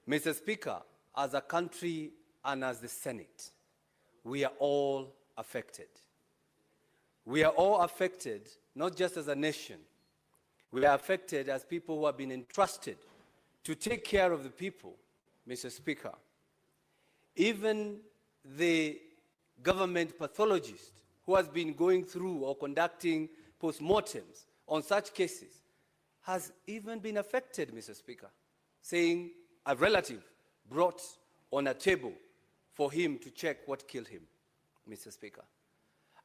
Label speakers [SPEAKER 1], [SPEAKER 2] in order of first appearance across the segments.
[SPEAKER 1] Mr. Speaker, as a country and as the Senate, we are all affected. We are all affected, not just as a nation. We are affected as people who have been entrusted to take care of the people, Mr. Speaker. Even the government pathologist who has been going through or conducting postmortems on such cases has even been affected, Mr. Speaker, saying a relative brought on a table for him to check what killed him, Mr. Speaker.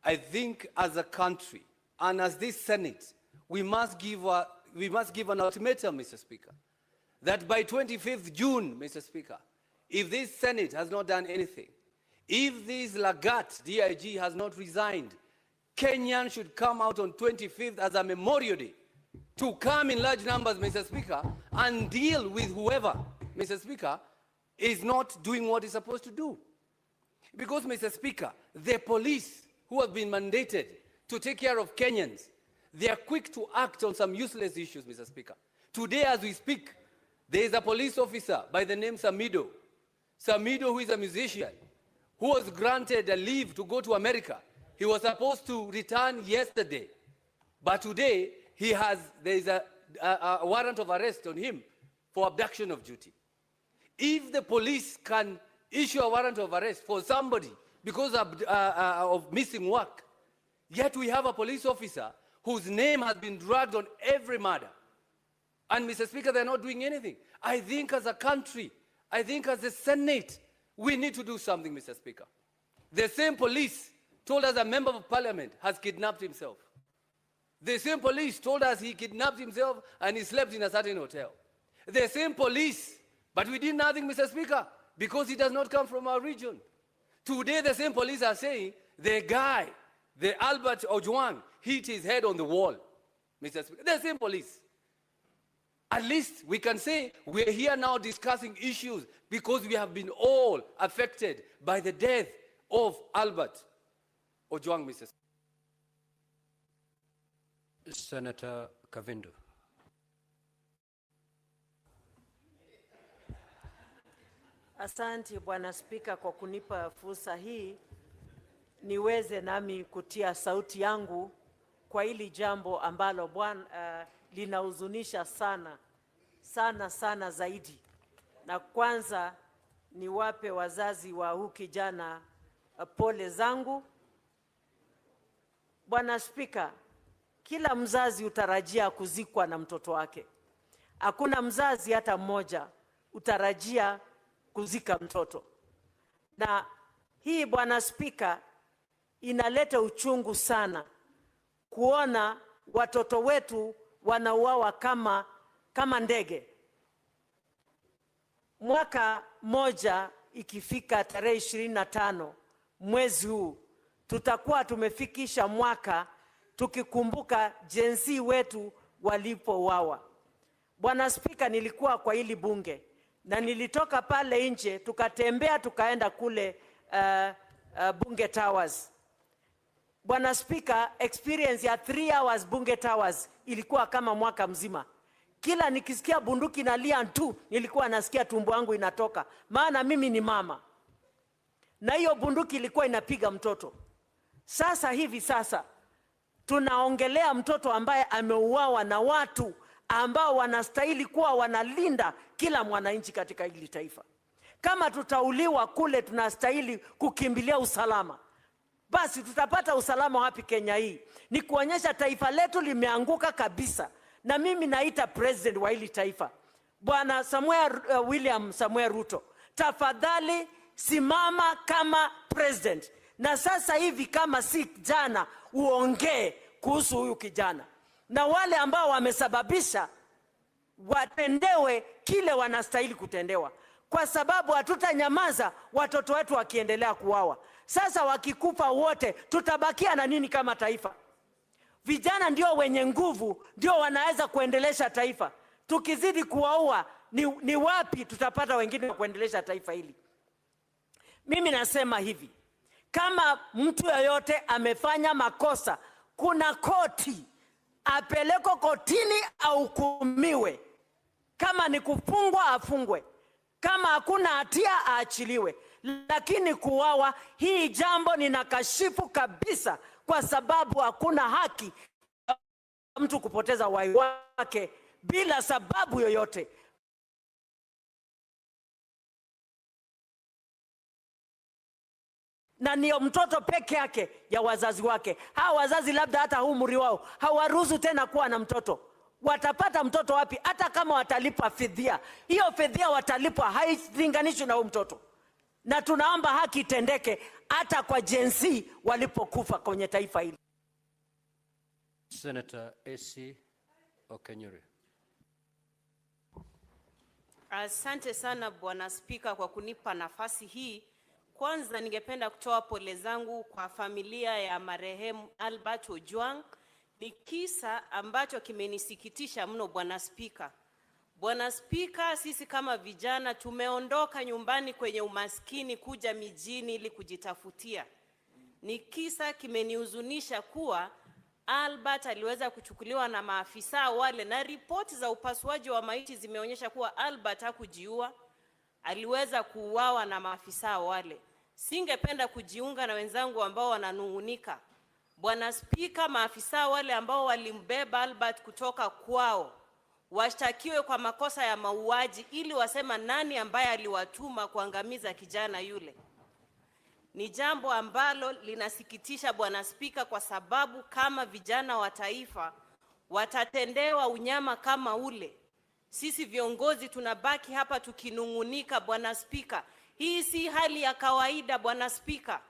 [SPEAKER 1] I think as a country and as this Senate, we must give an ultimatum, Mr. Speaker, that by 25th June, Mr. Speaker, if this Senate has not done anything, if this Lagat DIG has not resigned, Kenyans should come out on 25th as a Memorial Day to come in large numbers, Mr. Speaker, and deal with whoever, Mr. Speaker, is not doing what it's supposed to do. Because, Mr. Speaker, the police who have been mandated to take care of Kenyans, they are quick to act on some useless issues, Mr. Speaker. Today, as we speak, there is a police officer by the name Samido. Samido, who is a musician, who was granted a leave to go to America. He was supposed to return yesterday, but today there is a warrant of arrest on him for abduction of duty. If the police can issue a warrant of arrest for somebody because of missing work, yet we have a police officer whose name has been dragged on every murder, and Mr. Speaker, they're not doing anything. I think as a country, I think as a Senate, we need to do something, Mr. Speaker. The same police told us a member of parliament has kidnapped himself. The same police told us he kidnapped himself and he slept in a certain hotel. The same police, but we did nothing, Mr. Speaker, because he does not come from our region. Today, the same police are saying the guy, the Albert Ojwang, hit his head on the wall, Mr. Speaker. The same police. At least we can say we're here now discussing issues because we have been all affected by the death of Albert Ojwang, Mr. Speaker.
[SPEAKER 2] Senator Kavindu.
[SPEAKER 3] Asante Bwana Spika kwa kunipa fursa hii niweze nami kutia sauti yangu kwa hili jambo ambalo Bwana linahuzunisha sana zaidi. Na kwanza niwape wazazi wa huyu kijana pole zangu. Bwana Spika, kila mzazi utarajia kuzikwa na mtoto wake. Hakuna mzazi hata mmoja utarajia kuzika mtoto. Na hii Bwana Spika inaleta uchungu sana kuona watoto wetu wanauawa kama ndege. Mwaka moja ikifika tarehe 25 mwezi huu, tutakuwa tumefikisha mwaka tukikumbuka jinsi wetu walipouawa. Bwana Spika, nilikuwa kwa hili bunge na nilitoka pale nje tukatembea tukaenda kule Bunge Towers. Bwana Spika, experience ya 3 hours Bunge Towers ilikuwa kama mwaka mzima. Kila nikisikia bunduki nalia tu, nilikuwa nasikia tumbo yangu inatoka. Maana mimi ni mama. Na hiyo bunduki ilikuwa inapiga mtoto. Sasa tunaongelea mtoto ambaye ameuawa na watu ambao wanastahili kuwa wanalinda kila mwananchi katika hili taifa. Kama tutauliwa kule, tunastahili kukimbilia usalama. Basi tutapata usalama wapi Kenya hii? Ni kuonyesha taifa letu limeanguka kabisa. Na mimi naita president wa hili taifa, Bwana William Samuel Ruto, tafadhali simama kama president. Na sasa hivi kama si jana uongee kuhusu huyu kijana. Na wale ambao wamesababisha watendewe kile wanastahili kutendewa. Kwa sababu hatutanyamaza watoto wetu wakiendelea kuuawa. Sasa wakikufa wote, tutabakia na nini kama taifa? Vijana ndio wenye nguvu, ndio wanaweza kuendelesha taifa. Tukizidi kuwaua, ni wapi tutapata wengine wa kuendelesha taifa hili? Mimi nasema hivi, kama mtu yoyote amefanya makosa, kuna koti, apelekwe kotini au hukumiwe. Kama ni kufungwa, afungwe. Kama hakuna hatia aachiliwe, lakini kuuawa, hii jambo ninakashifu kabisa, kwa sababu hakuna haki mtu kupoteza uhai wake bila sababu yoyote. Na niyo mtoto peke yake ya wazazi wake. Hawa wazazi labda hata umri wao hawaruhusu tena kuwa na mtoto. Watapata mtoto wapi? Hata kama watalipa fidhia, hiyo fidhia watalipwa hailinganishwi na huyo mtoto. Na tunaomba haki itendeke hata kwa jinsi walipokufa kwenye taifa hili.
[SPEAKER 2] Senator SCTNEWS.
[SPEAKER 4] Asante sana Bwana Spika kwa kunipa nafasi hii. Kwanza ningependa kutoa pole zangu kwa familia ya marehemu Albert Ojwang. Ni kisa ambacho kimenisikitisha mno Bwana Spika. Bwana Spika, sisi kama vijana tumeondoka nyumbani kwenye umaskini kuja mijini ili kujitafutia. Ni kisa kimenihuzunisha kuwa Albert aliweza kuchukuliwa na maafisa wale, na ripoti za upasuaji wa maiti zimeonyesha kuwa Albert hakujiua, aliweza kuuawa na maafisa wale. Singependa kujiunga na wenzangu ambao wananungunika. Bwana Spika, maafisa wale ambao walimbeba Albert kutoka kwao washtakiwe kwa makosa ya mauaji ili wasema nani ambaye aliwatuma kuangamiza kijana yule. Ni jambo ambalo linasikitisha Bwana Spika, kwa sababu kama vijana wa taifa watatendewa unyama kama ule, sisi viongozi tunabaki hapa tukinungunika Bwana Spika. Hii si hali ya kawaida Bwana Spika,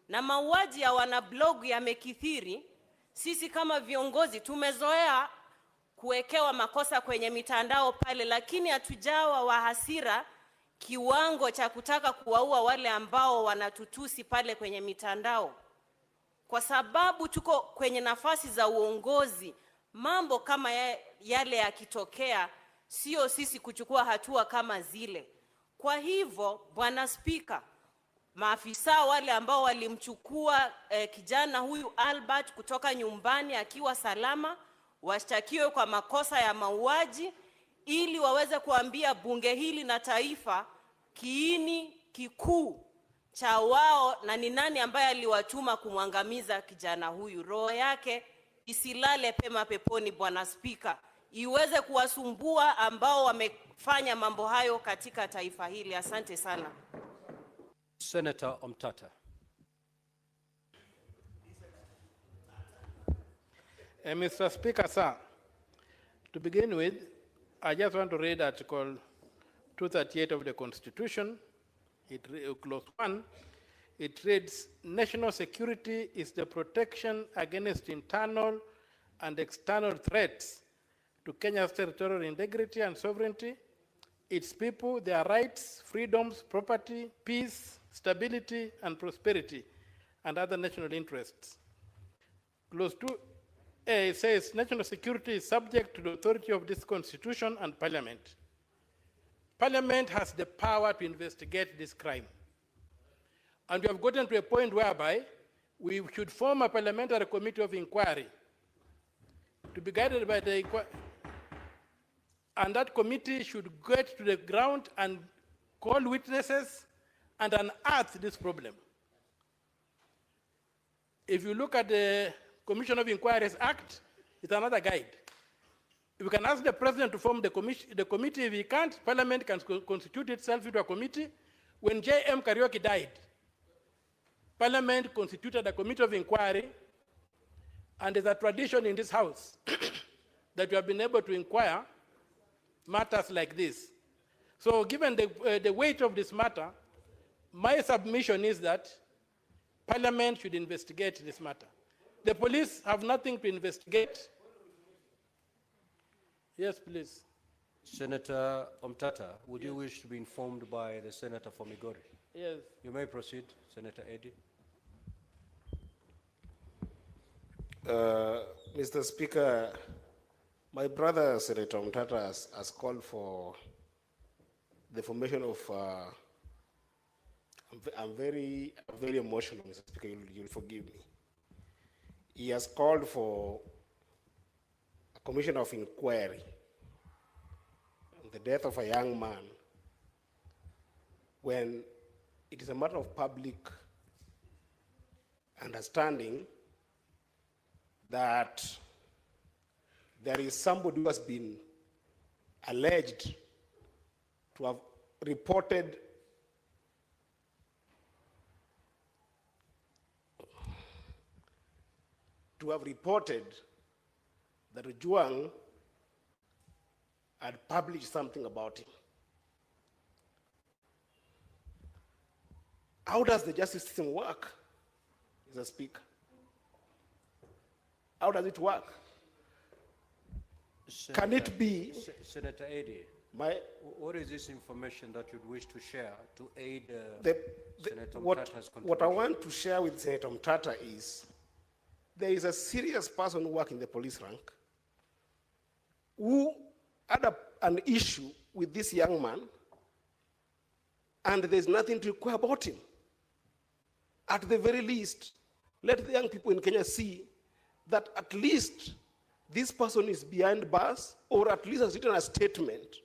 [SPEAKER 4] na mauaji ya wanablog yamekithiri. Sisi kama viongozi tumezoea kuwekewa makosa kwenye mitandao pale, lakini hatujawa wa hasira kiwango cha kutaka kuwaua wale ambao wanatutusi pale kwenye mitandao. Kwa sababu tuko kwenye nafasi za uongozi, mambo kama yale yakitokea, sio sisi kuchukua hatua kama zile. Kwa hivyo Bwana Spika, maafisa wale ambao walimchukua kijana huyu Albert kutoka nyumbani akiwa salama washtakiwe kwa makosa ya mauaji ili waweze kuambia bunge hili na taifa kiini kikuu cha wao na ni nani ambaye aliwatuma kumwangamiza kijana huyu. Roho yake isilale pema peponi Bwana Spika, iweze kuwasumbua ambao wamefanya mambo hayo katika taifa hili. Asante sana.
[SPEAKER 2] Senator Omtata.
[SPEAKER 5] Mr. Speaker, sir, to begin with, I just want to read Article 238 of the Constitution. Clause 1. It reads, national security is the protection against internal and external threats to Kenya's territorial integrity and sovereignty, its people, their rights, freedoms, property, peace, stability, and prosperity, and other national interests. Clause 2A says national security is subject to the authority of this Constitution and Parliament. Parliament has the power to investigate this crime. And we have gotten to a point whereby we should form a parliamentary committee of inquiry to be guided by the inquiry. And that committee should get to the ground and call witnesses and unearth this problem. If you look at the Commission of Inquiries Act, it's another guide. We can ask the president to form the committee. If he can't, Parliament can constitute itself into a committee. When J.M. Kariuki died, Parliament constituted a committee of inquiry, and there's a tradition in this House that we have been able to inquire matters like this. So given the weight of this matter, my submission is that Parliament should investigate this matter. The police have nothing to investigate. Yes, please.
[SPEAKER 2] Senator Omtata, would you wish to be informed by the Senator for Migori?
[SPEAKER 5] Yes.
[SPEAKER 2] You may proceed, Senator Eddy.
[SPEAKER 6] Mr. Speaker, my brother, Senator Omtata, has called for the formation of, I'm very emotional, Mr. Speaker, you'll forgive me. He has called for a commission of inquiry on the death of a young man when it is a matter of public understanding that there is somebody who has been alleged to have reported that Ojwang had published something about him. How does the justice system work, Mr. Speaker? How does it work? Can it be?
[SPEAKER 2] Senator Eddy, what is this information that you'd wish to share to aid Senator Mtata's contribution?
[SPEAKER 6] What I want to share with Senator Mtata is there is a serious person who works in the police rank who had an issue with this young man, and there's nothing to inquire about him. At the very least, let the young people in Kenya see that at least this person is behind bars, or at least has written a statement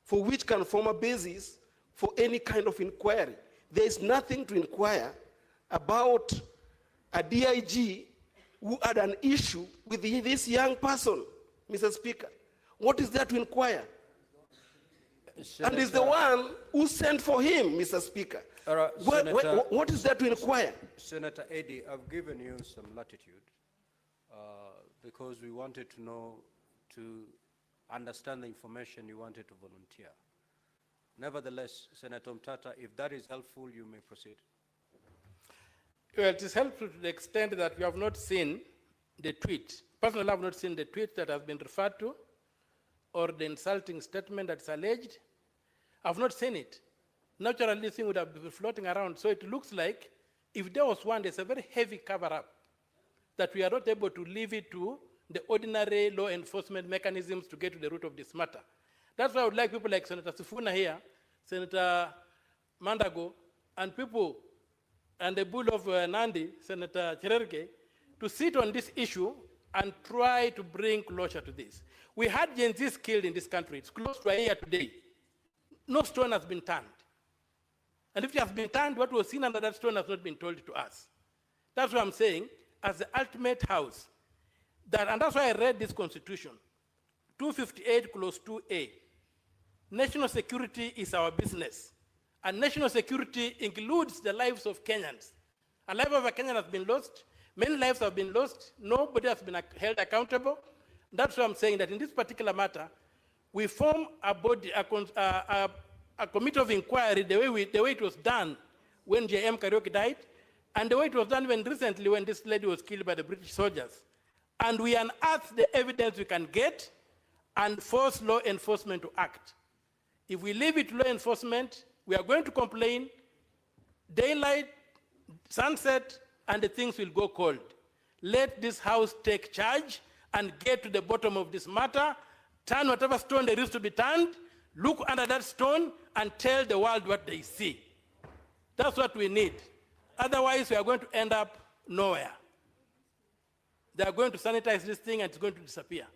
[SPEAKER 6] for which can form a basis for any kind of inquiry. There is nothing to inquire about a DIG who had an issue with this young person, Mr. Speaker. What is there to inquire?
[SPEAKER 2] Senator,
[SPEAKER 6] and is the one who sent for him, Mr. Speaker. What is there to inquire?
[SPEAKER 2] Senator Eddy, I've given you some latitude because we wanted to know, to understand the information you wanted to volunteer. Nevertheless, Senator Mtata, if that is helpful, you may proceed.
[SPEAKER 5] Well, it is helpful to the extent that we have not seen the tweet. Personally, I have not seen the tweet that has been referred to or the insulting statement that's alleged. I have not seen it. Naturally, this thing would have been floating around. So it looks like if there was one, there's a very heavy cover-up that we are not able to leave it to the ordinary law enforcement mechanisms to get to the root of this matter. That's why I would like people like Senator Sifuna here, Senator Mandago, and people, and the bull of Nandi, Senator Cherargei, to sit on this issue and try to bring closure to this. We had Gen Zs killed in this country. It's close to a year today. No stone has been turned. And if it has been turned, what was seen under that stone has not been told to us. That's what I'm saying, as the ultimate house. And that's why I read this constitution, 258 clause 2A. National security is our business. And national security includes the lives of Kenyans. A life of a Kenyan has been lost. Many lives have been lost. Nobody has been held accountable. That's why I'm saying that in this particular matter, we form a body, a committee of inquiry the way it was done when J.M. Kariuki died, and the way it was done when recently when this lady was killed by the British soldiers. And we unearth the evidence we can get and force law enforcement to act. If we leave it to law enforcement, we are going to complain, daylight, sunset, and the things will go cold. Let this house take charge and get to the bottom of this matter, turn whatever stone there is to be turned, look under that stone, and tell the world what they see. That's what we need. Otherwise, we are going to end up nowhere. They are going to sanitize this thing and it's going to disappear.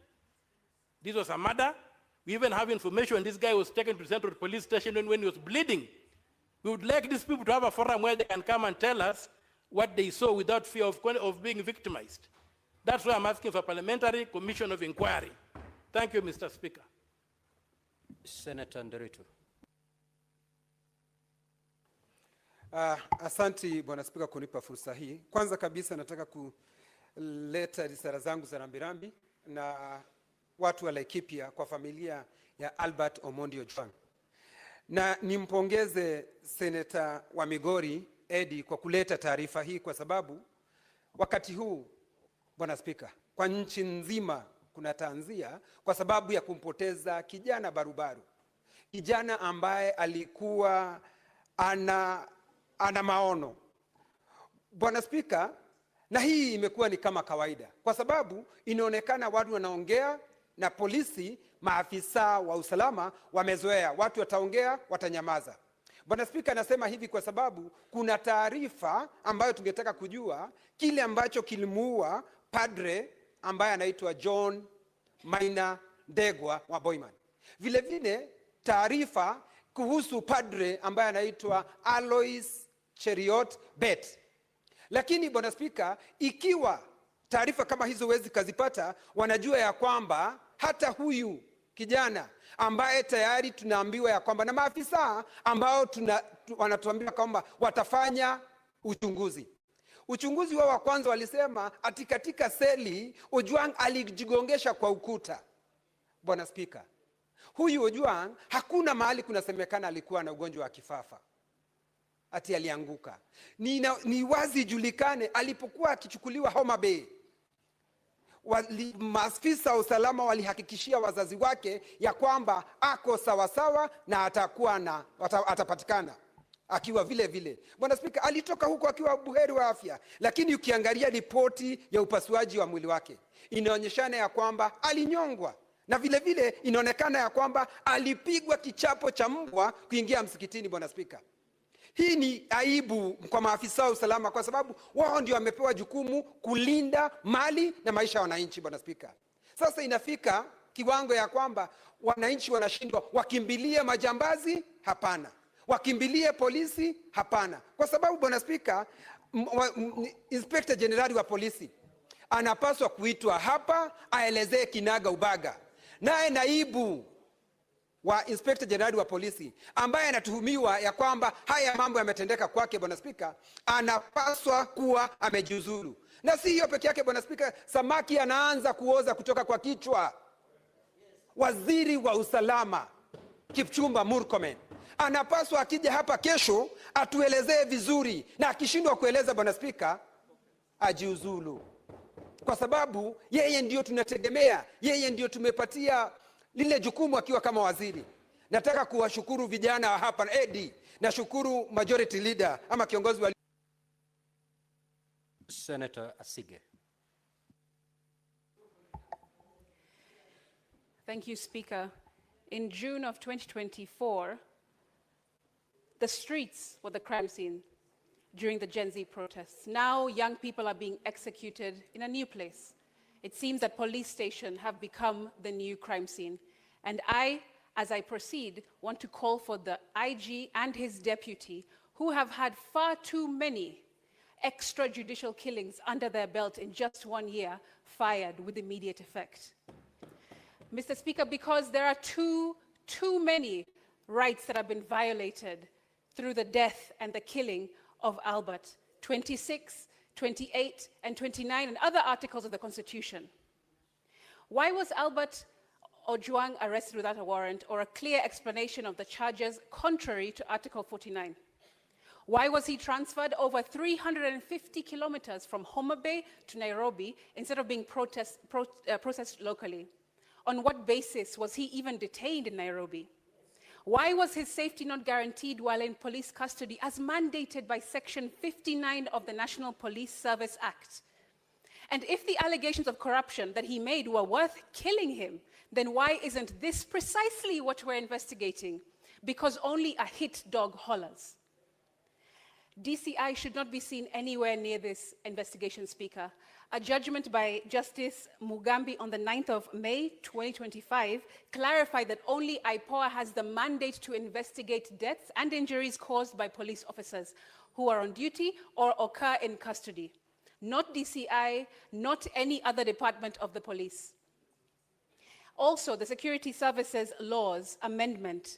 [SPEAKER 5] This was a murder. We even have information this guy was taken to Central Police Station when he was bleeding. We would like these people to have a forum where they can come and tell us what they saw without fear of being victimized. That's why I'm asking for a parliamentary commission of inquiry. Thank you, Mr. Speaker.
[SPEAKER 2] Senator Nderitu.
[SPEAKER 7] Asanti Bwana Spika kunipa fursa hii. Kwanza kabisa nataka kuleta risala zangu za rambirambi na watu wa Laikipia kwa familia ya Albert Ojwang. Na nimpongeze Seneta wa Migori Eddy kwa kuleta taarifa hii kwa sababu wakati huu Bwana Spika, kwa nchi nzima kuna tanzia kwa sababu ya kumpoteza kijana barubaru. Kijana ambaye alikuwa ana maono. Bwana Spika, na hii imekuwa ni kama kawaida kwa sababu inaonekana watu wanaongea na polisi, maafisa wa usalama wamezoea, watu wataongea, watanyamaza. Bwana Spika, nasema hivi kwa sababu kuna taarifa ambayo tungetaka kujua kile ambacho kilimuua padre ambaye anaitwa John Maina Ndegwa wa Boyman. Vile vile taarifa kuhusu padre ambaye anaitwa Alois Cheriot Bet. Lakini Bwana Spika, ikiwa taarifa kama hizo wezi kazipata, wanajua ya kwamba hata huyu kijana ambaye tayari tunaambiwa ya kwamba na maafisa ambao wanatuambia kwamba watafanya uchunguzi. Uchunguzi wao wa kwanza walisema ati katika seli Ojwang alijigongesha kwa ukuta. Bwana Spika, huyu Ojwang hakuna mahali kunasemekana alikuwa na ugonjwa wa kifafa ati alianguka. Ni wazi julikane alipokuwa akichukuliwa Homa Bay, maafisa wa usalama walihakikishia wazazi wake ya kwamba ako sawasawa na atapatikana akiwa vile vile. Bwana Spika, alitoka huko akiwa buheri wa afya, lakini ukiangalia ripoti ya upasuaji wa mwili wake inaonyeshana ya kwamba alinyongwa, na vile vile inaonekana ya kwamba alipigwa kichapo cha mbwa kuingia msikitini. Bwana Spika, hii ni aibu kwa maafisa wa usalama, kwa sababu wao ndio wamepewa jukumu kulinda mali na maisha ya wananchi. Bwana Spika, sasa inafika kiwango ya kwamba wananchi wanashindwa, wakimbilie majambazi? Hapana. Wakimbilie polisi? Hapana. Kwa sababu Bwana Spika, Inspector General wa polisi anapaswa kuitwa hapa aelezee kinaga ubaga. Naye naibu wa Inspector General wa polisi ambaye anatuhumiwa ya kwamba haya mambo yametendeka kwake, Bwana Spika, anapaswa kuwa amejiuzulu. Na si hiyo peke yake Bwana Spika, samaki anaanza kuoza kutoka kwa kichwa. Waziri wa usalama Kipchumba Murkomen anapaswa akija hapa kesho atuelezee vizuri, na akishindwa kueleza Bwana Spika, ajiuzulu, kwa sababu yeye ndio tunategemea, yeye ndio tumepatia lile jukumu akiwa kama waziri. Nataka kuwashukuru vijana hapa Edi, na shukuru majority leader ama kiongozi wa
[SPEAKER 2] Senator Asige.
[SPEAKER 8] Thank you, Speaker. In June of 2024, the streets were the crime scene during the Gen Z protests. Now young people are being executed in a new place. It seems that police stations have become the new crime scene. And I, as I proceed, want to call for the IG and his deputy, who have had far too many extrajudicial killings under their belt in just 1 year, fired with immediate effect. Mr. Speaker, because there are too many rights that have been violated through the death and the killing of Albert, 26, 28, and 29, and other articles of the Constitution. Why was Albert Ojwang arrested without a warrant or a clear explanation of the charges contrary to Article 49? Why was he transferred over 350 kilometers from Homa Bay to Nairobi instead of being processed locally? On what basis was he even detained in Nairobi? Why was his safety not guaranteed while in police custody as mandated by Section 59 of the National Police Service Act? And if the allegations of corruption that he made were worth killing him, then why isn't this precisely what we're investigating? Because only a hit dog hollers. DCI should not be seen anywhere near this investigation, Speaker. A judgment by Justice Mugambi on the 9th of May 2025 clarified that only IPOA has the mandate to investigate deaths and injuries caused by police officers who are on duty or occur in custody. Not DCI, not any other department of the police. Also, the Security Services Laws Amendment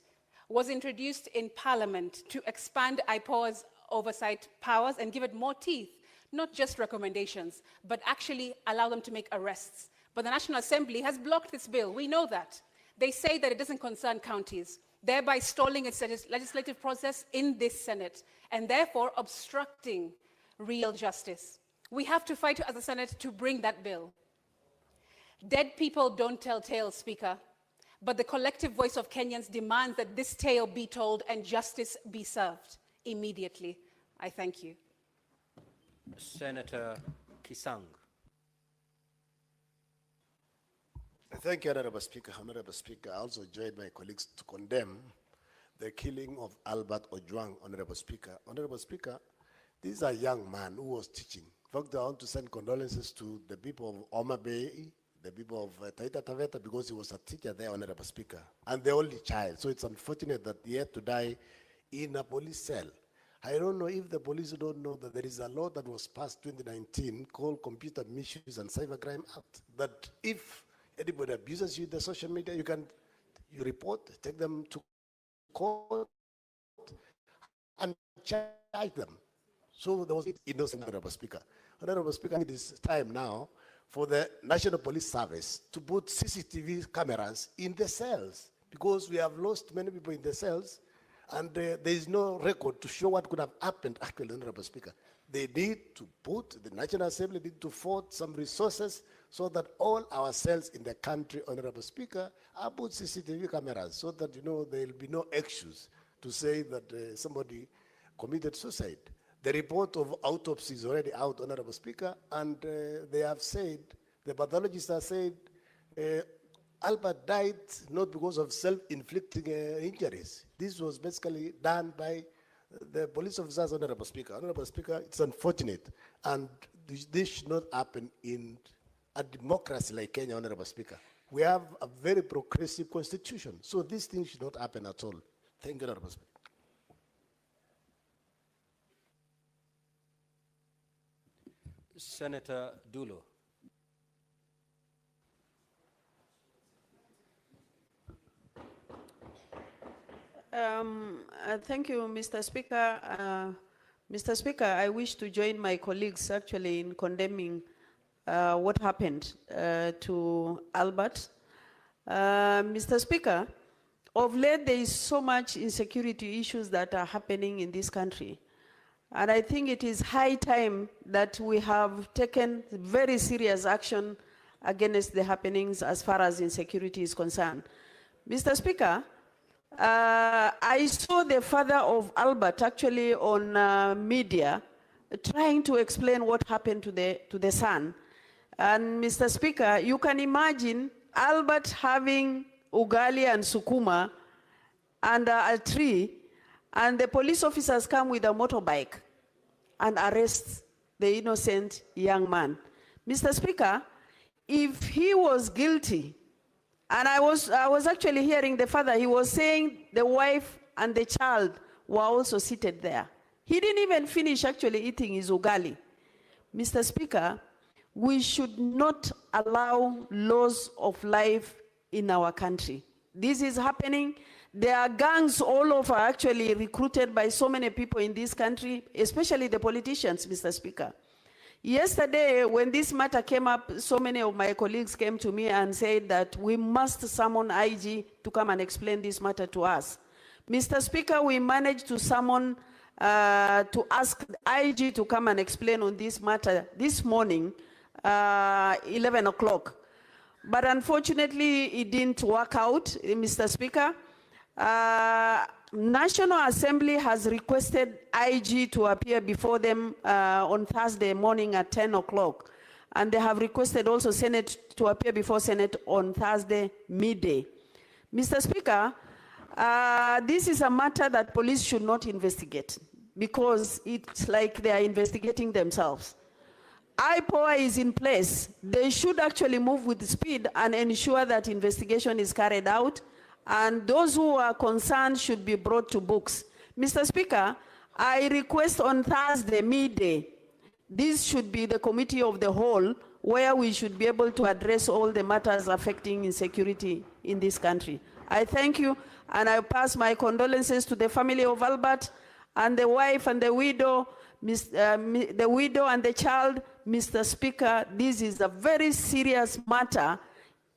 [SPEAKER 8] was introduced in Parliament to expand IPOA's oversight powers and give it more teeth, not just recommendations, but actually allow them to make arrests. But the National Assembly has blocked this bill. We know that. They say that it doesn't concern counties, thereby stalling its legislative process in this Senate, and therefore obstructing real justice. We have to fight as a Senate to bring that bill. Dead people don't tell tales, Speaker, but the collective voice of Kenyans demands that this tale be told and justice be served immediately. I thank you.
[SPEAKER 2] Senator Kisang.
[SPEAKER 9] Thank you, Honorable Speaker. Honorable Speaker, I also joined my colleagues to condemn the killing of Albert Ojwang, Honorable Speaker. Honorable Speaker, this is a young man who was teaching. In fact, I want to send condolences to the people of Homa Bay, the people of Taita Taveta, because he was a teacher there, Honorable Speaker, and the only child. So it's unfortunate that he had to die in a police cell. I don't know if the police don't know that there is a law that was passed 2019 called Computer Misuse and Cybercrime Act, that if anybody abuses you in the social media, you report, take them to court, and charge them. So there was innocent, Honorable Speaker. Honorable Speaker, it is time now for the National Police Service to put CCTV cameras in the cells, because we have lost many people in the cells, and there is no record to show what could have happened, actually, Honorable Speaker. They need to put, the National Assembly need to afford some resources so that all our cells in the country, Honorable Speaker, are put CCTV cameras, so that, there will be no excuse to say that somebody committed suicide. The report of autopsy is already out, Honorable Speaker, and they have said, the pathologists have said, Albert died not because of self-inflicting injuries. This was basically done by the police officers, Honorable Speaker. Honorable Speaker, it's unfortunate, and this should not happen in a democracy like Kenya, Honorable Speaker. We have a very progressive constitution, so these things should not happen at all. Thank you, Honorable Speaker.
[SPEAKER 2] Senator Dulo.
[SPEAKER 10] Thank you, Mr. Speaker. Mr. Speaker, I wish to join my colleagues actually in condemning what happened to Albert. Mr. Speaker, of late there is so much insecurity issues that are happening in this country. And I think it is high time that we have taken very serious action against the happenings as far as insecurity is concerned. Mr. Speaker, I saw the father of Albert actually on media trying to explain what happened to the son. And Mr. Speaker, you can imagine Albert having ugali and sukuma under a tree, and the police officers come with a motorbike and arrest the innocent young man. Mr. Speaker, if he was guilty, and I was actually hearing the father, he was saying the wife and the child were also seated there. He didn't even finish actually eating his ugali. Mr. Speaker, we should not allow loss of life in our country. This is happening. There are gangs all over actually recruited by so many people in this country, especially the politicians, Mr. Speaker. Yesterday, when this matter came up, so many of my colleagues came to me and said that we must summon IG to come and explain this matter to us. Mr. Speaker, we managed to summon, to ask IG to come and explain on this matter this morning, 11 o'clock. But unfortunately, it didn't work out, Mr. Speaker. National Assembly has requested IG to appear before them on Thursday morning at 10 o'clock. And they have requested also Senate to appear before Senate on Thursday midday. Mr. Speaker, this is a matter that police should not investigate, because it's like they are investigating themselves. IPOA is in place. They should actually move with speed and ensure that investigation is carried out, and those who are concerned should be brought to books. Mr. Speaker, I request on Thursday midday, this should be the committee of the whole, where we should be able to address all the matters affecting insecurity in this country. I thank you, and I pass my condolences to the family of Albert and the wife and the widow, the widow and the child. Mr. Speaker, this is a very serious matter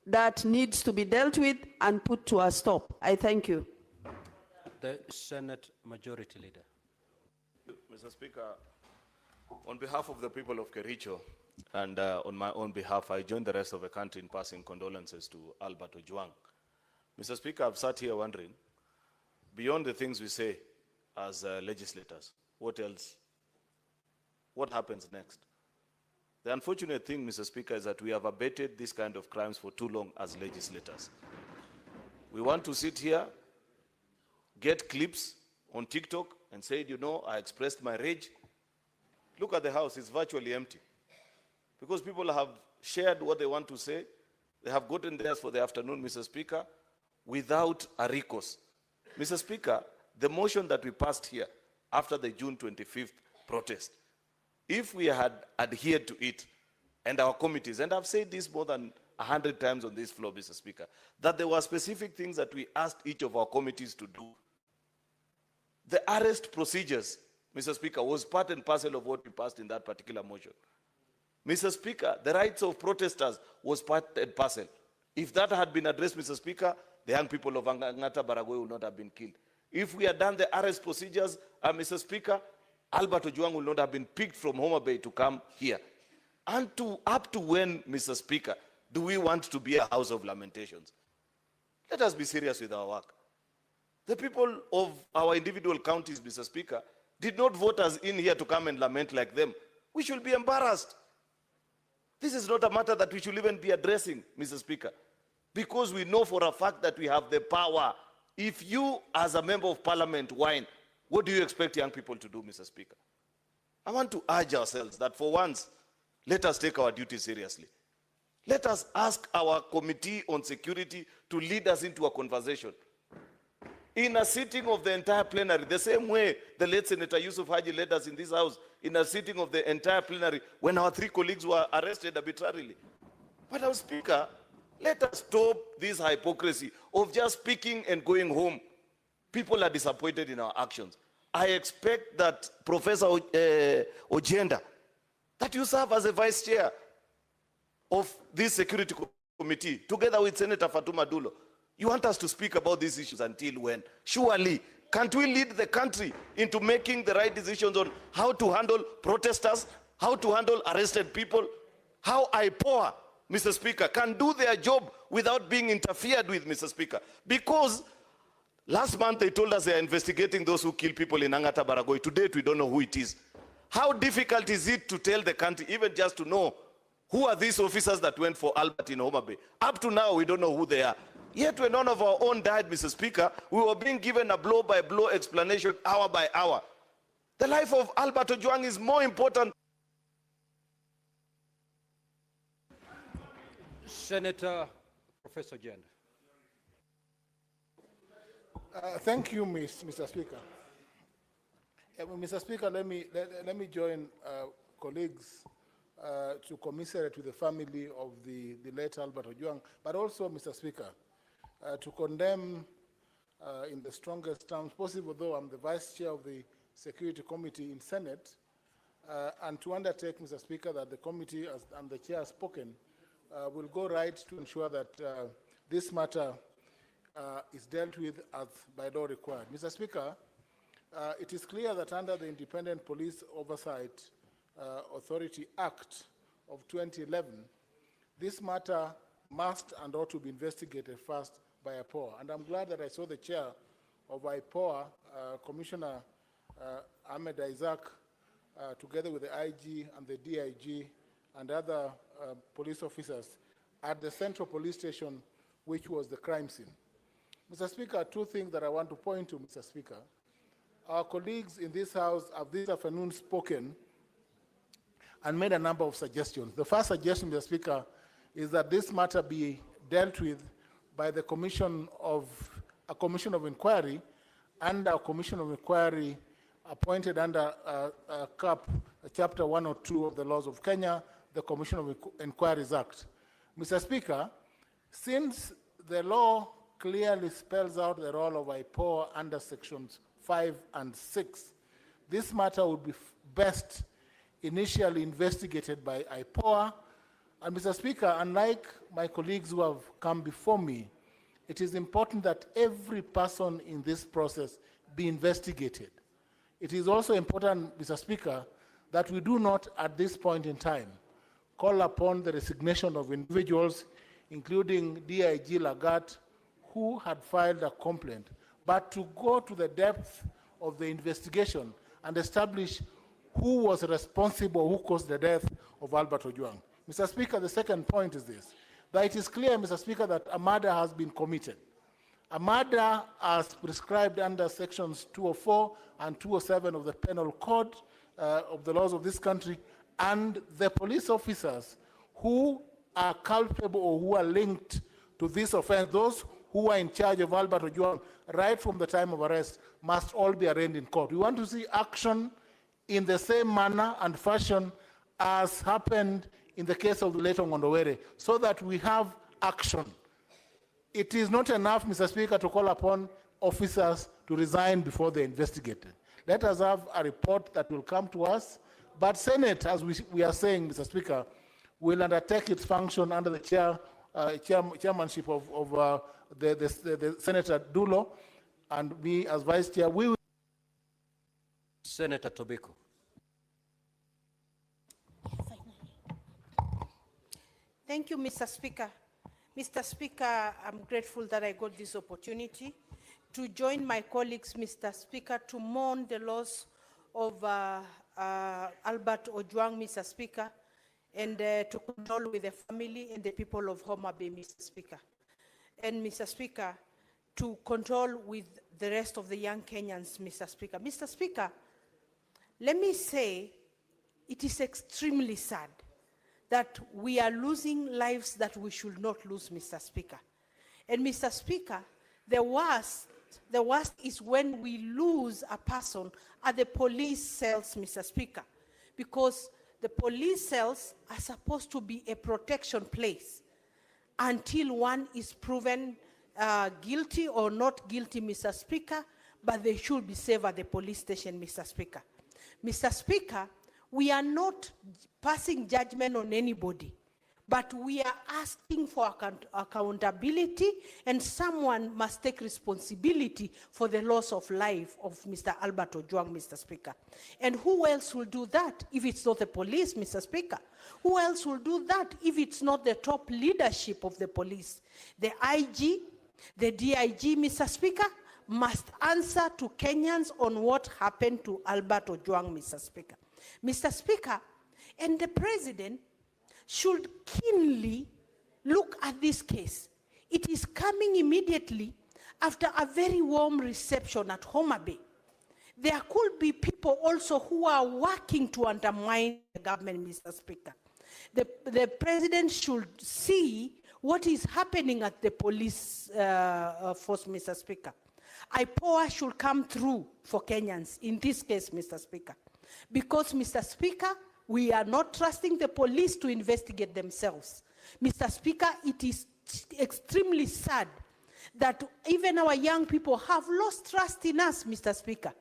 [SPEAKER 10] that needs to be dealt with and put to a stop. I thank you.
[SPEAKER 2] The Senate Majority Leader.
[SPEAKER 11] Mr. Speaker, on behalf of the people of Kericho and on my own behalf, I join the rest of the country in passing condolences to Albert Ojwang. Mr. Speaker, I've sat here wondering, beyond the things we say as legislators, what else? What happens next? The unfortunate thing, Mr. Speaker, is that we have abated this kind of crimes for too long as legislators. We want to sit here, get clips on TikTok and say, you know, I expressed my rage. Look at the house, it's virtually empty. Because people have shared what they want to say, They have gotten theirs for the afternoon, Mr. Speaker, without a recourse. Mr. Speaker, the motion that we passed here after the June 25th protest, if we had adhered to it, and our committees, and I've said this more than 100 times on this floor, Mr. Speaker, that there were specific things that we asked each of our committees to do. The arrest procedures, Mr. Speaker, was part and parcel of what we passed in that particular motion. Mr. Speaker, the rights of protesters was part and parcel. If that had been addressed, Mr. Speaker, the young people of Angata Baragoi would not have been killed. If we had done the arrest procedures, Mr. Speaker, Albert Ojwang would not have been picked from Homa Bay to come here. And up to when, Mr. Speaker, do we want to be a house of lamentations? Let us be serious with our work. The people of our individual counties, Mr. Speaker, did not vote us in here to come and lament like them. We should be embarrassed. This is not a matter that we should even be addressing, Mr. Speaker, because we know for a fact that we have the power. If you, as a member of parliament, whine, what do you expect young people to do, Mr. Speaker? I want to urge ourselves that for once, let us take our duty seriously. Let us ask our committee on security to lead us into a conversation. In a sitting of the entire plenary, the same way the late Senator Yusuf Haji led us in this house, in a sitting of the entire plenary, when our 3 colleagues were arrested arbitrarily. But our Speaker, let us stop this hypocrisy of just speaking and going home. People are disappointed in our actions. I expect that Professor Ojenda, that you serve as a vice chair of this security committee, together with Senator Fatuma Dulo. You want us to speak about these issues until when? Surely, can't we lead the country into making the right decisions on how to handle protesters, how to handle arrested people, how IPOA, Mr. Speaker, can do their job without being interfered with, Mr. Speaker? Because last month they told us they are investigating those who kill people in Angata Baragoi. To date, we don't know who it is. How difficult is it to tell the country, even just to know, who are these officers that went for Albert in Homa Bay? Up to now, we don't know who they are. Yet when none of our own died, Mr. Speaker, we were being given a blow-by-blow explanation hour by hour. The life of Albert Ojwang is more important.
[SPEAKER 2] Senator Professor Ojenda.
[SPEAKER 5] Thank you, Mr. Speaker. Mr. Speaker, let me join colleagues to commiserate with the family of the late Albert Ojwang, but also, Mr. Speaker, to condemn in the strongest terms possible, though I'm the vice chair of the Security Committee in Senate, and to undertake, Mr. Speaker, that the committee, and the chair has spoken, will go right to ensure that this matter is dealt with as by law required. Mr. Speaker, it is clear that under the Independent Police Oversight Authority Act of 2011, this matter must and ought to be investigated first by IPOA. And I'm glad that I saw the chair of IPOA, Commissioner Ahmed Isaac, together with the IG and the DIG and other police officers at the Central Police Station, which was the crime scene. Mr. Speaker, 2 things that I want to point to, Mr. Speaker. Our colleagues in this House have this afternoon spoken and made a number of suggestions. The first suggestion, Mr. Speaker, is that this matter be dealt with by the commission of inquiry and a commission of inquiry appointed under Chapter 102 of the laws of Kenya, the Commission of Inquiries Act. Mr. Speaker, since the law clearly spells out the role of IPOA under sections 5 and 6, this matter would be best initially investigated by IPOA. And Mr. Speaker, unlike my colleagues who have come before me, it is important that every person in this process be investigated. It is also important, Mr. Speaker, that we do not, at this point in time, call upon the resignation of individuals, including DIG Lagat, who had filed a complaint, but to go to the depth of the investigation and establish who was responsible, who caused the death of Albert Ojwang. Mr. Speaker, the second point is this, that it is clear, Mr. Speaker, that a murder has been committed. A murder as prescribed under sections 204 and 207 of the Penal Code of the laws of this country, and the police officers who
[SPEAKER 12] are culpable or who are linked to this offense, those who are in charge of Albert Ojwang right from the time of arrest, must all be arraigned in court. We want to see action in the same manner and fashion as happened in the case of the late Ongondowere, so that we have action. It is not enough, Mr. Speaker, to call upon officers to resign before they investigate. Let us have a report that will come to us. But Senate, as we are saying, Mr. Speaker, will undertake its function under the chairmanship of the Senator Dulo, and me as Vice Chair. We will.
[SPEAKER 2] Senator Tobiko.
[SPEAKER 13] Thank you, Mr. Speaker. Mr. Speaker, I'm grateful that I got this opportunity to join my colleagues, Mr. Speaker, to mourn the loss of Albert Ojwang, Mr. Speaker, and to condole with the family and the people of Homa Bay, Mr. Speaker. And Mr. Speaker, to condole with the rest of the young Kenyans, Mr. Speaker. Mr. Speaker, let me say it is extremely sad that we are losing lives that we should not lose, Mr. Speaker. And Mr. Speaker, the worst is when we lose a person at the police cells, Mr. Speaker, because the police cells are supposed to be a protection place until one is proven guilty or not guilty, Mr. Speaker, but they should be saved at the police station, Mr. Speaker. Mr. Speaker, we are not passing judgment on anybody, but we are asking for accountability, and someone must take responsibility for the loss of life of Mr. Albert Ojwang, Mr. Speaker. And who else will do that if it's not the police, Mr. Speaker? Who else will do that if it's not the top leadership of the police? The IG, the DIG, Mr. Speaker, must answer to Kenyans on what happened to Albert Ojwang, Mr. Speaker. Mr. Speaker, and the President should keenly look at this case. It is coming immediately after a very warm reception at Homa Bay. There could be people also who are working to undermine the government, Mr. Speaker. The President should see what is happening at the police force, Mr. Speaker. IPOA should come through for Kenyans in this case, Mr. Speaker. Because, Mr. Speaker, we are not trusting the police to investigate themselves. Mr. Speaker, it is extremely sad that even our young people have lost trust in us, Mr. Speaker,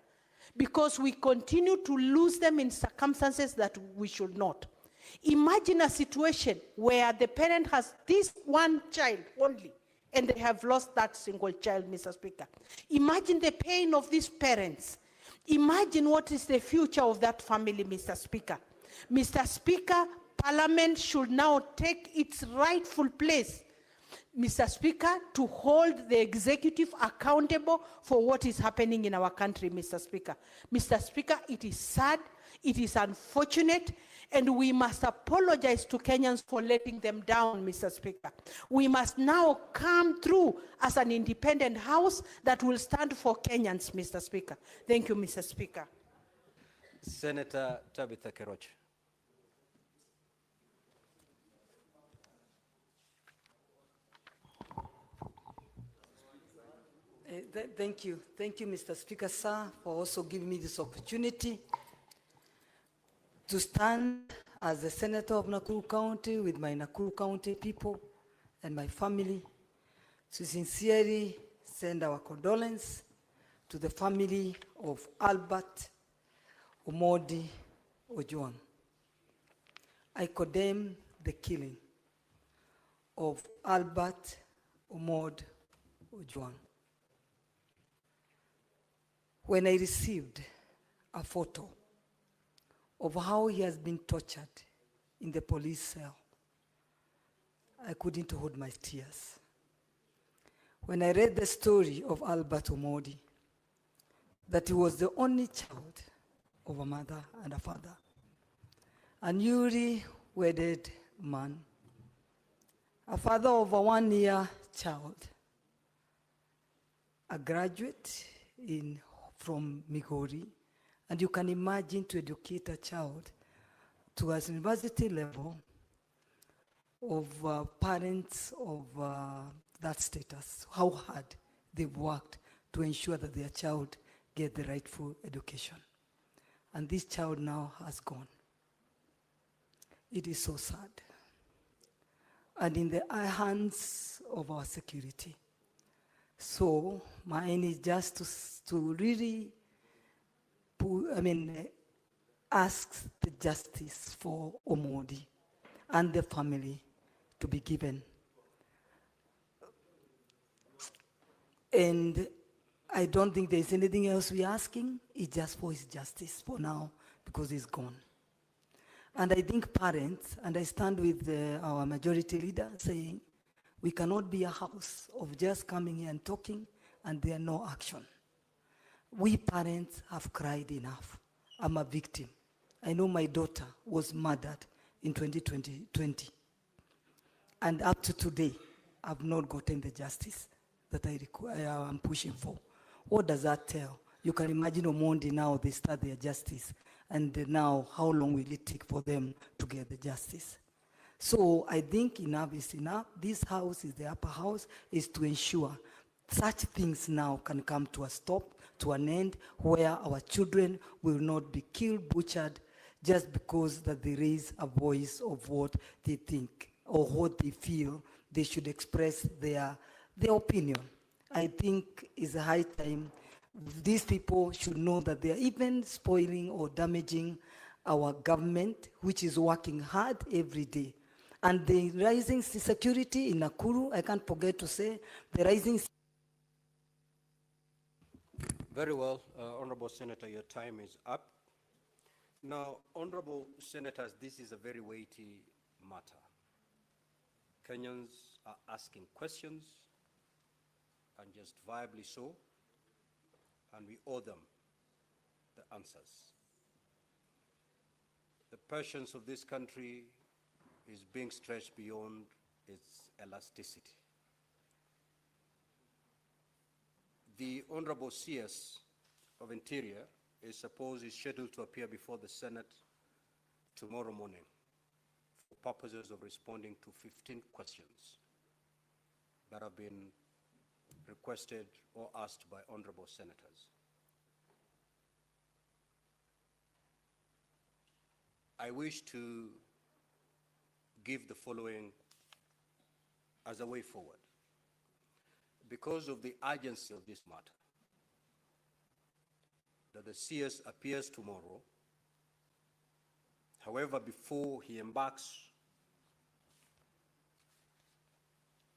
[SPEAKER 13] because we continue to lose them in circumstances that we should not. Imagine a situation where the parent has this one child only, and they have lost that single child, Mr. Speaker. Imagine the pain of these parents. Imagine what is the future of that family, Mr. Speaker. Mr. Speaker, Parliament should now take its rightful place, Mr. Speaker, to hold the executive accountable for what is happening in our country, Mr. Speaker. Mr. Speaker, it is sad, it is unfortunate, and we must apologize to Kenyans for letting them down, Mr. Speaker. We must now come through as an independent house that will stand for Kenyans, Mr. Speaker. Thank you, Mr. Speaker.
[SPEAKER 2] Senator Tabitha Keroche.
[SPEAKER 3] Thank you, Mr. Speaker, sir, for also giving me this opportunity to stand as the Senator of Nakuru County with my Nakuru County people and my family to sincerely send our condolence to the family of Albert Ojwang. I condemn the killing of Albert Ojwang. When I received a photo of how he has been tortured in the police cell, I couldn't hold my tears. When I read the story of Albert Ojwang, that he was the only child of a mother and a father, a newly wedded man, a father of a 1-year child, a graduate from Migori, and you can imagine to educate a child to a university level
[SPEAKER 14] of parents of that status, how hard they've worked to ensure that their child get the rightful education. And this child now has gone. It is so sad. And in the hands of our security. So my aim is just to really ask the justice for Omondi and the family to be given. And I don't think there's anything else we're asking. It's just for his justice for now, because he's gone. And I think parents, and I stand with our majority leader saying, we cannot be a house of just coming here and talking and there no action. We parents have cried enough. I'm a victim. I know my daughter was murdered in 2020. And up to today, I've not gotten the justice that I'm pushing for. What does that tell? You can imagine Omondi now, they start their justice. And now, how long will it take for them to get the justice? So I think enough is enough. This house is the upper house, is to ensure such things now can come to a stop, to an end, where our children will not be killed, butchered, just because that they raise a voice of what they think or what they feel they should express their opinion. I think it's a high time. These people should know that they are even spoiling or damaging our government, which is working hard every day. And the rising security in Nakuru, I can't forget to say, the rising...
[SPEAKER 2] Very well, Honorable Senator, your time is up. Now, Honorable Senators, this is a very weighty matter. Kenyans are asking questions, and justifiably so, and we owe them the answers. The patience of this country is being stretched beyond its elasticity. The Honorable CS of Interior is scheduled to appear before the Senate tomorrow morning for purposes of responding to 15 questions that have been requested or asked by honorable senators. I wish to give the following as a way forward. Because of the urgency of this matter, that the CS appears tomorrow. However, before he embarks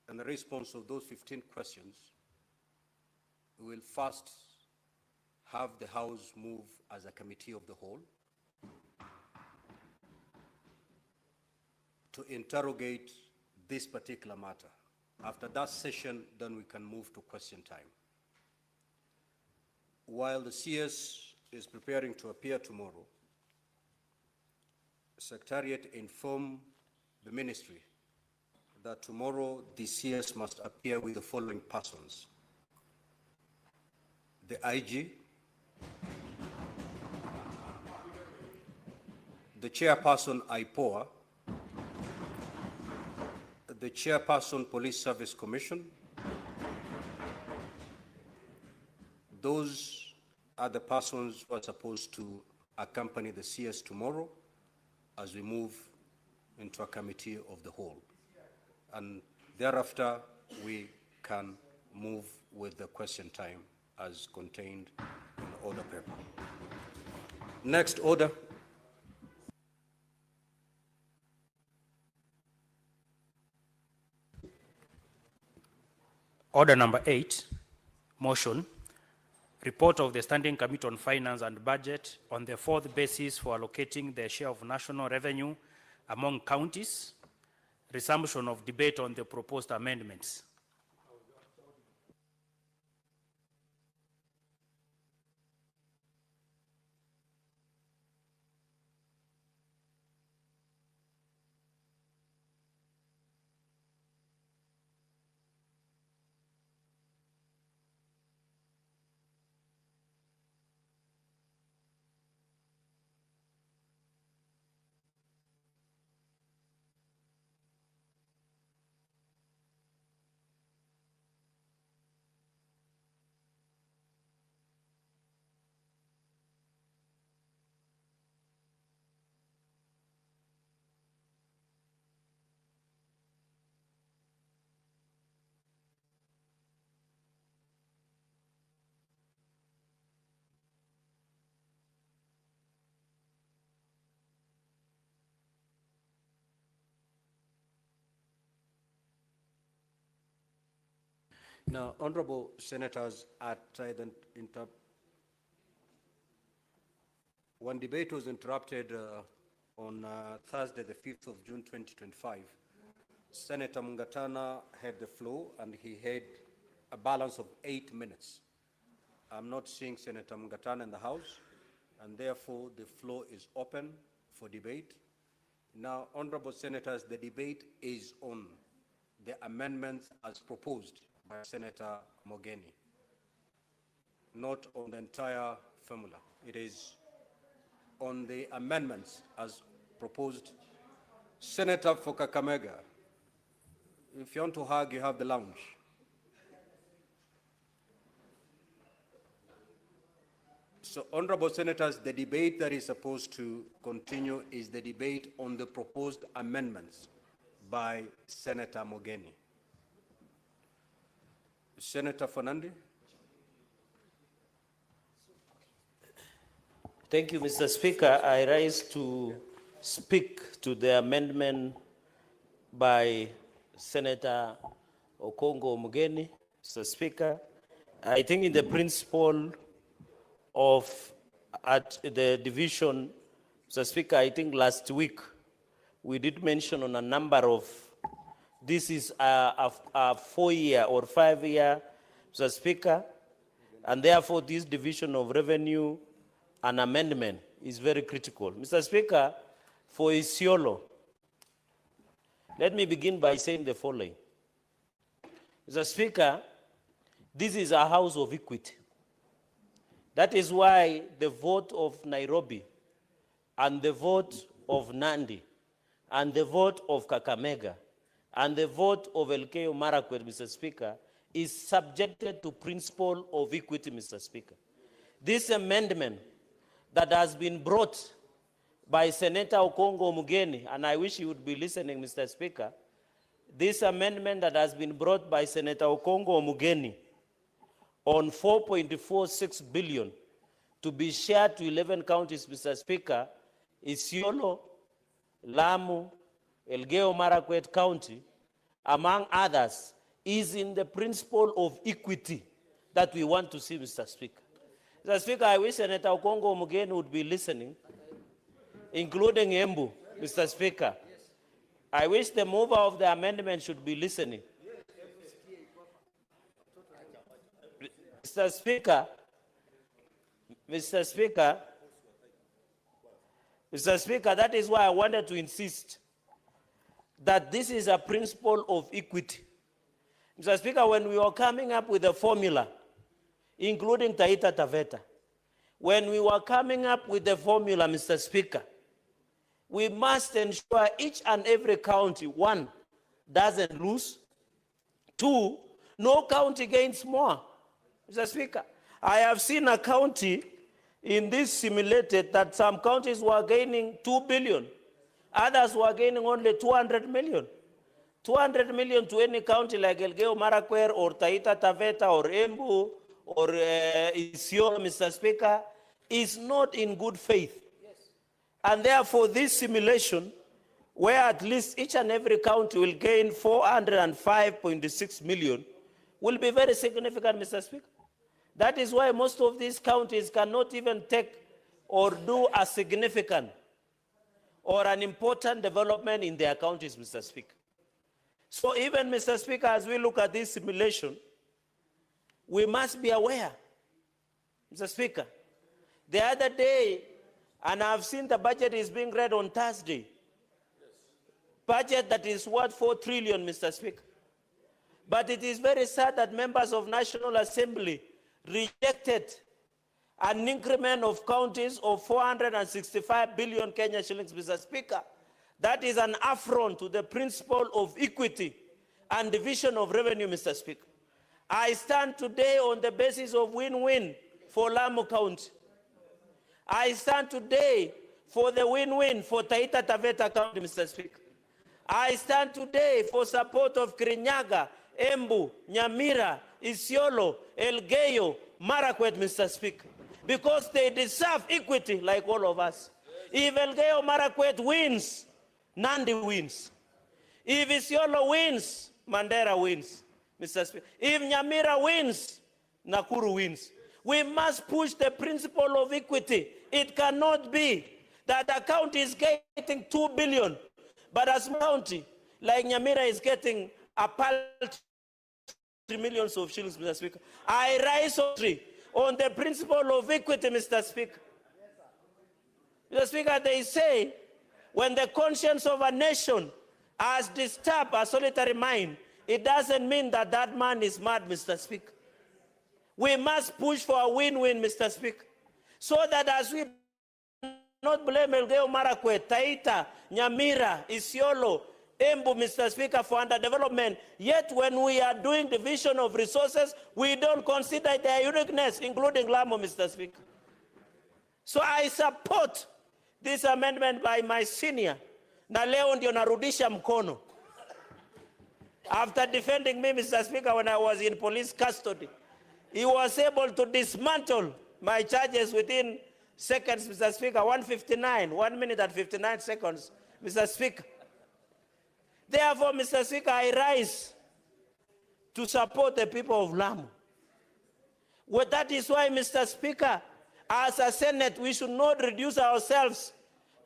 [SPEAKER 2] on the response of those 15 questions, we will first have the House move as a committee of the whole to interrogate this particular matter. After that session, then we can move to question time. While the CS is preparing to appear tomorrow, Secretariat informed the ministry that tomorrow the CS must appear with the following persons: the IG, the chairperson IPOA, the chairperson Police Service Commission. Those are the persons who are supposed to accompany the CS tomorrow as we move into a committee of the whole. And thereafter, we can move with the question time as contained in the order paper. Next order.
[SPEAKER 15] Order number 8, motion, report of the Standing Committee on Finance and Budget on the fourth basis for allocating the share of national revenue among counties, resumption of debate on the proposed amendments.
[SPEAKER 2] Now, honorable senators, when debate was interrupted on Thursday, the 5th of June, 2025, Senator Mungatana had the floor and he had a balance of 8 minutes. I'm not seeing Senator Mungatana in the House, and therefore the floor is open for debate. Now, honorable senators, the debate is on the amendments as proposed by Senator Mogeni, not on the entire formula. It is on the amendments as proposed. Senator for Kakamega, if you want to hug, you have the lounge. So, honorable senators, the debate that is supposed to continue is the debate on the proposed amendments by Senator Mogeni. Senator Fernandi.
[SPEAKER 16] Thank you, Mr. Speaker. I rise to speak to the amendment by Senator Okongo Omugeni. Mr. Speaker, I think in the principle of at the division, Mr. Speaker, I think last week we did mention on a number of, this is a 4-year or 5-year, Mr. Speaker, and therefore this division of revenue and amendment is very critical. Mr. Speaker, for Isiolo, let me begin by saying the following. Mr. Speaker, this is a house of equity. That is why the vote of Nairobi and the vote of Nandi and the vote of Kakamega and the vote of Elgeyo Marakwet, Mr. Speaker, is subjected to principle of equity, Mr. Speaker. This amendment that has been brought by Senator Okongo Omugeni, and I wish he would be listening, Mr. Speaker, this amendment that has been brought by Senator Okongo Omugeni on 4.46 billion to be shared to 11 counties, Mr. Speaker, Isiolo, Lamu, Elgeyo Marakwet County, among others, is in the principle of equity that we want to see, Mr. Speaker. Mr. Speaker, I wish Senator Okongo Omugeni would be listening, including Embu, Mr. Speaker. I wish the mover of the amendment should be listening. Mr. Speaker, that is why I wanted to insist that this is a principle of equity. Mr. Speaker, when we were coming up with a formula, including Taita Taveta, when we were coming up with the formula, Mr. Speaker, we must ensure each and every county, 1, doesn't lose, 2, no county gains more. Mr. Speaker, I have seen a county in this simulated that some counties were gaining 2 billion, others were gaining only 200 million. 200 million to any county like Elgeyo Marakwet or Taita Taveta or Embu or Isiolo, Mr. Speaker, is not in good faith. Yes. And therefore this simulation, where at least each and every county will gain 405.6 million, will be very significant, Mr. Speaker. That is why most of these counties cannot even take or do a significant or an important development in their counties, Mr. Speaker. So even, Mr. Speaker, as we look at this simulation, we must be aware, Mr. Speaker. The other day, and I've seen the budget is being read on Thursday, budget that is worth 4 trillion, Mr. Speaker. But it is very sad that members of National Assembly rejected an increment of counties of 465 billion Kenya shillings, Mr. Speaker. That is an affront to the principle of equity and division of revenue, Mr. Speaker. I stand today on the basis of win-win for Lamu County. I stand today for the win-win for Taita Taveta County, Mr. Speaker. I stand today for support of Kirinyaga, Embu, Nyamira, Isiolo, Elgeyo, Marakwet, Mr. Speaker, because they deserve equity like all of us. If Elgeyo Marakwet wins, Nandi wins. If Isiolo wins, Mandera wins. Mr. Speaker. If Nyamira wins, Nakuru wins. We must push the principle of equity. It cannot be that a county is getting 2 billion, but a county like Nyamira is getting a paltry millions of shillings, Mr. Speaker. I rise on the principle of equity, Mr. Speaker. Mr. Speaker, they say when the conscience of a nation has disturbed a solitary mind, it doesn't mean that that man is mad, Mr. Speaker. We must push for a win-win, Mr. Speaker, so that as we not blame Elgeyo Marakwet, Taita, Nyamira, Isiolo, Embu, Mr. Speaker, for underdevelopment, yet when we are doing division of resources, we don't consider their uniqueness, including Lamu, Mr. Speaker. So I support this amendment by my senior, na leo ndio narudisha mkono. After defending me, Mr. Speaker, when I was in police custody, he was able to dismantle my charges within seconds, Mr. Speaker, 1 minute and 59 seconds, Mr. Speaker. Therefore, Mr. Speaker, I rise to support the people of Lamu. Well, that is why, Mr. Speaker, as a Senate, we should not reduce ourselves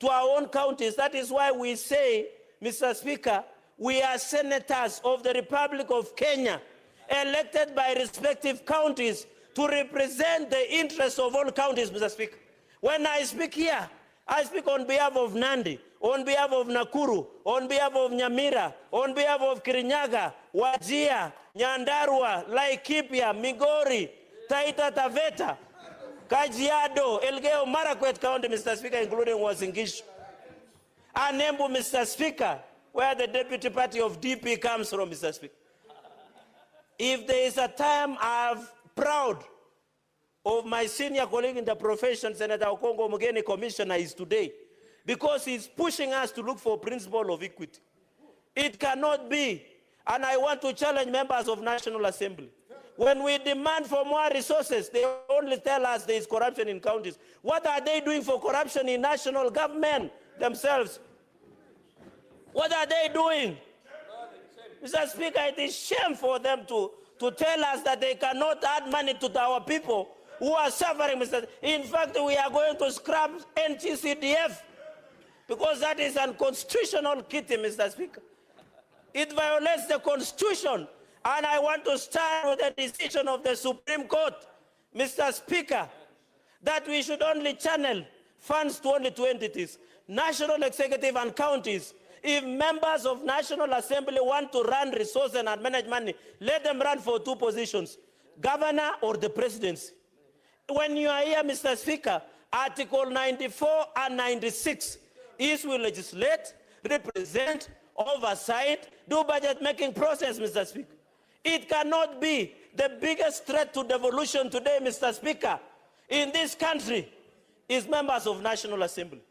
[SPEAKER 16] to our own counties. That is why we say, Mr. Speaker, we are senators of the Republic of Kenya, elected by respective counties to represent the interests of all counties, Mr. Speaker. When I speak here, I speak on behalf of Nandi, on behalf of Nakuru, on behalf of Nyamira, on behalf of Kirinyaga, Wajir, Nyandarua, Laikipia, Migori, Taita Taveta, Kajiado, Elgeyo Marakwet County, Mr. Speaker, including Uasin Gishu. And Embu, Mr. Speaker, where the deputy party of DP comes from, Mr. Speaker. If there is a time I'm proud of my senior colleague in the profession, Senator Okongo Mugeni, Commissioner, is today, because he's pushing us to look for principle of equity. It cannot be, and I want to challenge members of National Assembly. When we demand for more resources, they only tell us there is corruption in counties. What are they doing for corruption in national government themselves? What are they doing? Mr. Speaker, it is shame for them to tell us that they cannot add money to our people who are suffering, Mr. In fact, we are going to scrap NGCDF because that is unconstitutional kitty, Mr. Speaker. It violates the Constitution, and I want to start with the decision of the Supreme Court, Mr. Speaker, that we should only channel funds to only 2 entities, national executive and counties. If members of National Assembly want to run resources and manage money, let them run for 2 positions, governor or the presidency. When you are here, Mr. Speaker, Article 94 and 96 is we legislate, represent, oversight, do budget-making process, Mr. Speaker. It cannot be the biggest threat to devolution today, Mr. Speaker, in this country is members of National Assembly.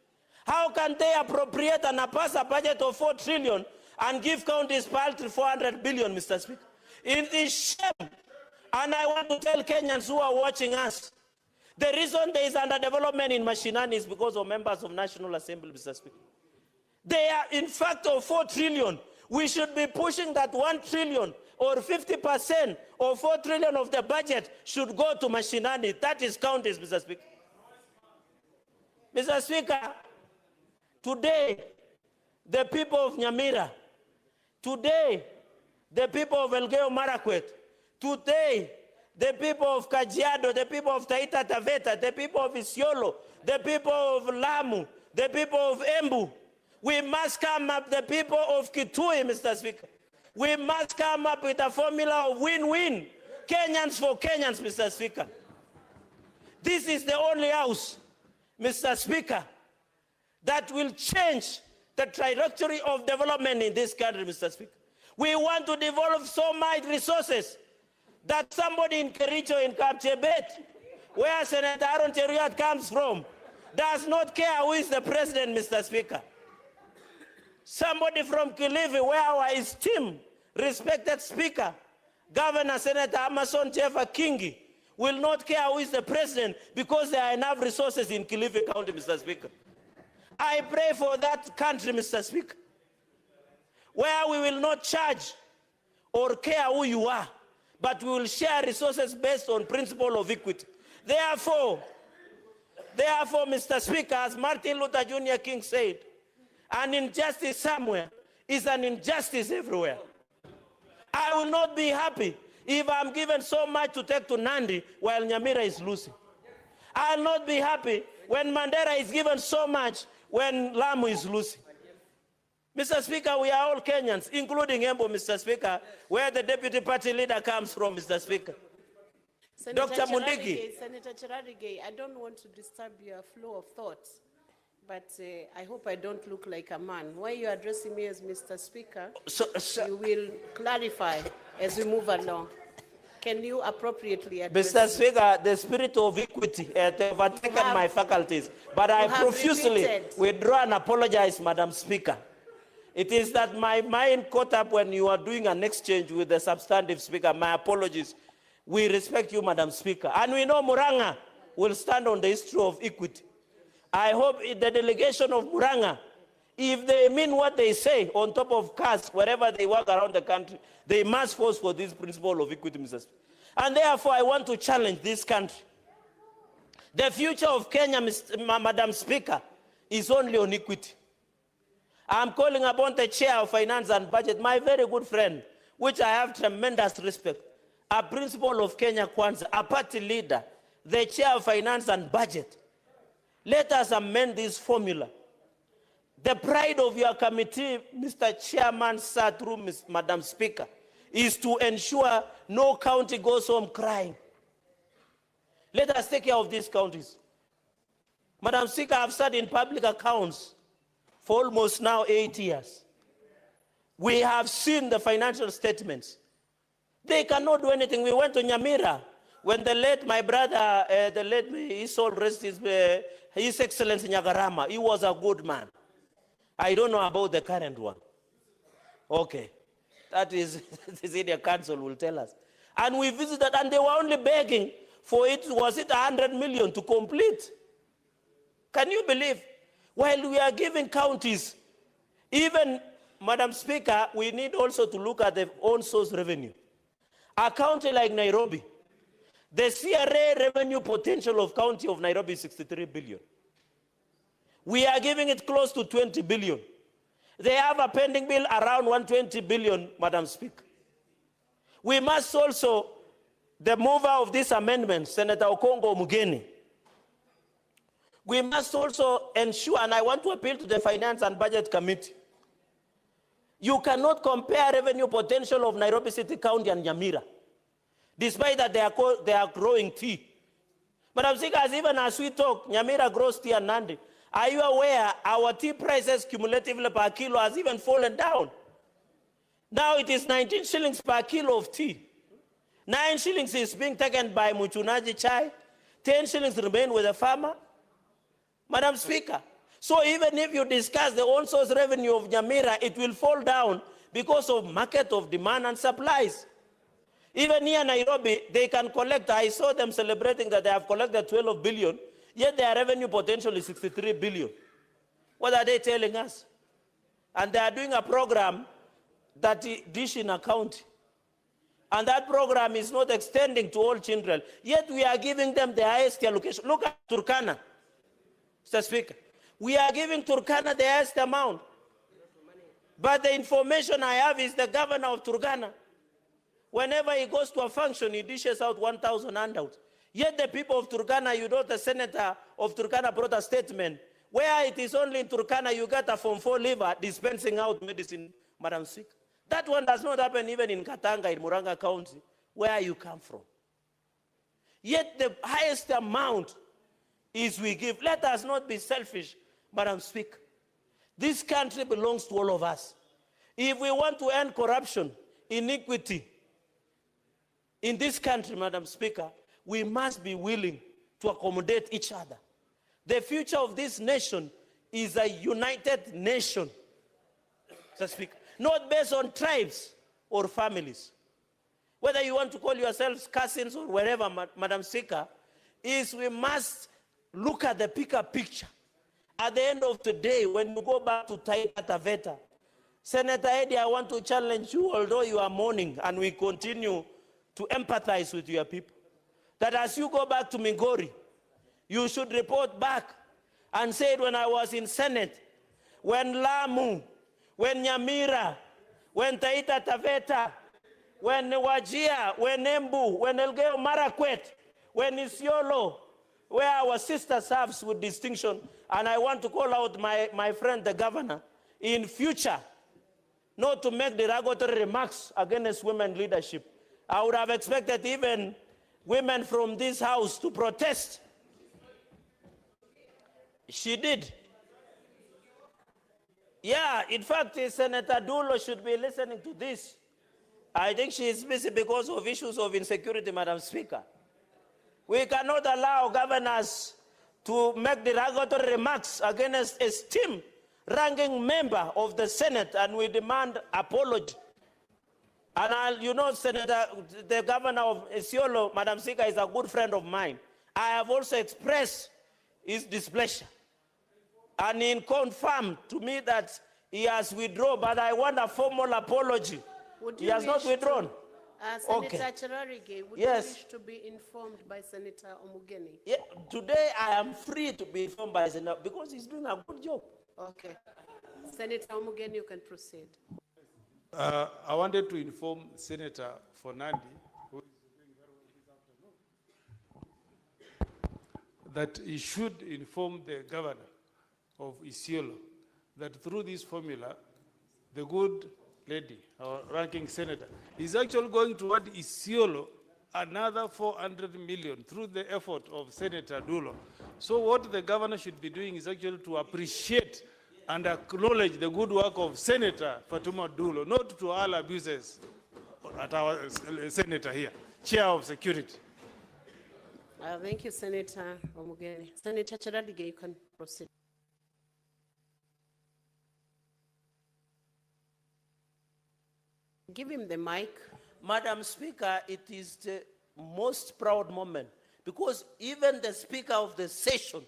[SPEAKER 16] How can they appropriate and pass a budget of 4 trillion and give counties paltry 400 billion, Mr. Speaker? It is shame. And I want to tell Kenyans who are watching us, the reason there is underdevelopment in Mashinani is because of members of National Assembly, Mr. Speaker. They are, in fact, of 4 trillion. We should be pushing that 1 trillion or 50% or 4 trillion of the budget should go to Mashinani. That is counties, Mr. Speaker. Mr. Speaker, today, the people of Nyamira, today, the people of Elgeyo Marakwet, today, the people of Kajiado, the people of Taita Taveta, the people of Isiolo, the people of Lamu, the people of Embu. We must come up, the people of Kitui, Mr. Speaker. We must come up with a formula of win-win. Kenyans for Kenyans, Mr. Speaker. This is the only house, Mr. Speaker, that will change the trajectory of development in this country, Mr. Speaker. We want to develop so much resources that somebody in Kericho, in Kapchebet, where Senator Aaron Cheruiyot comes from, does not care who is the president, Mr. Speaker. Somebody from Kilifi, where our esteemed, respected Speaker, Governor Senator Amason Jeffa Kingi, will not care who is the president because there are enough resources in Kilifi County, Mr. Speaker. I pray for that country, Mr. Speaker, where we will not charge or care who you are. but we will share resources based on principle of equity. Therefore, Mr. Speaker, as Martin Luther Jr. King said, an injustice somewhere is an injustice everywhere. I will not be happy if I'm given so much to take to Nandi while Nyamira is losing. I'll not be happy when Mandera is given so much when Lamu is losing. Mr. Speaker, we are all Kenyans, including Embo, Mr. Speaker, where the deputy party leader comes from, Mr. Speaker. Dr. Mundigi.
[SPEAKER 4] Senator Cherarigei, I don't want to disturb your flow of thoughts, but I hope I don't look like a man. Why you addressing me as Mr. Speaker, you will clarify as we move along. Can you appropriately address
[SPEAKER 16] Mr. Speaker, the spirit of equity has overtaken my faculties, but I profusely withdraw and apologize, Madam Speaker. It is that my mind caught up when you are doing an exchange with the substantive speaker. My apologies. We respect you, Madam Speaker. And we know Muranga will stand on the issue of equity. I hope the delegation of Muranga, if they mean what they say on top of caste, wherever they work around the country, they must force for this principle of equity, Mr. Speaker. And therefore, I want to challenge this country. The future of Kenya, Madam Speaker, is only on equity. I'm calling upon the Chair of Finance and Budget, my very good friend, which I have tremendous respect, a principal of Kenya Kwanza, a party leader, the Chair of Finance and Budget. Let us amend this formula. The pride of your committee, Mr. Chairman, sir, through Madam Speaker, is to ensure no county goes home crying. Let us take care of these counties. Madam Speaker, I've sat in public accounts for almost now 8 years. We have seen the financial statements. They cannot do anything. We went to Nyamira when my brother, his soul rest His Excellency Nyagarama, he was a good man. I don't know about the current one. Okay. That is, the senior council will tell us. And we visited, and they were only begging for it, was it 100 million to complete? Can you believe? While we are giving counties, even, Madam Speaker, we need also to look at the own source revenue. A county like Nairobi, the CRA revenue potential of county of Nairobi is 63 billion. We are giving it close to 20 billion. They have a pending bill around 120 billion, Madam Speaker. We must also, the mover of this amendment, Senator Okongo Mugeni, we must also ensure, and I want to appeal to the Finance and Budget Committee, you cannot compare revenue potential of Nairobi City County and Nyamira, despite that they are growing tea. Madam Speaker, even as we talk, Nyamira grows tea and Nandi. Are you aware our tea prices cumulatively per kilo has even fallen down? Now it is 19 shillings per kilo of tea. 9 shillings is being taken by Muchunaji Chai. 10 shillings remain with the farmer. Madam Speaker, so even if you discuss the own source revenue of Nyamira, it will fall down because of market of demand and supplies. Even here in Nairobi, they can collect, I saw them celebrating that they have collected 12 billion, yet their revenue potential is 63 billion. What are they telling us? And they are doing a program that dish in a county. And that program is not extending to all children, yet we are giving them the highest allocation. Look at Turkana. Mr. Speaker, we are giving Turkana the highest amount. But the information I have is the governor of Turkana, whenever he goes to a function, he dishes out 1,000 handouts. Yet the people of Turkana, you know, the senator of Turkana brought a statement, where it is only in Turkana you get a Form 4 liver dispensing out medicine, Madam Speaker. That one does not happen even in Katanga, in Muranga County, where you come from. Yet the highest amount is we give. Let us not be selfish, Madam Speaker. This country belongs to all of us. If we want to end corruption, iniquity in this country, Madam Speaker, we must be willing to accommodate each other. The future of this nation is a united nation, Mr. Speaker, not based on tribes or families. Whether you want to call yourselves cousins or wherever, Madam Speaker, is we must look at the bigger picture. At the end of the day, when you go back to Taita Taveta, Senator Eddie, I want to challenge you, although you are mourning and we continue to empathize with your people. That as you go back to Migori, you should report back and say it when I was in Senate, when Lamu, when Nyamira, when Taita Taveta, when Wajia, when Embu, when Elgeyo Marakwet, when Isiolo, where our sister serves with distinction. And I want to call out my friend, the governor, in future, not to make derogatory remarks against women leadership. I would have expected even women from this house to protest. She did. Yeah, in fact, Senator Dulo should be listening to this. I think she is busy because of issues of insecurity, Madam Speaker. We cannot allow governors to make derogatory remarks against a esteemed ranking member of the Senate, and we demand apology. And you know, Senator, the governor of Isiolo, Madam Speaker, is a good friend of mine. I have also expressed his displeasure. And he confirmed to me that he has withdrawn, but I want a formal apology. He has not withdrawn.
[SPEAKER 4] Senator Cherarigei, would you wish to be informed by Senator Omugeni?
[SPEAKER 16] Yeah, today I am free to be informed by Senator because he's doing a good job.
[SPEAKER 4] Okay. Senator Omugeni, you can proceed.
[SPEAKER 17] I wanted to inform Senator Fernandi, who is doing very well this afternoon, that he should inform the governor of Isiolo that through this formula, the good lady, our ranking senator, is actually going to add Isiolo another 400 million through the effort of Senator Dulo. So what the governor should be doing is actually to appreciate and acknowledge the good work of Senator Fatuma Dulo, not to all abuses at our senator here, chair of security.
[SPEAKER 4] Thank you, Senator Omugeni. Senator Cherarigei, you can proceed. Give him the mic.
[SPEAKER 16] Madam Speaker, it is the most proud moment because even the Speaker of the session,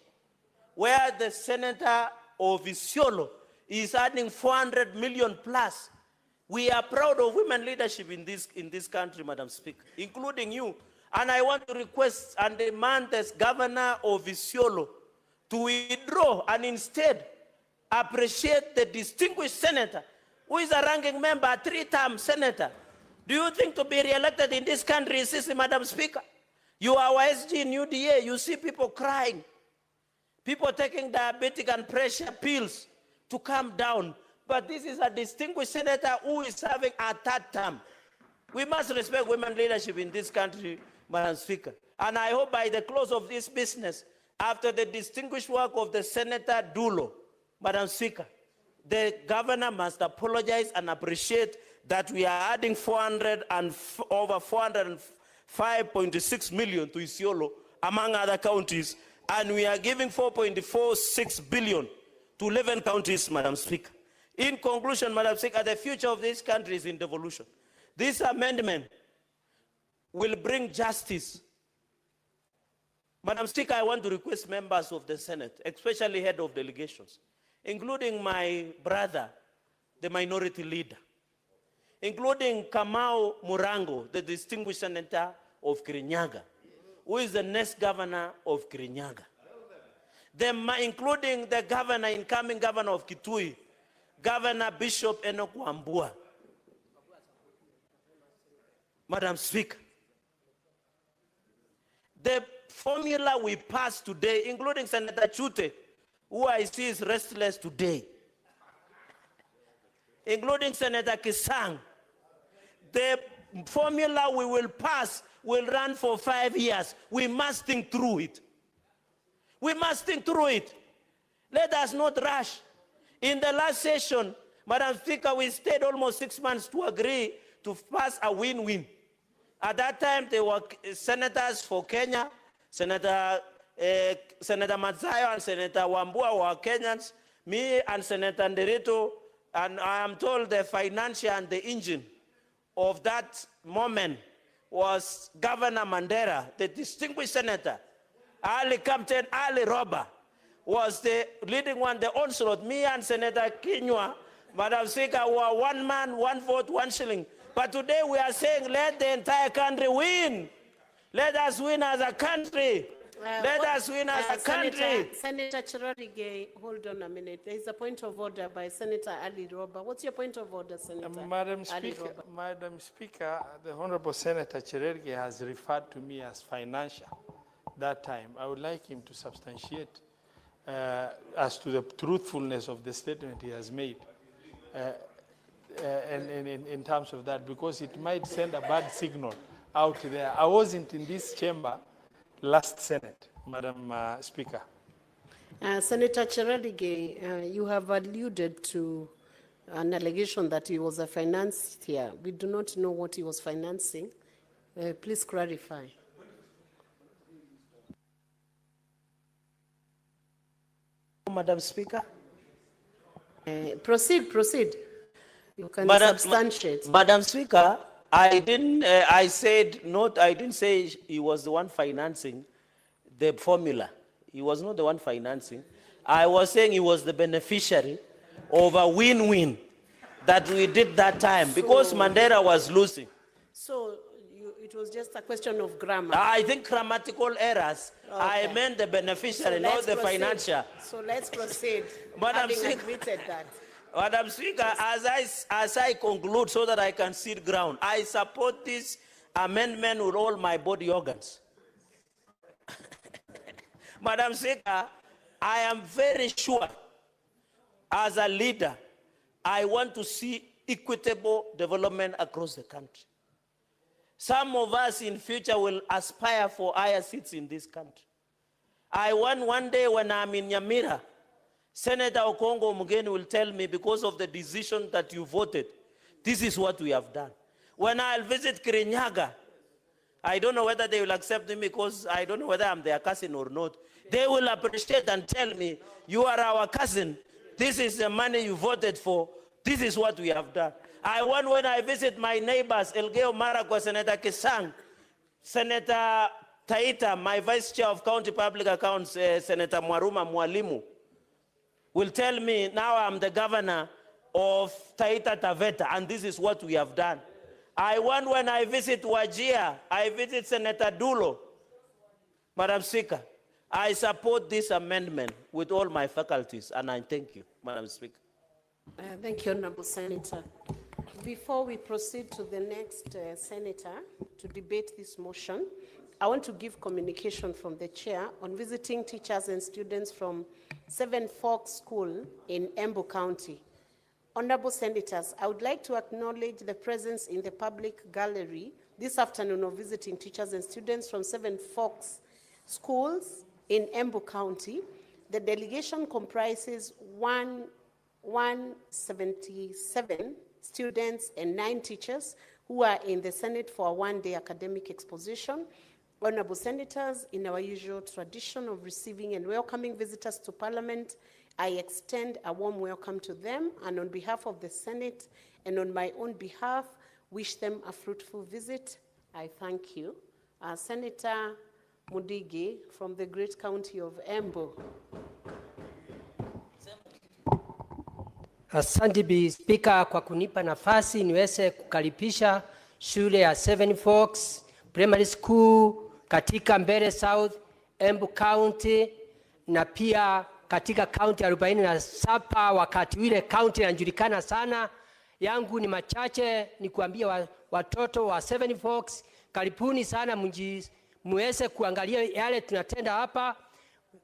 [SPEAKER 16] where the Senator of Isiolo is adding 400 million plus, we are proud of women leadership in this country, Madam Speaker, including you. And I want to request and demand as Governor of Isiolo to withdraw and instead appreciate the distinguished senator who is a ranking member, a three-term senator. Do you think to be re-elected in this country is easy, Madam Speaker? You are our SG in UDA. You see people crying, people taking diabetic and pressure pills to calm down. But this is a distinguished senator who is serving a third term. We must respect women leadership in this country, Madam Speaker. And I hope by the close of this business, after the distinguished work of the Senator Dulo, Madam Speaker, the governor must apologize and appreciate that we are adding over 405.6 million to Isiolo, among other counties, and we are giving 4.46 billion to 11 counties, Madam Speaker. In conclusion, Madam Speaker, the future of this country is in devolution. This amendment will bring justice. Madam Speaker, I want to request members of the Senate, especially head of delegations, including my brother, the minority leader, including Kamau Murango, the distinguished senator of Kirinyaga, who is the next governor of Kirinyaga, including the governor, incoming governor of Kitui, Governor Bishop Enoch Wambua. Madam Speaker, the formula we passed today, including Senator Chute, who I see is restless today, including Senator Kisang, the formula we will pass will run for 5 years. We must think through it. We must think through it. Let us not rush. In the last session, Madam Speaker, we stayed almost 6 months to agree to pass a win-win. At that time, there were senators for Kenya, Senator Matzayo and Senator Wambua were Kenyans, me and Senator Nderito, and I am told the financier and the engine of that moment was Governor Mandela, the distinguished senator. Captain Ali Roba was the leading one, the onslaught. Me and Senator Kinyua, Madam Speaker, were 1 man, 1 vote, 1 shilling. But today we are saying, let the entire country win. Let us win as a country. Let us win as a country.
[SPEAKER 4] Senator Cherargei, hold on a minute. There is a point of order by Senator Ali Roba. What's your point of order, Senator?
[SPEAKER 17] Madam Speaker, the Honorable Senator Cherargei has referred to me as financial that time. I would like him to substantiate as to the truthfulness of the statement he has made in terms of that, because it might send a bad signal out there. I wasn't in this chamber last Senate, Madam Speaker.
[SPEAKER 4] Senator Cherargei, you have alluded to an allegation that he was a financier. We do not know what he was financing. Please clarify.
[SPEAKER 16] Madam Speaker.
[SPEAKER 4] Proceed. You can substantiate.
[SPEAKER 16] Madam Speaker, I didn't say he was the one financing the formula. He was not the one financing. I was saying he was the beneficiary of a win-win that we did that time, because Mandela was losing.
[SPEAKER 4] So it was just a question of grammar.
[SPEAKER 16] I think grammatical errors. Okay. I meant the beneficiary, not the financier.
[SPEAKER 4] So let's proceed.
[SPEAKER 16] Madam
[SPEAKER 4] Having
[SPEAKER 16] Speaker,
[SPEAKER 4] admitted that.
[SPEAKER 16] Madam Speaker, as I conclude so that I can sit ground, I support this amendment with all my body organs. Madam Speaker, I am very sure as a leader, I want to see equitable development across the country. Some of us in future will aspire for higher seats in this country. I want one day when I'm in Nyamira, Senator Okongo Mugeni will tell me, because of the decision that you voted, this is what we have done. When I'll visit Kirinyaga, I don't know whether they will accept me, because I don't know whether I'm their cousin or not. They will appreciate and tell me, you are our cousin. This is the money you voted for. This is what we have done. I want, when I visit my neighbors, Elgeyo Marakwet, Senator Kisang, Senator Taita, my Vice Chair of County Public Accounts, Senator Mwaruma Mwalimu, will tell me, now I'm the governor of Taita Taveta, and this is what we have done. I want, when I visit Wajir, I visit Senator Dulo. Madam Speaker, I support this amendment with all my faculties, and I thank you, Madam Speaker.
[SPEAKER 4] Thank you, Honorable Senator. Before we proceed to the next senator to debate this motion, I want to give communication from the chair on visiting teachers and students from Seven Forks School in Embu County. Honorable Senators, I would like to acknowledge the presence in the public gallery this afternoon of visiting teachers and students from Seven Forks Schools in Embu County. The delegation comprises 177 students and 9 teachers who are in the Senate for a one-day academic exposition. Honorable Senators, in our usual tradition of receiving and welcoming visitors to Parliament, I extend a warm welcome to them, and on behalf of the Senate and on my own behalf, wish them a fruitful visit. I thank you. Senator Mudigi from the great county of Embu.
[SPEAKER 18] Asante Bi Speaker kwa kunipa nafasi niweze kukaribisha shule ya Seven Forks Primary School katika Mbeere South, Embu County, na pia katika county 47 wakati ile county inajulikana sana. Yangu ni machache ni kuambia watoto wa Seven Forks, karibuni sana muweze kuangalia yale tunatenda hapa.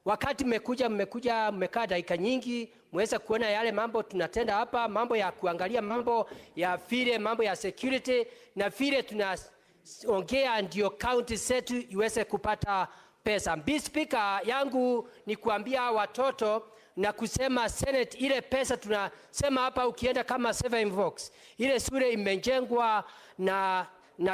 [SPEAKER 18] Wakati mmekaa dakika nyingi, muweze kuona yale mambo tunatenda hapa, mambo ya kuangalia, mambo ya vile, mambo ya security, na vile tunaongea ndio county zetu iweze kupata pesa. Bi Speaker, yangu ni kuambia watoto na kusema Senate, ile pesa tunasema hapa, ukienda kama Seven Forks, ile shule imejengwa na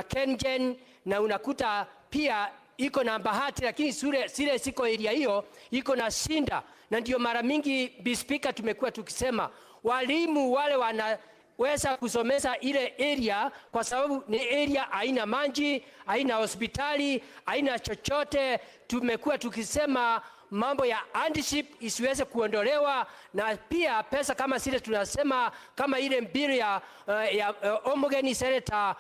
[SPEAKER 18] Kengen, na unakuta pia iko na bahati, lakini sile siko area hiyo iko na shinda. Na ndio mara mingi Bi Speaker tumekuwa tukisema walimu wale wanaweza kusomesa ile area, kwa sababu ni area haina maji, haina hospitali, haina chochote. Tumekuwa tukisema mambo ya handship isiweze kuondolewa, na pia pesa kama zile tunasema kama ile mbili ya homogeny senator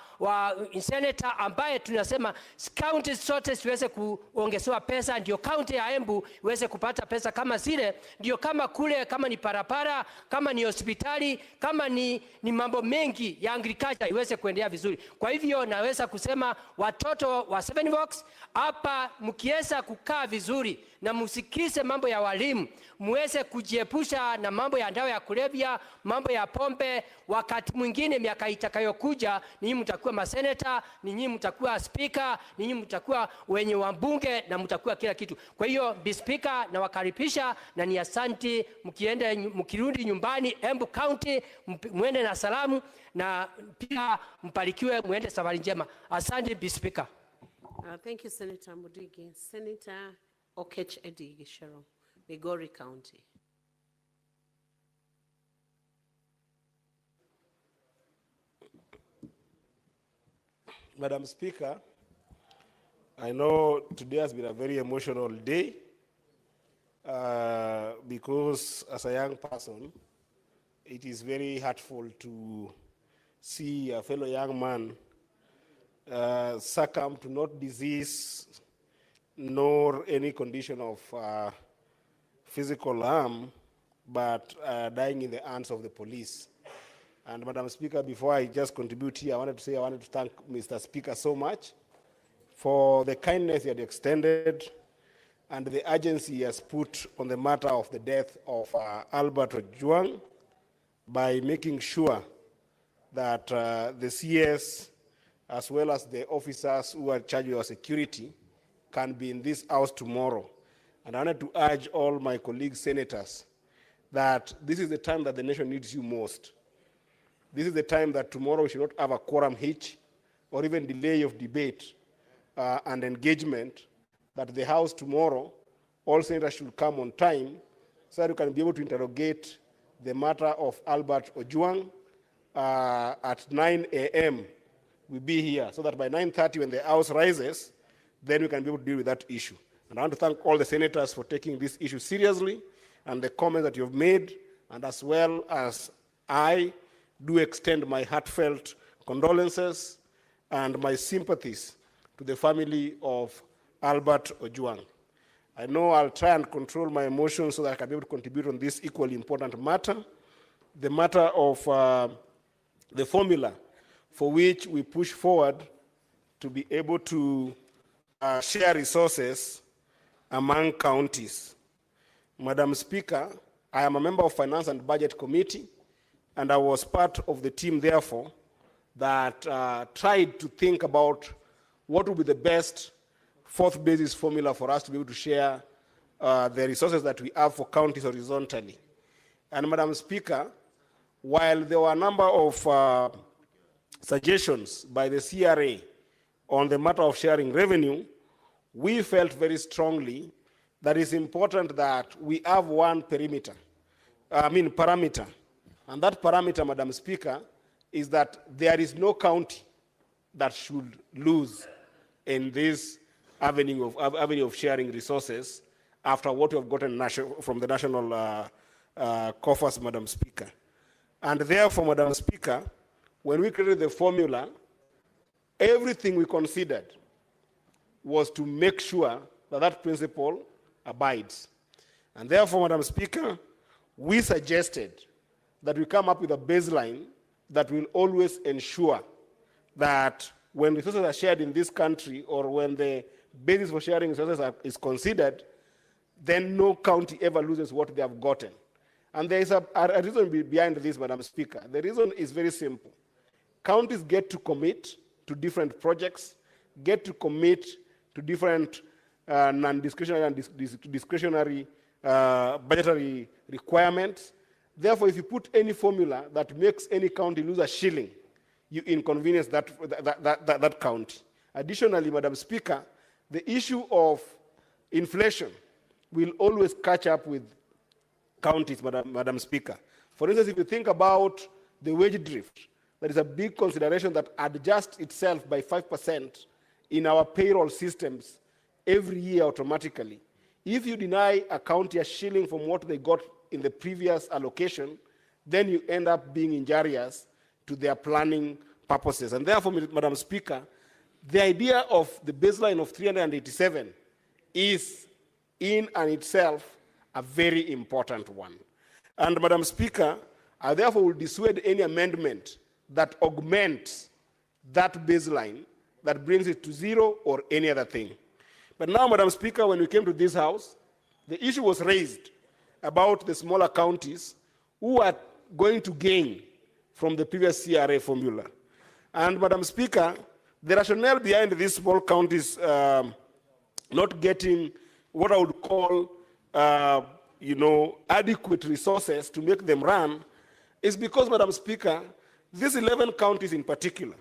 [SPEAKER 18] ambaye tunasema county zote ziweze kuongezewa pesa, ndio county ya Embu iweze kupata pesa kama zile, ndio kama kule, kama ni parapara, kama ni hospitali, kama ni mambo mengi ya agriculture iweze kuendelea vizuri. Kwa hivyo naweza kusema watoto wa Seven Forks hapa, mkiweza kukaa vizuri na msikise mambo ya walimu, muweze kujiepusha na mambo ya dawa ya kulevya, mambo ya pombe. Wakati mwingine miaka itakayokuja, ninyi mtakuwa maseneta, ninyi mtakuwa speaker, ninyi mtakuwa wenye wabunge, na mtakuwa kila kitu. Kwa hiyo Bi Speaker, na wakaribisha na ni asanti. Mkirudi nyumbani Embu County, muende na salamu, na pia mbarikiwe, muende safari njema. Asante Bi Speaker.
[SPEAKER 19] Thank you, Senator Mudigi. Senator Okech Edigi Shero, Migori County.
[SPEAKER 6] Madam Speaker, I know today has been a very emotional day because as a young person, it is very hurtful to see a fellow young man succumb to not disease nor any condition of physical harm, but dying in the hands of the police. And Madam Speaker, before I just contribute here, I wanted to thank Mr. Speaker so much for the kindness he had extended and the urgency he has put on the matter of the death of Albert Ojwang by making sure that the CS, as well as the officers who are charged with our security, can be in this house tomorrow. And I wanted to urge all my colleagues, senators, that this is the time that the nation needs you most. This is the time that tomorrow we should not have a quorum hitch or even delay of debate and engagement, that the House tomorrow, all senators should come on time so that we can be able to interrogate the matter of Albert Ojwang at 9 a.m. We'll be here so that by 9:30 when the House rises, then we can be able to deal with that issue. And I want to thank all the senators for taking this issue seriously and the comments that you've made, and as well as I do extend my heartfelt condolences and my sympathies to the family of Albert Ojwang. I know I'll try and control my emotions so that I can be able to contribute on this equally important matter, the matter of the formula for which we push forward to be able to share resources among counties. Madam Speaker, I am a member of Finance and Budget Committee, and I was part of the team, therefore, that tried to think about what would be the best fourth basis formula for us to be able to share the resources that we have for counties horizontally. And Madam Speaker, while there were a number of suggestions by the CRA on the matter of sharing revenue, we felt very strongly that it's important that we have one parameter. And that parameter, Madam Speaker, is that there is no county that should lose in this avenue of sharing resources after what we have gotten from the national coffers, Madam Speaker. And therefore, Madam Speaker, when we created the formula, everything we considered was to make sure that that principle abides. And therefore, Madam Speaker, we suggested that we come up with a baseline that will always ensure that when resources are shared in this country, or when the basis for sharing resources is considered, then no county ever loses what they have gotten. And there is a reason behind this, Madam Speaker. The reason is very simple. Counties get to commit to different projects, get to commit to different non-discretionary and discretionary budgetary requirements. Therefore, if you put any formula that makes any county lose a shilling, you inconvenience that county. Additionally, Madam Speaker, the issue of inflation will always catch up with counties, Madam Speaker. For instance, if you think about the wage drift, there is a big consideration that adjusts itself by 5% in our payroll systems every year automatically. if you deny a county a shilling from what they got in the previous allocation, then you end up being injurious to their planning purposes. And therefore, Madam Speaker, the idea of the baseline of 387 is in and itself a very important one. And Madam Speaker, I therefore will dissuade any amendment that augments that baseline, that brings it to zero or any other thing. But now, Madam Speaker, when we came to this House, the issue was raised about the smaller counties who are going to gain from the previous CRA formula. And Madam Speaker, the rationale behind these small counties not getting what I would call adequate resources to make them run is because, Madam Speaker, these 11 counties in particular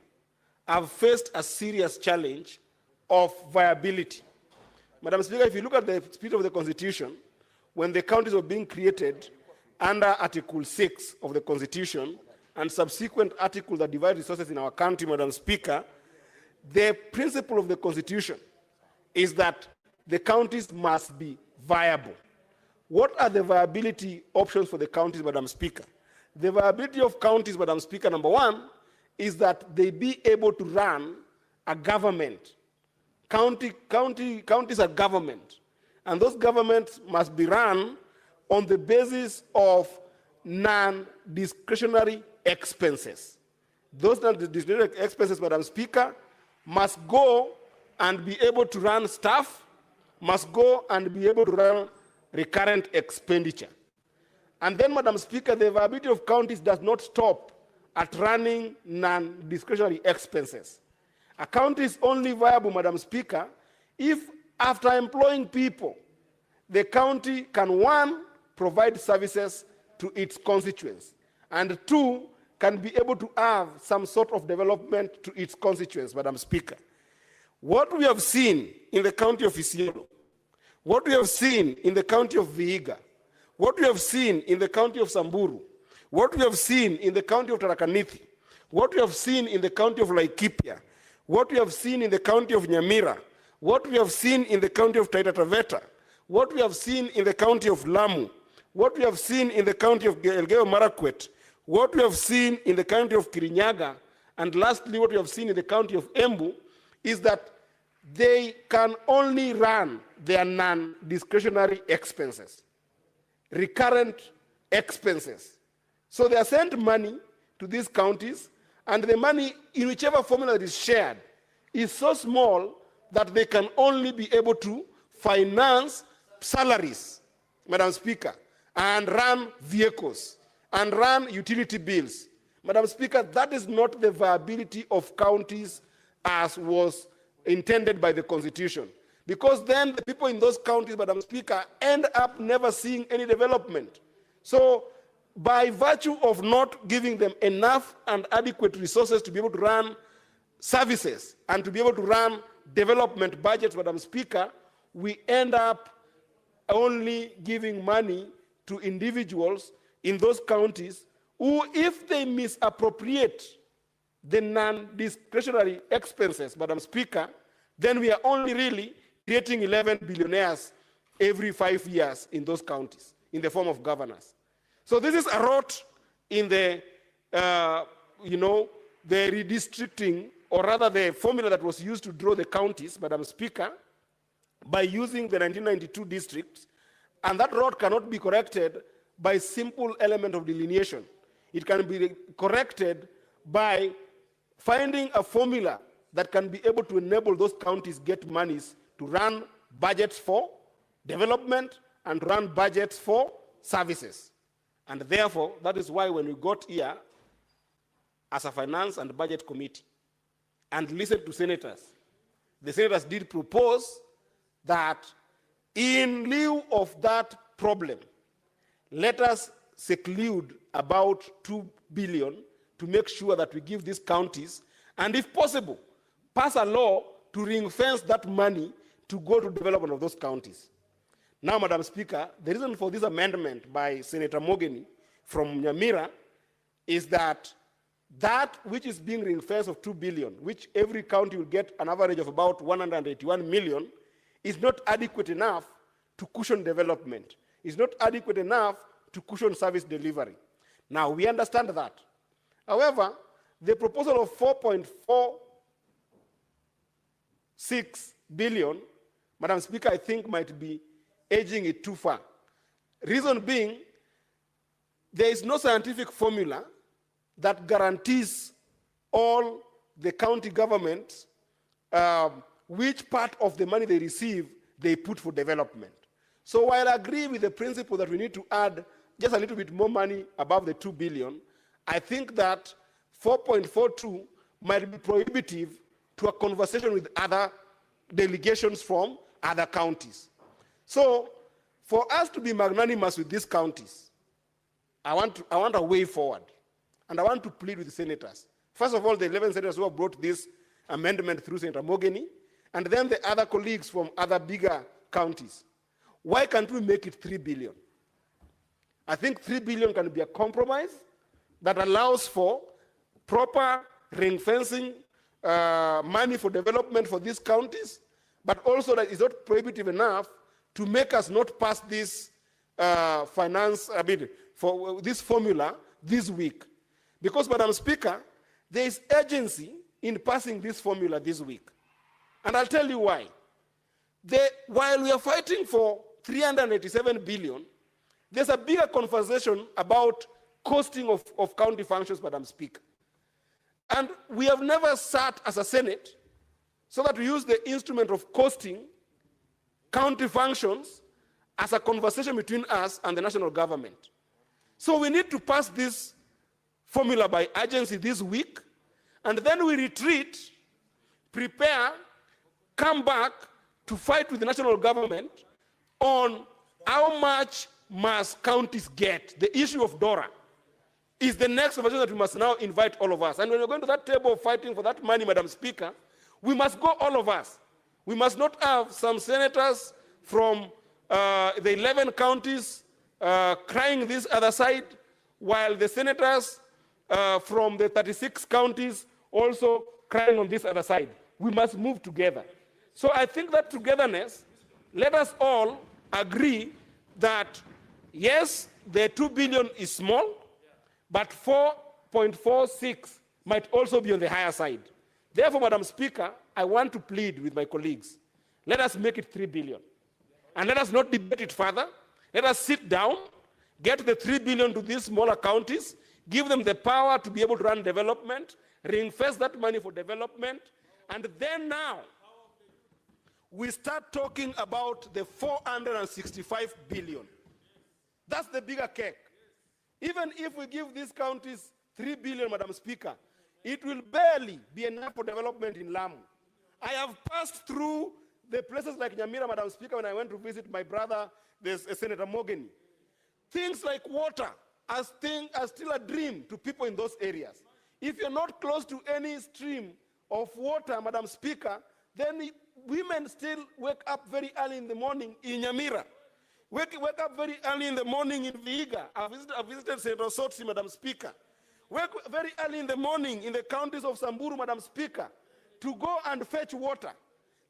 [SPEAKER 6] have faced a serious challenge of viability. Madam Speaker, if you look at the spirit of the Constitution, when the counties were being created under Article 6 of the Constitution and subsequent articles that divide resources in our country, Madam Speaker, the principle of the Constitution is that the counties must be viable. What are the viability options for the counties, Madam Speaker? The viability of counties, Madam Speaker, number one, is that they be able to run a government. Counties are government, and those governments must be run on the basis of non-discretionary expenses. Those non-discretionary expenses, Madam Speaker, must go and be able to run staff, must go and be able to run recurrent expenditure. And then, Madam Speaker, the viability of counties does not stop at running non-discretionary expenses. A county is only viable, Madam Speaker, if after employing people, the county can, one, provide services to its constituents, and two, can be able to have some sort of development to its constituents, Madam Speaker. What we have seen in the county of Isiolo, what we have seen in the county of Vihiga, what we have seen in the county of Samburu, what we have seen in the county of Tharaka-Nithi, what we have seen in the county of Laikipia, what we have seen in the county of Nyamira, what we have seen in the county of Taita Taveta, what we have seen in the county of Lamu, what we have seen in the county of Elgeyo Marakwet, what we have seen in the county of Kirinyaga, and lastly, what we have seen in the county of Embu, is that they can only run their non-discretionary expenses, recurrent expenses. So they are sent money to these counties, and the money, in whichever formula that is shared, is so small that they can only be able to finance salaries, Madam Speaker, and run vehicles, and run utility bills. Madam Speaker, that is not the viability of counties as was intended by the Constitution. Because then the people in those counties, Madam Speaker, end up never seeing any development. So, by virtue of not giving them enough and adequate resources to be able to run services and to be able to run development budgets, Madam Speaker, we end up only giving money to individuals in those counties who, if they misappropriate the non-discretionary expenses, Madam Speaker, then we are only really creating 11 billionaires every 5 years in those counties in the form of governors. So this is a rot in the, the redistricting, or rather the formula that was used to draw the counties, Madam Speaker, by using the 1992 districts, and that rot cannot be corrected by simple element of delineation. It can be corrected by finding a formula that can be able to enable those counties get monies to run budgets for development and run budgets for services. And therefore, that is why when we got here as a finance and budget committee and listened to senators, the senators did propose that in lieu of that problem, let us seclude about 2 billion to make sure that we give these counties, and if possible, pass a law to ring-fence that money to go to development of those counties. Now, Madam Speaker, the reason for this amendment by Senator Mogeni from Nyamira is that that which is being ring-fenced of 2 billion, which every county will get an average of about 181 million, is not adequate enough to cushion development. It's not adequate enough to cushion service delivery. Now, we understand that. However, the proposal of 4.46 billion, Madam Speaker, I think might be edging it too far. Reason being, there is no scientific formula that guarantees all the county governments which part of the money they receive they put for development. So while I agree with the principle that we need to add just a little bit more money above the 2 billion, I think that 4.42 might be prohibitive to a conversation with other delegations from other counties. So for us to be magnanimous with these counties, I want a way forward. And I want to plead with the senators. First of all, the 11 senators who have brought this amendment through Senator Mogeni, and then the other colleagues from other bigger counties. Why can't we make it 3 billion? I think 3 billion can be a compromise that allows for proper ring fencing money for development for these counties, but also that is not prohibitive enough to make us not pass this for this formula this week. Because, Madam Speaker, there is urgency in passing this formula this week. And I'll tell you why. While we are fighting for 387 billion, there's a bigger conversation about costing of county functions, Madam Speaker. And we have never sat as a Senate so that we use the instrument of costing county functions as a conversation between us and the national government. So we need to pass this formula by urgency this week, and then we retreat, prepare, come back to fight with the national government on how much must counties get. The issue of DORA is the next conversation that we must now invite all of us. And when we're going to that table of fighting for that money, Madam Speaker, we must go all of us. We must not have some senators from the 11 counties crying this other side, while the senators from the 36 counties also crying on this other side. We must move together. So I think that togetherness, let us all agree that, yes, the 2 billion is small, but 4.46 might also be on the higher side. Therefore, Madam Speaker, I want to plead with my colleagues. Let us make it 3 billion. And let us not debate it further. Let us sit down, get the 3 billion to these smaller counties, give them the power to be able to run development, reinvest that money for development, and then now we start talking about the 465 billion. That's the bigger cake. Even if we give these counties 3 billion, Madam Speaker, it will barely be enough for development in Lamu. I have passed through the places like Nyamira, Madam Speaker, when I went to visit my brother, Senator Mogeni. Things like water are still a dream to people in those areas. If you're not close to any stream of water, Madam Speaker, then women still wake up very early in the morning in Nyamira. Wake up very early in the morning in Vihiga. I visited Senator Sotsi, Madam Speaker. Wake very early in the morning in the counties of Samburu, Madam Speaker, to go and fetch water.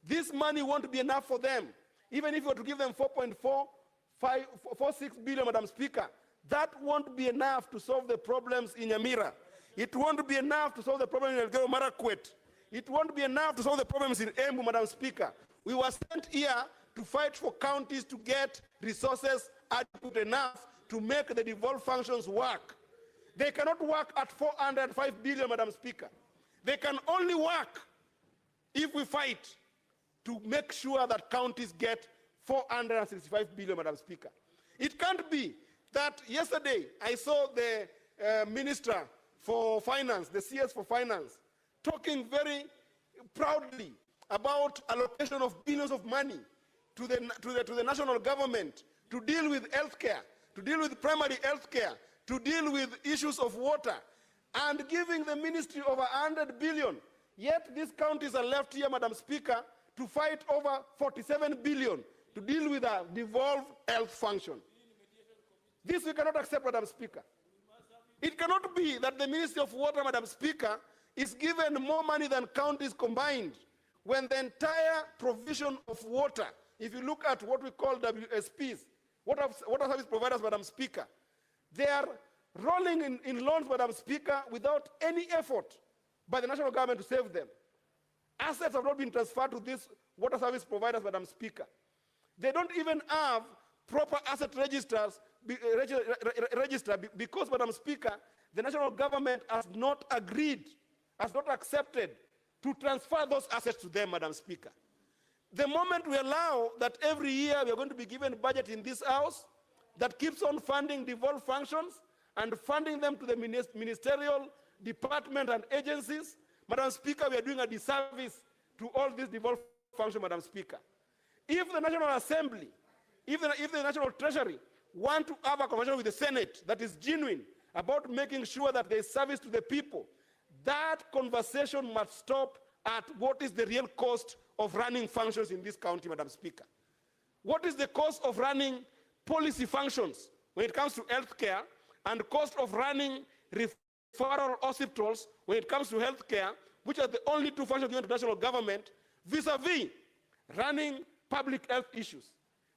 [SPEAKER 6] This money won't be enough for them. Even if you were to give them 4.46 billion, Madam Speaker, that won't be enough to solve the problems in Nyamira. It won't be enough to solve the problem in Elgeyo Marakwet. It won't be enough to solve the problems in Embu, Madam Speaker. We were sent here to fight for counties to get resources adequate enough to make the devolved functions work. They cannot work at 405 billion, Madam Speaker. They can only work if we fight to make sure that counties get 465 billion, Madam Speaker. It can't be that yesterday I saw the Minister for Finance, the CS for Finance, talking very proudly about allocation of billions of money to the national government to deal with healthcare, to deal with primary healthcare, to deal with issues of water, and giving the ministry over 100 billion. Yet these counties are left here, Madam Speaker, to fight over 47 billion to deal with a devolved health function. This we cannot accept, Madam Speaker. It cannot be that the Ministry of Water, Madam Speaker, is given more money than counties combined when the entire provision of water if you look at what we call WSPs, water service providers, Madam Speaker, they are rolling in loans, Madam Speaker, without any effort by the national government to save them. Assets have not been transferred to these water service providers, Madam Speaker. They don't even have proper asset registers, because, Madam Speaker, the national government has not agreed, has not accepted to transfer those assets to them, Madam Speaker. The moment we allow that every year we are going to be given budget in this house that keeps on funding devolved functions and funding them to the ministerial department and agencies, Madam Speaker, we are doing a disservice to all these devolved functions, Madam Speaker. If the National Assembly, if the National Treasury want to have a conversation with the Senate that is genuine about making sure that there is service to the people, that conversation must stop at what is the real cost of running functions in this county, Madam Speaker. What is the cost of running policy functions when it comes to healthcare, and cost of running referral hospitals when it comes to healthcare, which are the only two functions given to national government, vis-a-vis running public health issues,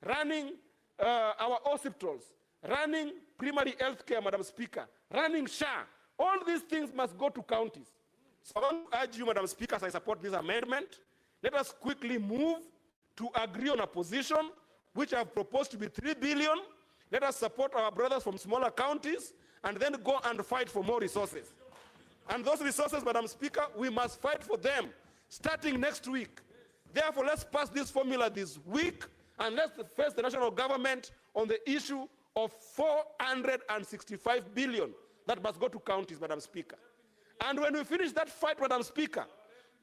[SPEAKER 6] running our hospitals, running primary healthcare, Madam Speaker, running SHA. All these things must go to counties. So I want to urge you, Madam Speaker, as I support this amendment, let us quickly move to agree on a position which I have proposed to be 3 billion. Let us support our brothers from smaller counties and then go and fight for more resources. And those resources, Madam Speaker, we must fight for them starting next week. Therefore, let's pass this formula this week and let's face the national government on the issue of 465 billion that must go to counties, Madam Speaker. And when we finish that fight, Madam Speaker,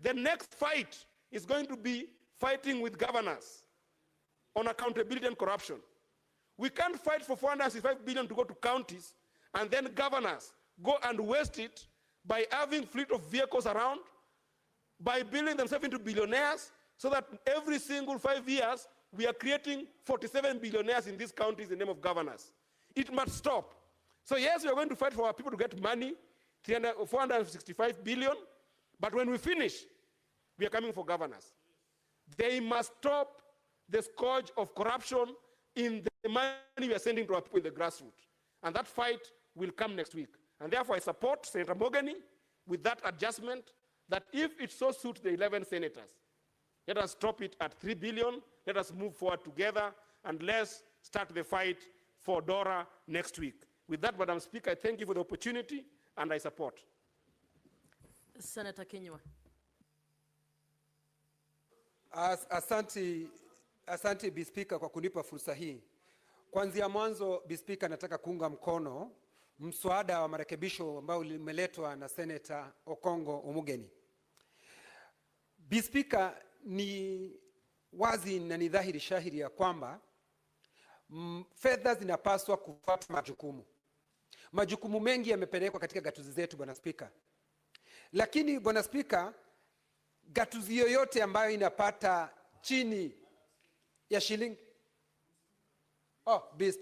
[SPEAKER 6] the next fight is going to be fighting with governors on accountability and corruption. We can't fight for 465 billion to go to counties and then governors go and waste it by having fleet of vehicles around, by building themselves into billionaires, so that every single 5 years we are creating 47 billionaires in these counties in the name of governors. It must stop. So yes, we are going to fight for our people to get money, 465 billion, but when we finish, we are coming for governors. They must stop the scourge of corruption in the money we are sending to our people in the grassroots. And that fight will come next week. And therefore, I support Senator Mogany with that adjustment, that if it so suits the 11 senators, let us stop it at 3 billion, let us move forward together, and let's start the fight for DORA next week. With that, Madam Speaker, I thank you for the opportunity, and I support.
[SPEAKER 3] Senator Kinyua.
[SPEAKER 7] Asante Bi Speaker kwa kunipa fursa hii. Kuanzia mwanzo, Bi Speaker, nataka kuunga mkono mswada wa marekebisho ambao umeletwa na Senator Okongo Omugeni. Bi Speaker, ni wazi na ni dhahiri shahiri ya kwamba fedha zinapaswa kufuata majukumu. Majukumu mengi yamepelekwa katika gatuzi zetu, Bwana Speaker. Lakini Bwana Speaker, gatuzi yoyote ambayo inapata chini ya shilingi Bi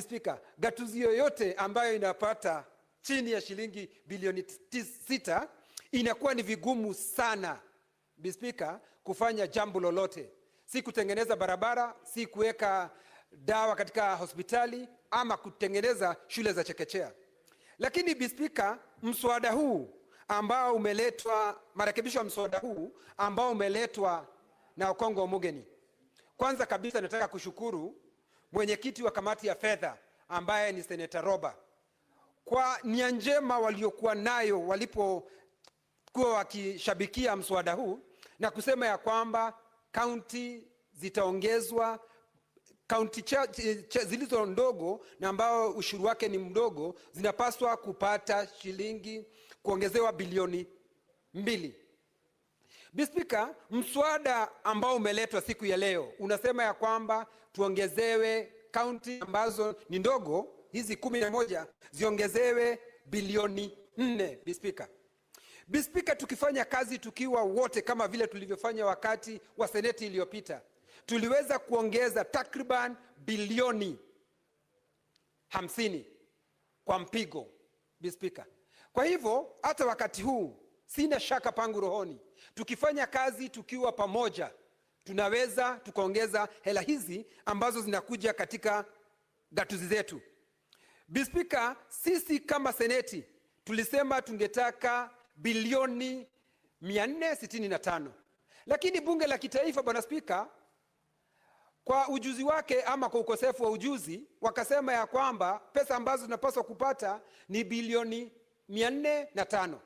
[SPEAKER 7] Speaker, gatuzi yoyote ambayo inapata chini ya shilingi bilioni 6 inakuwa ni vigumu sana, Bi Speaker, kufanya jambo lolote. Si kutengeneza barabara, si kuweka dawa katika hospitali, ama kutengeneza shule za chekechea. Lakini Bi Speaker, mswada huu ambao umeletwa, marekebisho ya mswada huu ambao umeletwa na Okongo Omugeni, kwanza kabisa nataka kushukuru mwenyekiti wa kamati ya fedha ambaye ni Senator Roba kwa nia njema waliokuwa nayo walipokuwa wakishabikia mswada huu na kusema ya kwamba kaunti zitaongezwa, kaunti zilizo ndogo na ambao ushuru wake ni mdogo zinapaswa kupata kuongezewa bilioni 2. Bi Speaker, mswada ambao umeletwa siku ya leo unasema ya kwamba tuongezewe kaunti ambazo ni ndogo, hizi 11 ziongezewe bilioni 4, Bi Speaker. Bi Speaker, tukifanya kazi tukiwa wote kama vile tulivyofanya wakati wa seneti iliyopita, tuliweza kuongeza takriban bilioni 50 kwa mpigo, Bi Speaker. Kwa hivyo hata wakati huu sina shaka pangu rohoni, tukifanya kazi tukiwa pamoja, tunaweza tukaongeza hela hizi ambazo zinakuja katika gatuzi zetu. Speaker, sisi kama seneti tulisema tungetaka bilioni 465. Lakini bunge la kitaifa, Bwana Spika, kwa ujuzi wake ama kwa ukosefu wa ujuzi, wakasema ya kwamba pesa ambazo tunapaswa kupata ni bilioni 405.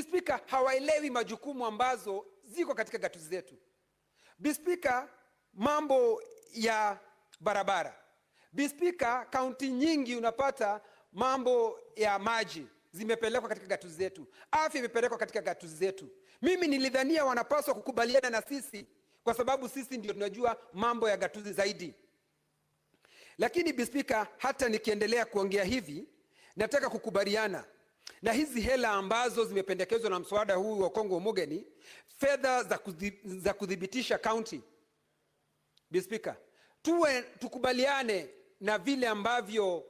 [SPEAKER 7] Speaker, hawaelewi majukumu ambazo ziko katika gatuzi zetu. Speaker, mambo ya barabara. Speaker, kaunti nyingi unapata mambo ya maji zimepelekwa katika gatuzi zetu. Afya imepelekwa katika gatuzi zetu. Mimi nilidhania wanapaswa kukubaliana na sisi kwa sababu sisi ndio tunajua mambo ya gatuzi zaidi. Lakini Speaker, hata nikiendelea kuongea hivi, nataka kukubaliana na hizi hela ambazo zimependekezwa na mswada huu wa Kongo Mugeni, fedha za kudhibitisha county. Speaker, tukubaliane na vile ambavyo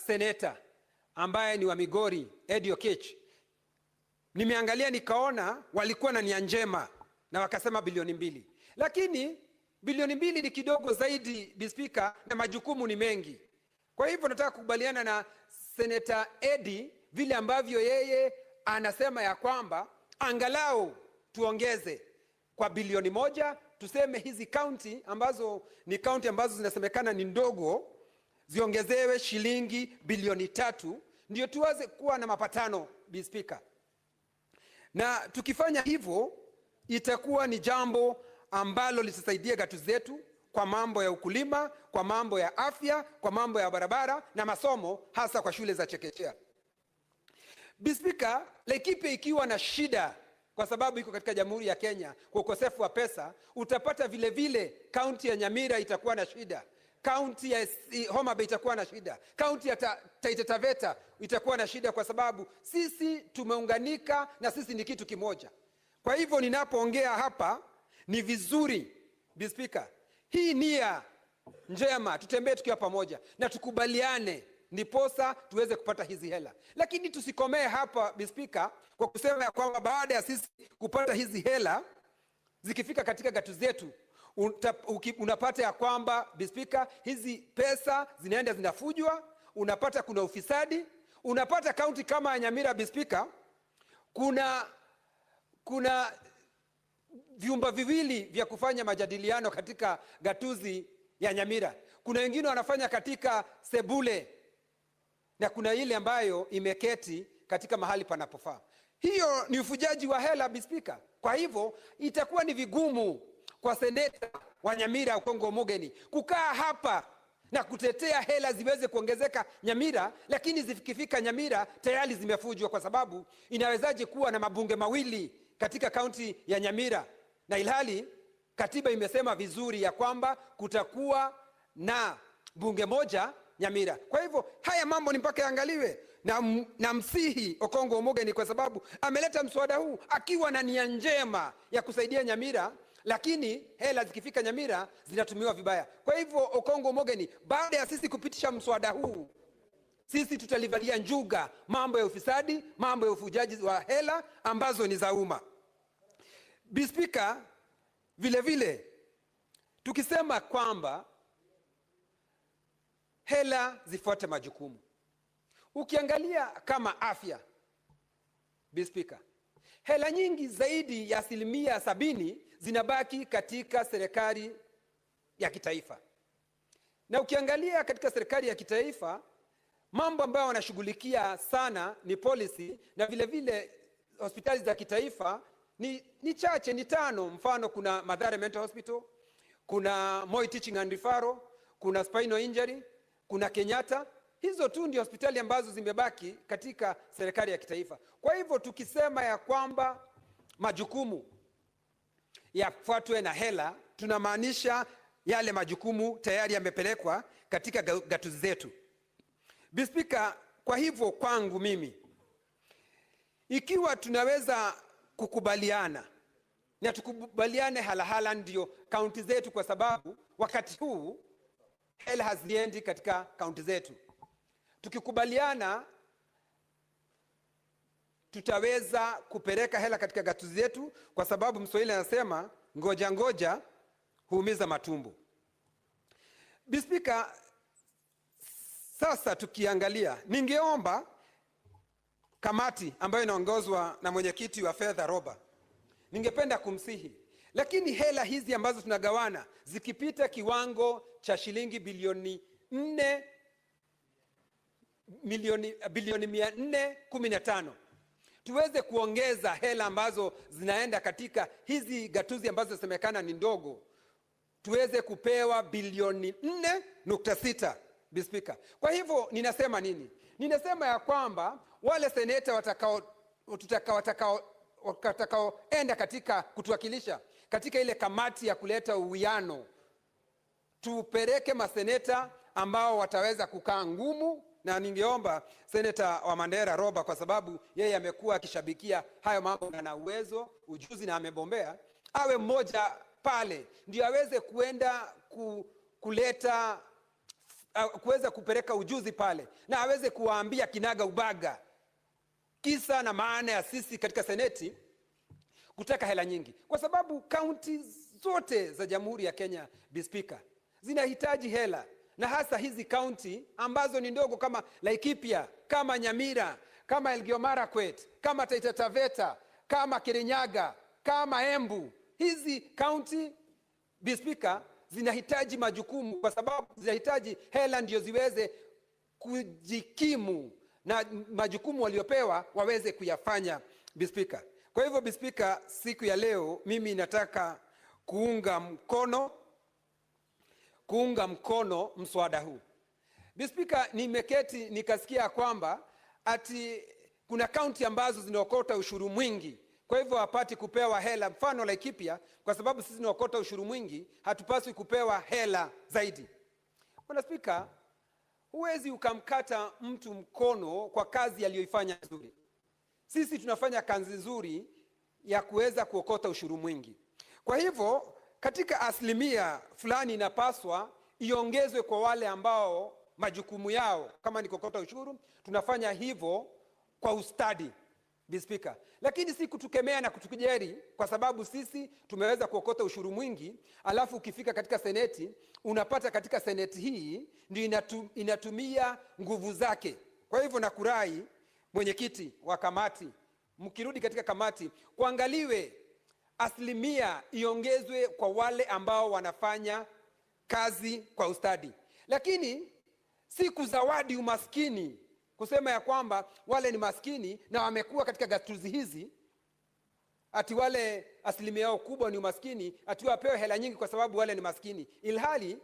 [SPEAKER 7] seneta ambaye ni wa Migori Edi Okech, nimeangalia nikaona walikuwa na nia njema na wakasema bilioni 2. Lakini bilioni 2 ni kidogo zaidi, Speaker, na majukumu ni mengi. Kwa hivyo nataka kukubaliana na Seneta Edi vile ambavyo yeye anasema ya kwamba angalau tuongeze kwa bilioni 1, tuseme hizi county ambazo ni county ambazo zinasemekana ni ndogo ziongezewe shilingi bilioni 3 ndio tuweze kuwa na mapatano, Speaker. Na tukifanya hivyo itakuwa ni jambo ambalo litasaidia gatuzi zetu kwa mambo ya ukulima, kwa mambo ya afya, kwa mambo ya barabara na masomo, hasa kwa shule za chekechea. Speaker, Laikipia ikiwa na shida kwa sababu iko katika Jamhuri ya Kenya kwa ukosefu wa pesa, utapata vile vile kaunti ya Nyamira itakuwa na shida, kaunti ya Homa Bay itakuwa na shida, kaunti ya Taita Taveta itakuwa na shida, kwa sababu sisi tumeunganika na sisi ni kitu kimoja. Kwa hivyo ninapoongea hapa ni vizuri, Speaker, hii nia njema tutembee tukiwa pamoja na tukubaliane ndiposa tuweze kupata hizi hela. Lakini tusikomee hapa, Speaker, kwa kusema ya kwamba baada ya sisi kupata hizi hela zikifika katika gatuzi zetu unapata ya kwamba, Speaker, hizi pesa zinaenda zinafujwa, unapata kuna ufisadi, unapata kaunti kama ya Nyamira, Speaker, kuna vyumba viwili vya kufanya majadiliano katika gatuzi ya Nyamira. Kuna wengine wanafanya katika sebule na kuna ile ambayo imeketi katika mahali panapofaa. Hiyo ni ufujaji wa hela, Speaker. Kwa hivyo itakuwa ni vigumu kwa seneta wa Nyamira Kongo Mugeni kukaa hapa na kutetea hela ziweze kuongezeka Nyamira, lakini zikifika Nyamira tayari zimefujwa, kwa sababu inawezaje kuwa na mabunge mawili katika kaunti ya Nyamira na ilhali katiba imesema vizuri ya kwamba kutakuwa na bunge moja Nyamira. Kwa hivyo haya mambo ni mpaka yaangaliwe na msihi Okongo Mugeni, kwa sababu ameleta mswada huu akiwa na nia njema ya kusaidia Nyamira, lakini hela zikifika Nyamira zinatumiwa vibaya. Kwa hivyo Okongo Mugeni, baada ya sisi kupitisha mswada huu, sisi tutalivalia njuga mambo ya ufisadi, mambo ya ufujaji wa hela ambazo ni za umma. Speaker, vile vile tukisema kwamba hela zifuate majukumu, ukiangalia kama afya, Speaker, hela nyingi zaidi ya 70% zinabaki katika serikali ya kitaifa. Na ukiangalia katika serikali ya kitaifa, mambo ambayo wanashughulikia sana ni policy, na vile vile hospitali za kitaifa ni chache, ni 5. Mfano, kuna Mathare Mental Hospital, kuna Moi Teaching and Referral, kuna Spinal Injury, kuna Kenyatta. Hizo tu ndio hospitali ambazo zimebaki katika serikali ya kitaifa. Kwa hivyo tukisema ya kwamba majukumu yafuatwe na hela, tunamaanisha yale majukumu tayari yamepelekwa katika gatuzi zetu. Speaker, kwa hivyo kwangu mimi, ikiwa tunaweza kukubaliana na tukubaliane halahala ndio kaunti zetu, kwa sababu wakati huu hela haziendi katika kaunti zetu. Tukikubaliana tutaweza kupeleka hela katika gatuzi zetu, kwa sababu Mswahili anasema ngoja huumiza matumbo. Speaker, sasa tukiangalia, ningeomba kamati ambayo inaongozwa na mwenyekiti wa fedha Roba, ningependa kumsihi, lakini hela hizi ambazo tunagawana zikipita kiwango cha shilingi bilioni 415, tuweze kuongeza hela ambazo zinaenda katika hizi gatuzi ambazo zinasemekana ni ndogo, tuweze kupewa bilioni 4.6, Speaker. Kwa hivyo ninasema nini? Ninasema ya kwamba wale seneta watakaoenda katika kutuwakilisha katika ile kamati ya kuleta uwiano, tupeleke maseneta ambao wataweza kukaa ngumu, na ningeomba seneta wa Mandera Roba, kwa sababu yeye amekuwa akishabikia hayo mambo na ana uwezo, ujuzi na amebombea, awe mmoja pale ndio aweze kuenda kuweza kupeleka ujuzi pale, na aweze kuwaambia kinaga ubaga kisa na maana ya sisi katika seneti kutaka hela nyingi, kwa sababu kaunti zote za Jamhuri ya Kenya, Speaker, zinahitaji hela, na hasa hizi kaunti ambazo ni ndogo kama Laikipia, kama Nyamira, kama Elgeyo Marakwet, kama Taita Taveta, kama Kirinyaga, kama Embu. Hizi kaunti, Speaker, zinahitaji majukumu, kwa sababu zinahitaji hela ndio ziweze kujikimu na majukumu waliopewa waweze kuyafanya, Speaker. Kwa hivyo, Speaker, siku ya leo mimi nataka kuunga mkono mswada huu. Speaker, nimeketi nikasikia kwamba ati kuna kaunti ambazo zinaokota ushuru mwingi, kwa hivyo hapati kupewa hela. Mfano Laikipia, kwa sababu sisi tunaokota ushuru mwingi, hatupaswi kupewa hela zaidi. Bwana Speaker, huwezi ukamkata mtu mkono kwa kazi aliyoifanya nzuri. Sisi tunafanya kazi nzuri ya kuweza kuokota ushuru mwingi. Kwa hivyo katika asilimia fulani inapaswa iongezwe kwa wale ambao majukumu yao kama ni kuokota ushuru, tunafanya hivyo kwa ustadi, Speaker. Lakini si kutukemea na kutukejeli kwa sababu sisi tumeweza kuokota ushuru mwingi, alafu ukifika katika seneti unapata katika seneti hii ndio inatumia nguvu zake. Kwa hivyo nakurai mwenyekiti wa kamati, mkirudi katika kamati, kuangaliwe asilimia iongezwe kwa wale ambao wanafanya kazi kwa ustadi, lakini si kuzawadi umaskini, kusema ya kwamba wale ni maskini na wamekuwa katika gatuzi hizi, ati wale asilimia yao kubwa ni umaskini, ati wapewe hela nyingi kwa sababu wale ni maskini, ilhali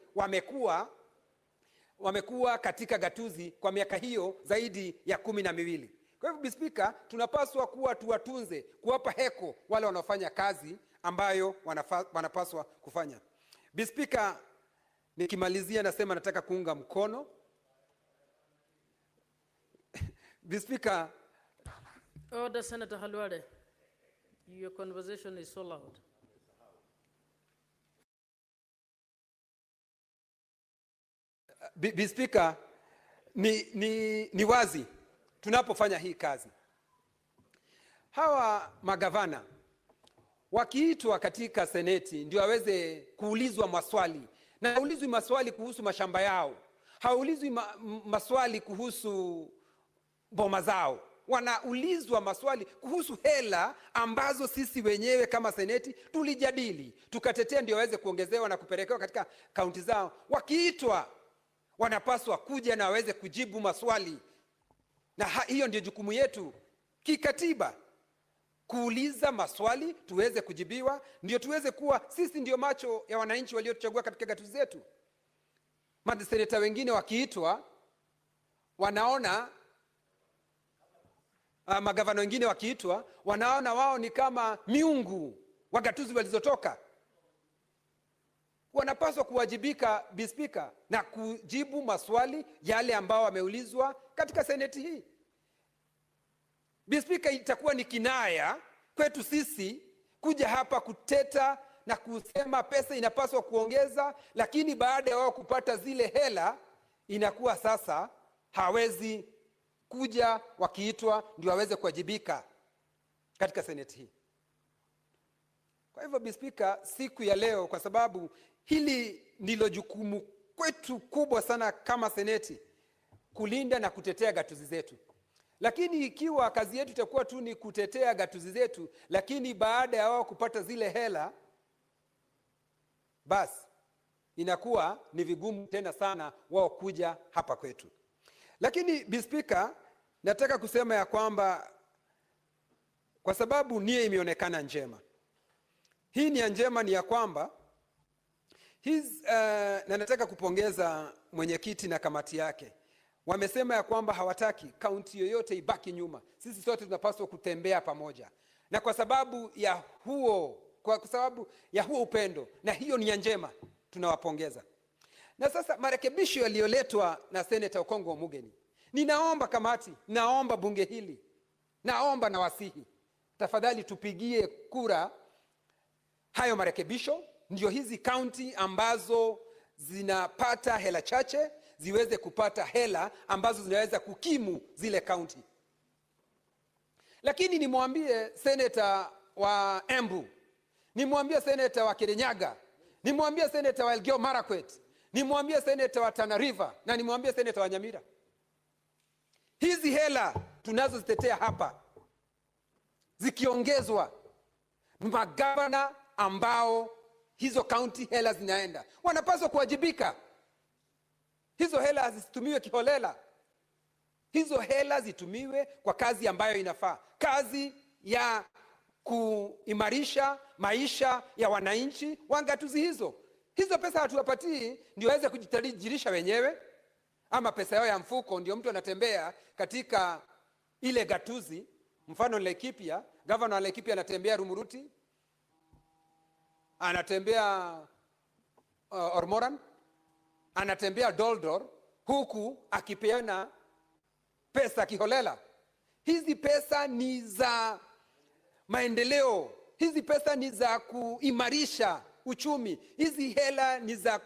[SPEAKER 7] wamekuwa katika gatuzi kwa miaka hiyo zaidi ya 12. Kwa hivyo, Speaker, tunapaswa kuwa tuwatunze, kuwapa heko wale wanaofanya kazi ambayo wanapaswa kufanya. Speaker, nikimalizia nasema nataka kuunga mkono. Speaker.
[SPEAKER 20] Order, Senator Halwale. Your conversation is so loud.
[SPEAKER 7] Speaker, ni wazi tunapofanya hii kazi, hawa magavana wakiitwa katika seneti ndio waweze kuulizwa maswali, na haulizwi maswali kuhusu mashamba yao, haulizwi maswali kuhusu boma zao, wanaulizwa maswali kuhusu hela ambazo sisi wenyewe kama seneti tulijadili, tukatetea ndio waweze kuongezewa na kupelekewa katika kaunti zao. Wakiitwa wanapaswa kuja na waweze kujibu maswali, na hiyo ndio jukumu yetu kikatiba, kuuliza maswali tuweze kujibiwa, ndio tuweze kuwa sisi ndio macho ya wananchi waliotuchagua katika gatuzi zetu. Maseneta wengine wakiitwa wanaona, magavana wengine wakiitwa wanaona wao ni kama miungu wa gatuzi walizotoka. Wanapaswa kuwajibika, Speaker, na kujibu maswali yale ambao wameulizwa katika seneti hii. Speaker, itakuwa ni kinaya kwetu sisi kuja hapa kuteta na kusema pesa inapaswa kuongeza, lakini baada ya wao kupata zile hela inakuwa sasa hawezi kuja, wakiitwa ndio waweze kuwajibika katika seneti hii. Kwa hivyo Bi Speaker, siku ya leo, kwa sababu hili ndilo jukumu kwetu kubwa sana kama seneti, kulinda na kutetea gatuzi zetu. Lakini ikiwa kazi yetu itakuwa tu ni kutetea gatuzi zetu, lakini baada ya wao kupata zile hela, basi inakuwa ni vigumu tena sana wao kuja hapa kwetu. Lakini Bi Speaker, nataka kusema ya kwamba kwa sababu nia imeonekana njema, hii nia njema ni ya kwamba na nataka kupongeza mwenyekiti na kamati yake. Wamesema ya kwamba hawataki kaunti yoyote ibaki nyuma. Sisi sote tunapaswa kutembea pamoja. Na kwa sababu ya huo upendo na hiyo nia njema, tunawapongeza. Na sasa marekebisho yaliyoletwa na Senator Okongo Omugeni, ninaomba kamati, naomba bunge hili, naomba na wasihi, tafadhali tupigie kura hayo marekebisho, ndio hizi kaunti ambazo zinapata hela chache ziweze kupata hela ambazo zinaweza kukimu zile kaunti. Lakini nimwambie Senator wa Embu, nimwambie Senator wa Kirinyaga, nimwambie Senator wa Elgeyo Marakwet, nimwambie Senator wa Tana River, na nimwambie Senator wa Nyamira, hizi hela tunazozitetea hapa zikiongezwa, magavana ambao hizo kaunti hela zinaenda wanapaswa kuwajibika. Hizo hela hazitumiwe kiholela. Hizo hela zitumiwe kwa kazi ambayo inafaa, kazi ya kuimarisha maisha ya wananchi wa gatuzi hizo. Hizo pesa hatuwapatii ndio waweze kujitajirisha wenyewe, ama pesa yao ya mfuko ndio mtu anatembea katika ile gatuzi. Mfano Laikipia, governor wa Laikipia anatembea Rumuruti, anatembea Ormoran, anatembea Doldor, huku akipeana pesa kiholela. Hizi pesa ni za maendeleo, hizi pesa ni za kuimarisha uchumi, hizi hela ni za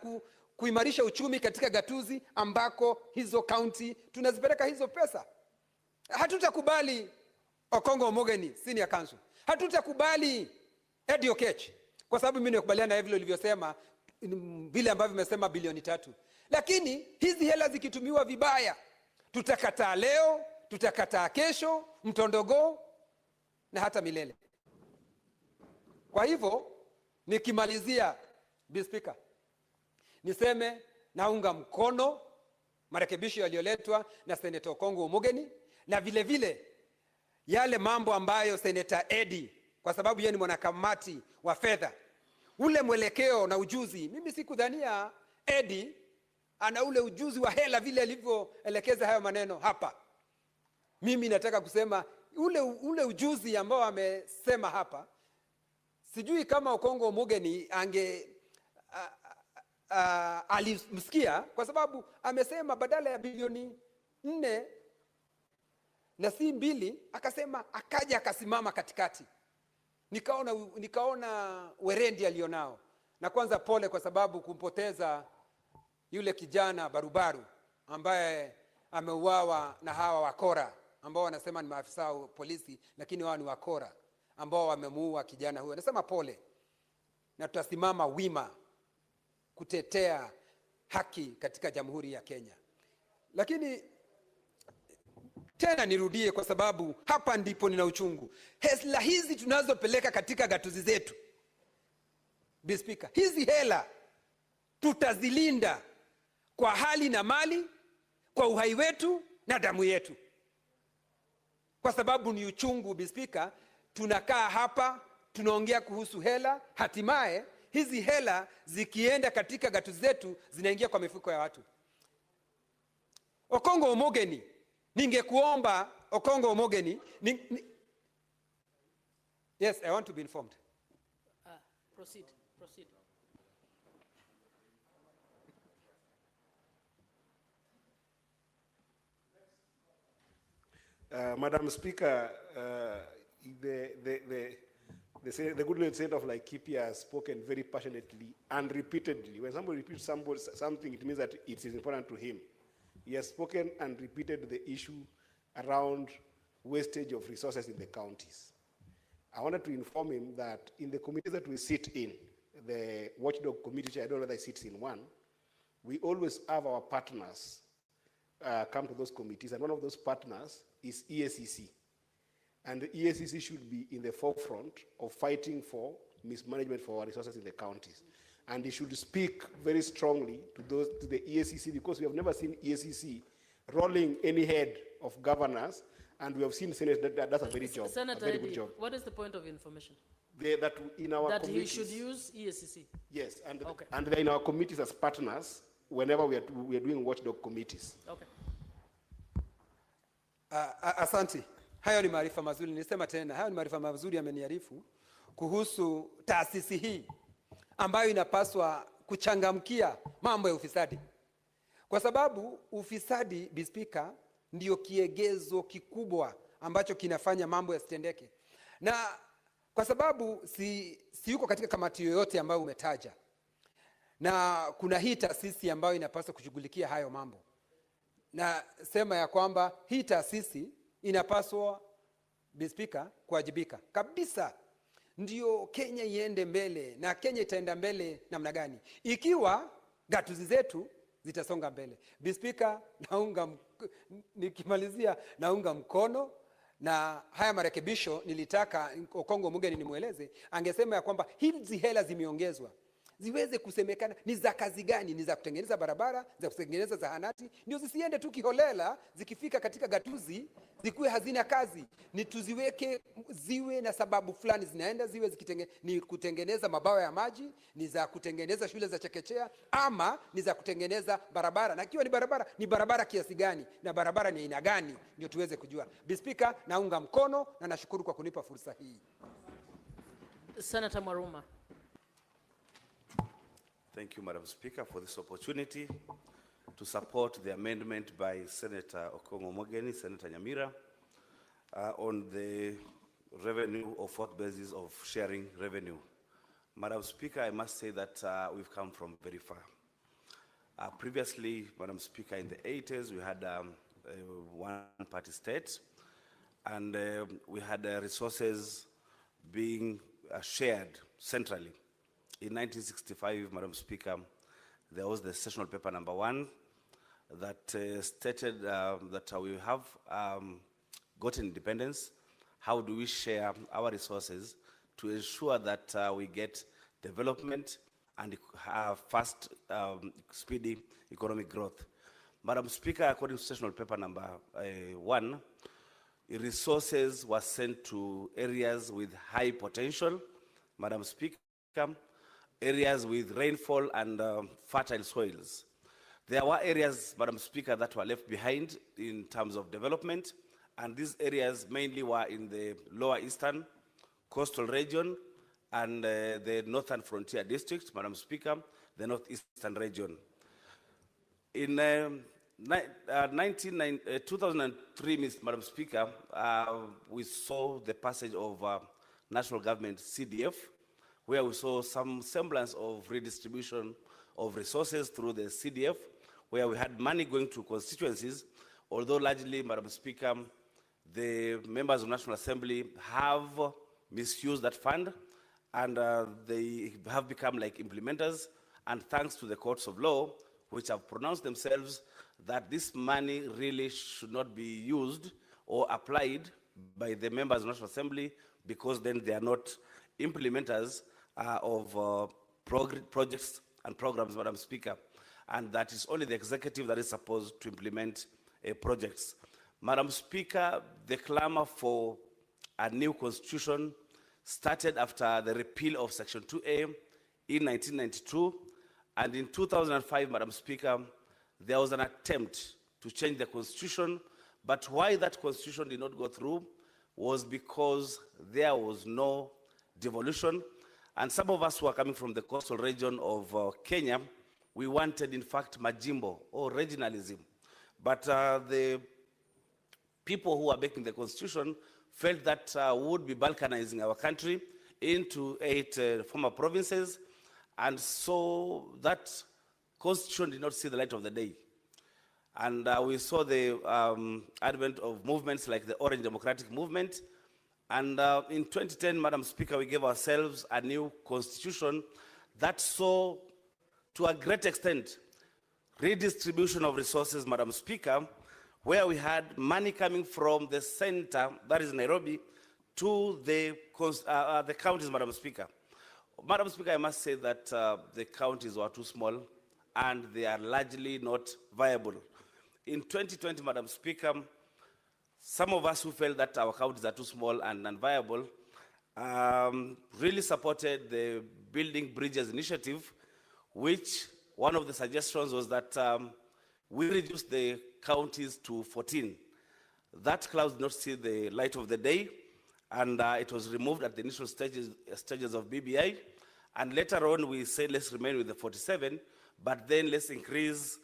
[SPEAKER 7] kuimarisha uchumi katika gatuzi ambako hizo kaunti tunazipeleka hizo pesa. Hatutakubali Okongo Omugeni senior council, hatutakubali Eddie Oketch, kwa sababu mimi nikubaliana na vile ulivyosema, vile ambavyo umesema bilioni 3. Lakini hizi hela zikitumiwa vibaya, tutakataa leo, tutakataa kesho, mtondogo na hata milele. Kwa hivyo nikimalizia, Bi Speaker, niseme naunga mkono marekebisho yaliyoletwa na Senator Okongo Omugeni, na vile vile yale mambo ambayo Senator Eddie, kwa sababu yeye ni mwanakamati wa fedha, ule mwelekeo na ujuzi. Mimi sikudhania Eddie ana ule ujuzi wa hela vile alivyoelekeza hayo maneno hapa. Mimi nataka kusema ule ujuzi ambao amesema hapa, sijui kama Okongo Omugeni alimsikia, kwa sababu amesema badala ya bilioni 4 na si 2, akasema akaja akasimama katikati. Nikaona werendi alionao. Na kwanza pole kwa sababu kumpoteza yule kijana barubaru ambaye ameuawa na hawa wakora ambao wanasema ni maafisa wa polisi, lakini wao ni wakora ambao wamemuua kijana huyo. Nasema pole, na tutasimama wima kutetea haki katika Jamhuri ya Kenya. Lakini tena nirudie, kwa sababu hapa ndipo nina uchungu. Hela hizi tunazopeleka katika gatuzi zetu, Bi Speaker, hizi hela tutazilinda kwa hali na mali, kwa uhai wetu na damu yetu. Kwa sababu ni uchungu, Bi Speaker, tunakaa hapa tunaongea kuhusu hela, hatimaye hizi hela zikienda katika gatuzi zetu zinaingia kwa mifuko ya watu. Okongo Omugeni, ningekuomba Okongo Omugeni, yes, I want to be informed.
[SPEAKER 20] Proceed.
[SPEAKER 6] Madam Speaker, the good Lord Senator of Laikipia has spoken very passionately and repeatedly. When somebody repeats something, it means that it is important to him. He has spoken and repeated the issue around wastage of resources in the counties. I wanted to inform him that in the committees that we sit in, the watchdog committee, which I don't know whether he sits in one, we always have our partners come to those committees, and one of those partners is EACC. And the EACC should be in the forefront of fighting for mismanagement for our resources in the counties. And he should speak very strongly to the EACC, because we have never seen EACC rolling any head of governors, and we have seen Senate that's a very job.
[SPEAKER 20] Senator,
[SPEAKER 6] a very good job.
[SPEAKER 20] what is the point of information?
[SPEAKER 6] That in our
[SPEAKER 20] That
[SPEAKER 6] committees,
[SPEAKER 20] he should use EACC?
[SPEAKER 6] yes, and,
[SPEAKER 20] Okay.
[SPEAKER 6] and they're in our committees as partners whenever we are doing watchdog committees.
[SPEAKER 20] Okay.
[SPEAKER 7] Asante. Hayo ni maarifa mazuri. Nilisema tena, hayo ni maarifa mazuri ameniarifu kuhusu taasisi hii ambayo inapaswa kuchangamkia mambo ya ufisadi. Kwa sababu ufisadi, Bi Speaker, ndio kiegezo kikubwa ambacho kinafanya mambo yasitendeke. Na kwa sababu si yuko katika kamati yoyote ambayo umetaja, na kuna hii taasisi ambayo inapaswa kushughulikia hayo mambo, na sema ya kwamba hii taasisi inapaswa, Bi Speaker, kuwajibika kabisa, ndio Kenya iende mbele. Na Kenya itaenda mbele namna gani? Ikiwa gatuzi zetu zitasonga mbele. Bi Speaker, nikimalizia naunga mkono na haya marekebisho. Nilitaka Okongo Omugeni nimweleze, angesema ya kwamba hizi hela zimeongezwa ziweze kusemekana ni za kazi gani, ni za kutengeneza barabara, za kutengeneza zahanati, ndio zisiende tu kiholela, zikifika katika gatuzi zikuwe hazina kazi. Ni tuziweke ziwe na sababu fulani zinaenda, ziwe ni kutengeneza mabawa ya maji, ni za kutengeneza shule za chekechea, ama ni za kutengeneza barabara. Na kiwa ni barabara kiasi gani, na barabara ni aina gani, ndio tuweze kujua. Bi Speaker, naunga mkono na nashukuru kwa kunipa fursa hii.
[SPEAKER 20] Senator Mwaruma.
[SPEAKER 21] Thank you, Madam Speaker, for this opportunity to support the amendment by Senator Okongo Omugeni, Senator Nyamira, on the revenue of fourth basis of sharing revenue. Madam Speaker, I must say that we've come from very far. Previously, Madam Speaker, in the 80s, we had a one-party state, and we had resources being shared centrally. In 1965, Madam Speaker, there was the sessional paper number 1 that stated that we have gotten independence. How do we share our resources to ensure that we get development and fast, speedy economic growth? Madam Speaker, according to sessional paper number 1, resources were sent to areas with high potential, Madam Speaker, areas with rainfall and fertile soils. There were areas, Madam Speaker, that were left behind in terms of development, and these areas mainly were in the lower eastern, coastal region, and the northern frontier district, Madam Speaker, the northeastern region. In 2003, Madam Speaker, we saw the passage of national government CDF, where we saw some semblance of redistribution of resources through the CDF, where we had money going to constituencies, although largely, Madam Speaker, the members of National Assembly have misused that fund, and they have become like implementers, and thanks to the courts of law, which have pronounced themselves that this money really should not be used or applied by the members of National Assembly, because then they are not implementers of projects and programs, Madam Speaker, and that is only the executive that is supposed to implement projects. Madam Speaker, the clamor for a new constitution started after the repeal of Section 2A in 1992, and in 2005, Madam Speaker, there was an attempt to change the constitution, but why that constitution did not go through was because there was no devolution. And some of us who are coming from the coastal region of Kenya, we wanted, in fact, majimbo or regionalism. But the people who are making the constitution felt that would be balkanizing our country into 8 former provinces. And so that constitution did not see the light of the day. And we saw the advent of movements like the Orange Democratic Movement, And in 2010, Madam Speaker, we gave ourselves a new constitution that saw, to a great extent, redistribution of resources, Madam Speaker, where we had money coming from the center, that is Nairobi, to the counties, Madam Speaker. Madam Speaker, I must say that the counties were too small and they are largely not viable. In 2020, Madam Speaker, some of us who felt that our counties are too small and unviable really supported the Building Bridges initiative, which one of the suggestions was that we reduce the counties to 14. That clause did not see the light of the day, and it was removed at the initial stages of BBI. And later on, we said, let's remain with the 47, but then let's increase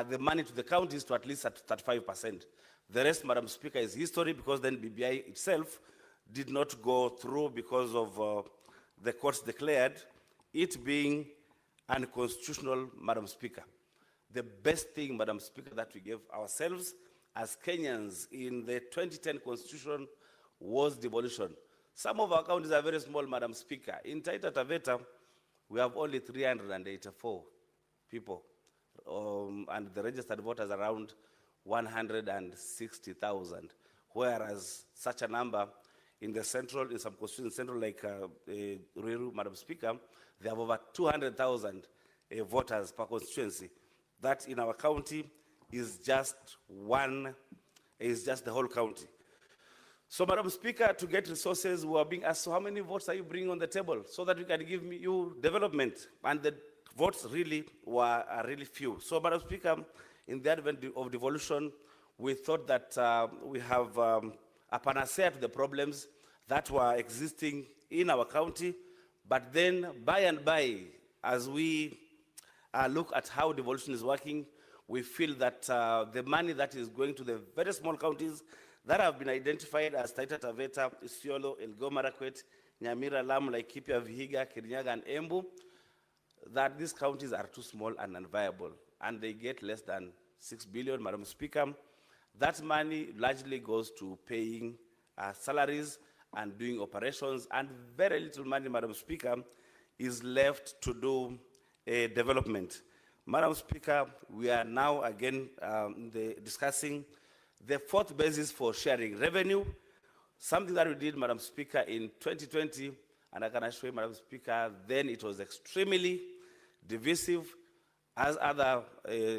[SPEAKER 21] the money to the counties to at least at 35%. The rest, Madam Speaker, is history, because then BBI itself did not go through because of the courts declared it being unconstitutional, Madam Speaker. The best thing, Madam Speaker, that we gave ourselves as Kenyans in the 2010 Constitution was devolution. Some of our counties are very small, Madam Speaker. In Taita Taveta, we have only 384 people, and the registered voters around 160,000, whereas such a number in the central, in some constituencies, central like Ruiru, Madam Speaker, they have over 200,000 voters per constituency. That in our county is just the whole county. So, Madam Speaker, to get resources, we are being asked, so how many votes are you bringing on the table so that we can give you development? And the votes really are really few. So, Madam Speaker, in the advent of devolution, we thought that we have a panacea to the problems that were existing in our county. But then, by and by, as we look at how devolution is working, we feel that the money that is going to the very small counties that have been identified as Taita Taveta, Isiolo, Elgeyo Marakwet, Nyamira, Lamu, Laikipia, Vihiga, Kirinyaga, and Embu, that these counties are too small and unviable, and they get less than 6 billion, Madam Speaker. That money largely goes to paying salaries and doing operations, and very little money, Madam Speaker, is left to do development. Madam Speaker, we are now again discussing the fourth basis for sharing revenue, something that we did, Madam Speaker, in 2020, and I can assure you, Madam Speaker, then it was extremely divisive. As other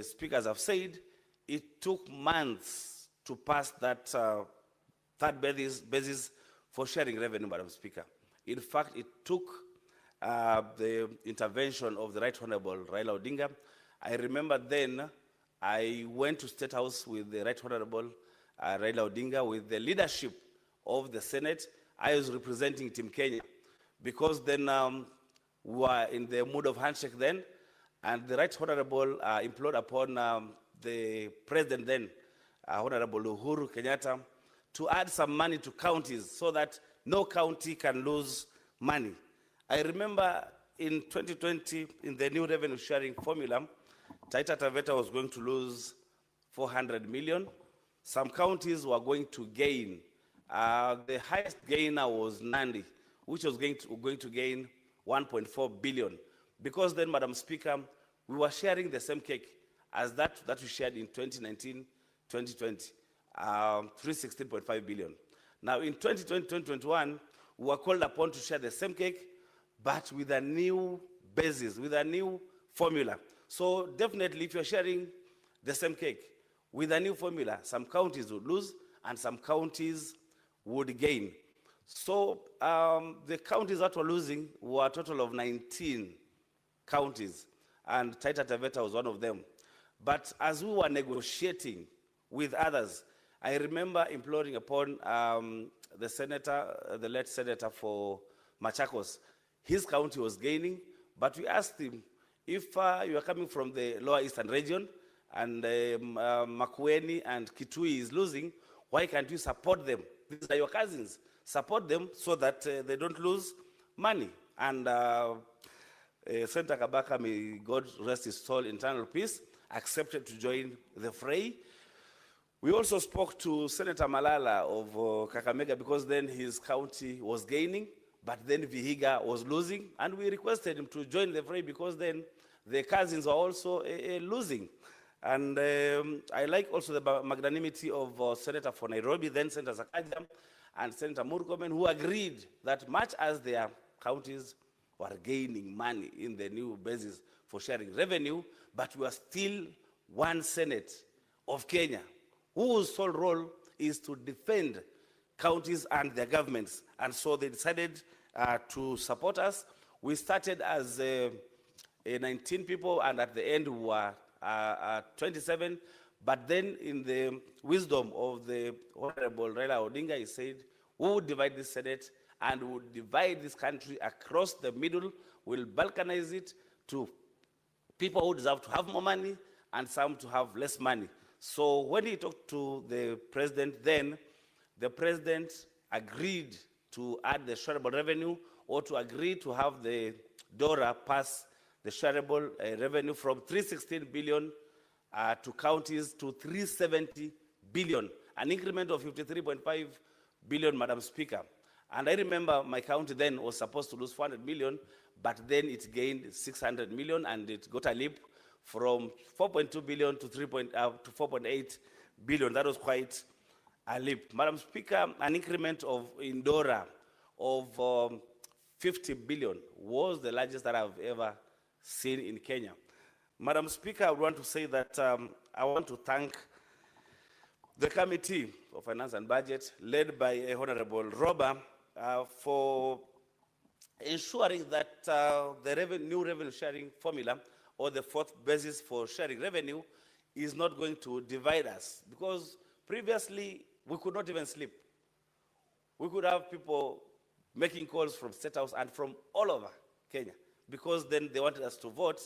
[SPEAKER 21] speakers have said, it took months to pass that third basis for sharing revenue, Madam Speaker. In fact, it took the intervention of the Right Honorable Raila Odinga. I remember then I went to State House with the Right Honorable Raila Odinga with the leadership of the Senate. I was representing Team Kenya because then we were in the mood of handshake then, and the Right Honorable implored upon the President then, Honorable Uhuru Kenyatta, to add some money to counties so that no county can lose money. I remember in 2020, in the new revenue sharing formula, Taita Taveta was going to lose 400 million. Some counties were going to gain. The highest gainer was Nandi, which was going to gain 1.4 billion. Because then, Madam Speaker, we were sharing the same cake as that we shared in 2019-2020, 316.5 billion. Now, in 2020-2021, we were called upon to share the same cake, but with a new basis, with a new formula. So definitely, if you're sharing the same cake with a new formula, some counties would lose and some counties would gain. So the counties that were losing were a total of 19 counties, and Taita Taveta was one of them. But as we were negotiating with others, I remember imploring upon the senator, the late senator for Machakos. His county was gaining, but we asked him, if you are coming from the lower eastern region and Makueni and Kitui is losing, why can't you support them? These are your cousins. Support them so that they don't lose money. And Senator Kabaka, may God rest his soul, internal peace, accepted to join the fray. We also spoke to Senator Malala of Kakamega because then his county was gaining, but then Vihiga was losing, and we requested him to join the fray because then the cousins are also losing. And I like also the magnanimity of Senator for Nairobi, then Senator Sakaja, and Senator Murkomen, who agreed that much as their counties were gaining money in the new basis for sharing revenue, but we are still one Senate of Kenya, whose sole role is to defend counties and their governments. And so they decided to support us. We started as 19 people, and at the end we were 27. But then in the wisdom of the Honorable Raila Odinga, he said, we would divide this Senate and we would divide this country across the middle. We'll balkanize it to people who deserve to have more money and some to have less money. So when he talked to the president then, the president agreed to add the shareable revenue or to agree to have the DORA pass the shareable revenue from 316 billion to counties to 370 billion, an increment of 53.5 billion, Madam Speaker. And I remember my county then was supposed to lose 400 million, but then it gained 600 million and it got a leap from 4.2 billion to 4.8 billion. That was quite a leap. Madam Speaker, an increment of Indora of 50 billion was the largest that I've ever seen in Kenya. Madam Speaker, I want to say that I want to thank the Committee of Finance and Budget, led by Honorable Roba, for ensuring that the new revenue sharing formula or the fourth basis for sharing revenue is not going to divide us. Because previously, we could not even sleep. We could have people making calls from State House and from all over Kenya, because then they wanted us to vote.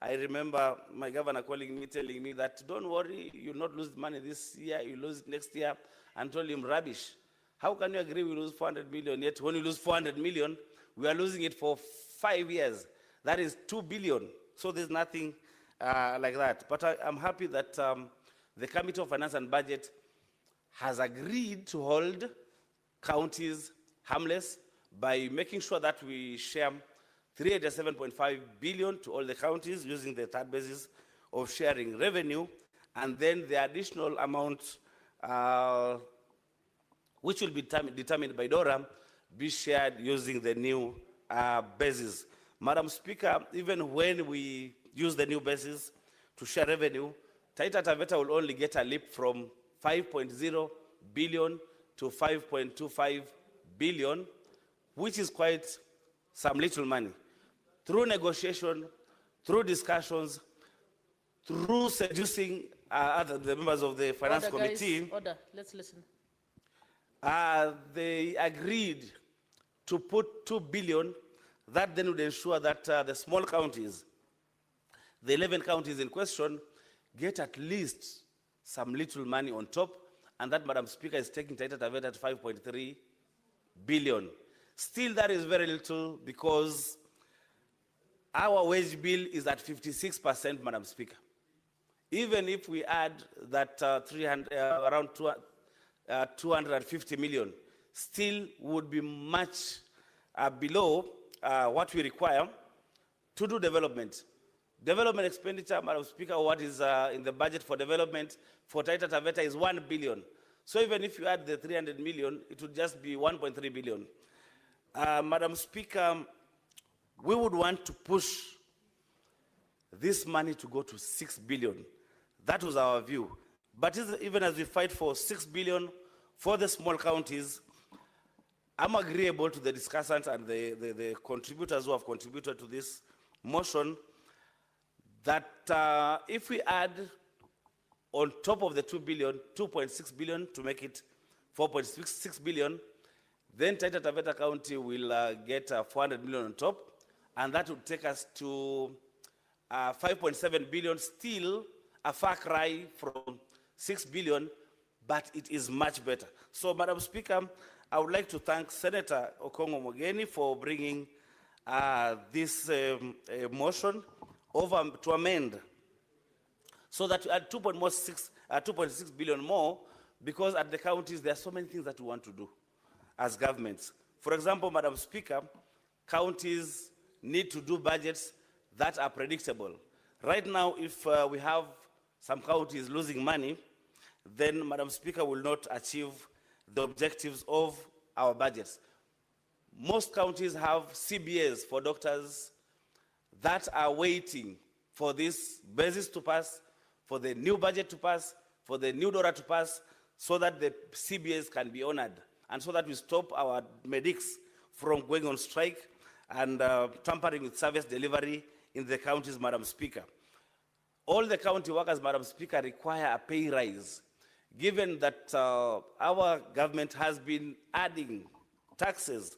[SPEAKER 21] I remember my governor calling me, telling me that, don't worry, you'll not lose money this year, you lose it next year, and told him, rubbish. How can you agree we lose 400 million, yet when you lose 400 million, we are losing it for 5 years. That is 2 billion. So there's nothing like that. But I'm happy that the Committee of Finance and Budget has agreed to hold counties harmless by making sure that we share 387.5 billion to all the counties using the third basis of sharing revenue, and then the additional amount which will be determined by DORA be shared using the new basis. Madam Speaker, even when we use the new basis to share revenue, Taita Taveta will only get a leap from 5.0 billion to 5.25 billion, which is quite some little money. Through negotiation, through discussions, through seducing the members of the Finance Committee,
[SPEAKER 20] guys, order. Let's listen.
[SPEAKER 21] they agreed to put 2 billion. That then would ensure that the small counties, the 11 counties in question, get at least some little money on top, and that, Madam Speaker, is taking Taita Taveta at 5.3 billion. Still, that is very little because our wage bill is at 56%, Madam Speaker. Even if we add that around 250 million, still would be much below what we require to do development. Development expenditure, Madam Speaker, what is in the budget for development for Taita Taveta is 1 billion. So even if you add the 300 million, it would just be 1.3 billion. Madam Speaker, we would want to push this money to go to 6 billion. That was our view. But even as we fight for 6 billion for the small counties, I'm agreeable to the discussants and the contributors who have contributed to this motion that if we add on top of the 2 billion, 2.6 billion to make it 4.6 billion, then Taita Taveta County will get 400 million on top, and that would take us to 5.7 billion, still a far cry from 6 billion, but it is much better. So, Madam Speaker, I would like to thank Senator Okongo Mogeni for bringing this motion over to amend so that we add 2.6 2.6 billion more, because at the counties there are so many things that we want to do as governments. For example, Madam Speaker, counties need to do budgets that are predictable. Right now, if we have some counties losing money, then, Madam Speaker, will not achieve the objectives of our budgets. Most counties have CBAs for doctors that are waiting for this basis to pass, for the new budget to pass, for the new DORA to pass, so that the CBAs can be honored, and so that we stop our medics from going on strike and tampering with service delivery in the counties, Madam Speaker. All the county workers, Madam Speaker, require a pay rise, given that our government has been adding taxes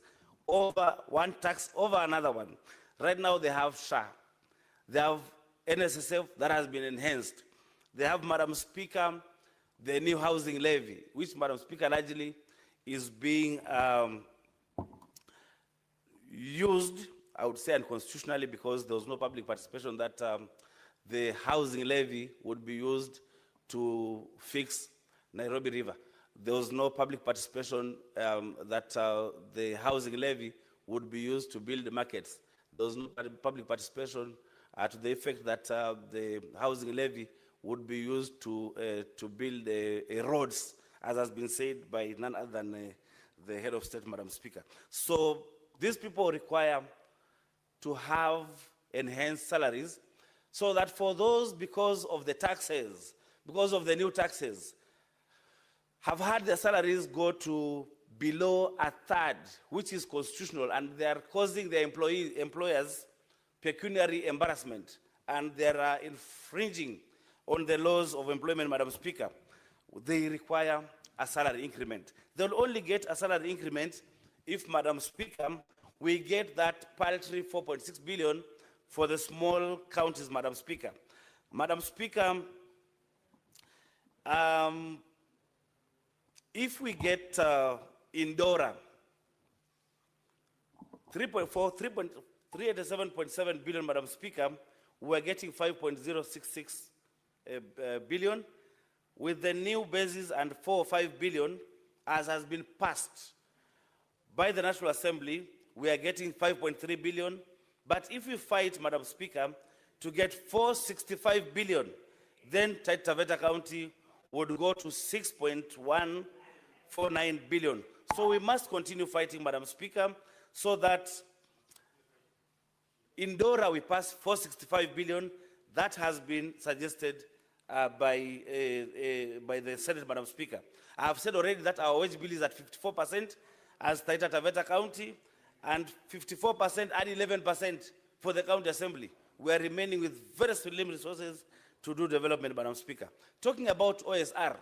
[SPEAKER 21] over one tax over another one. Right now they have SHA, they have NSSF that has been enhanced. They have, Madam Speaker, the new housing levy, which, Madam Speaker, largely is being used, I would say, unconstitutionally, because there was no public participation that the housing levy would be used to fix Nairobi River. There was no public participation that the housing levy would be used to build the markets. There was no public participation to the effect that the housing levy would be used to build roads, as has been said by none other than the head of state, Madam Speaker. So these people require to have enhanced salaries, so that for those, because of the taxes, because of the new taxes, have had their salaries go to below a third, which is constitutional, and they are causing their employers pecuniary embarrassment, and they are infringing on the laws of employment, Madam Speaker. They require a salary increment. They'll only get a salary increment if, Madam Speaker, we get that paltry 4.6 billion for the small counties, Madam Speaker. Madam Speaker, if we get in DORA 387.7 billion, Madam Speaker, we're getting 5.066 billion. With the new basis and 4 or 5 billion, as has been passed by the National Assembly, we are getting 5.3 billion. But if we fight, Madam Speaker, to get 465 billion, then Taita Taveta County would go to 6.149 billion. So we must continue fighting, Madam Speaker, so that in DORA we pass 465 billion. That has been suggested by the Senate, Madam Speaker. I have said already that our wage bill is at 54% as Taita Taveta County, and 54% and 11% for the County Assembly. We are remaining with very slim resources to do development, Madam Speaker. Talking about OSR,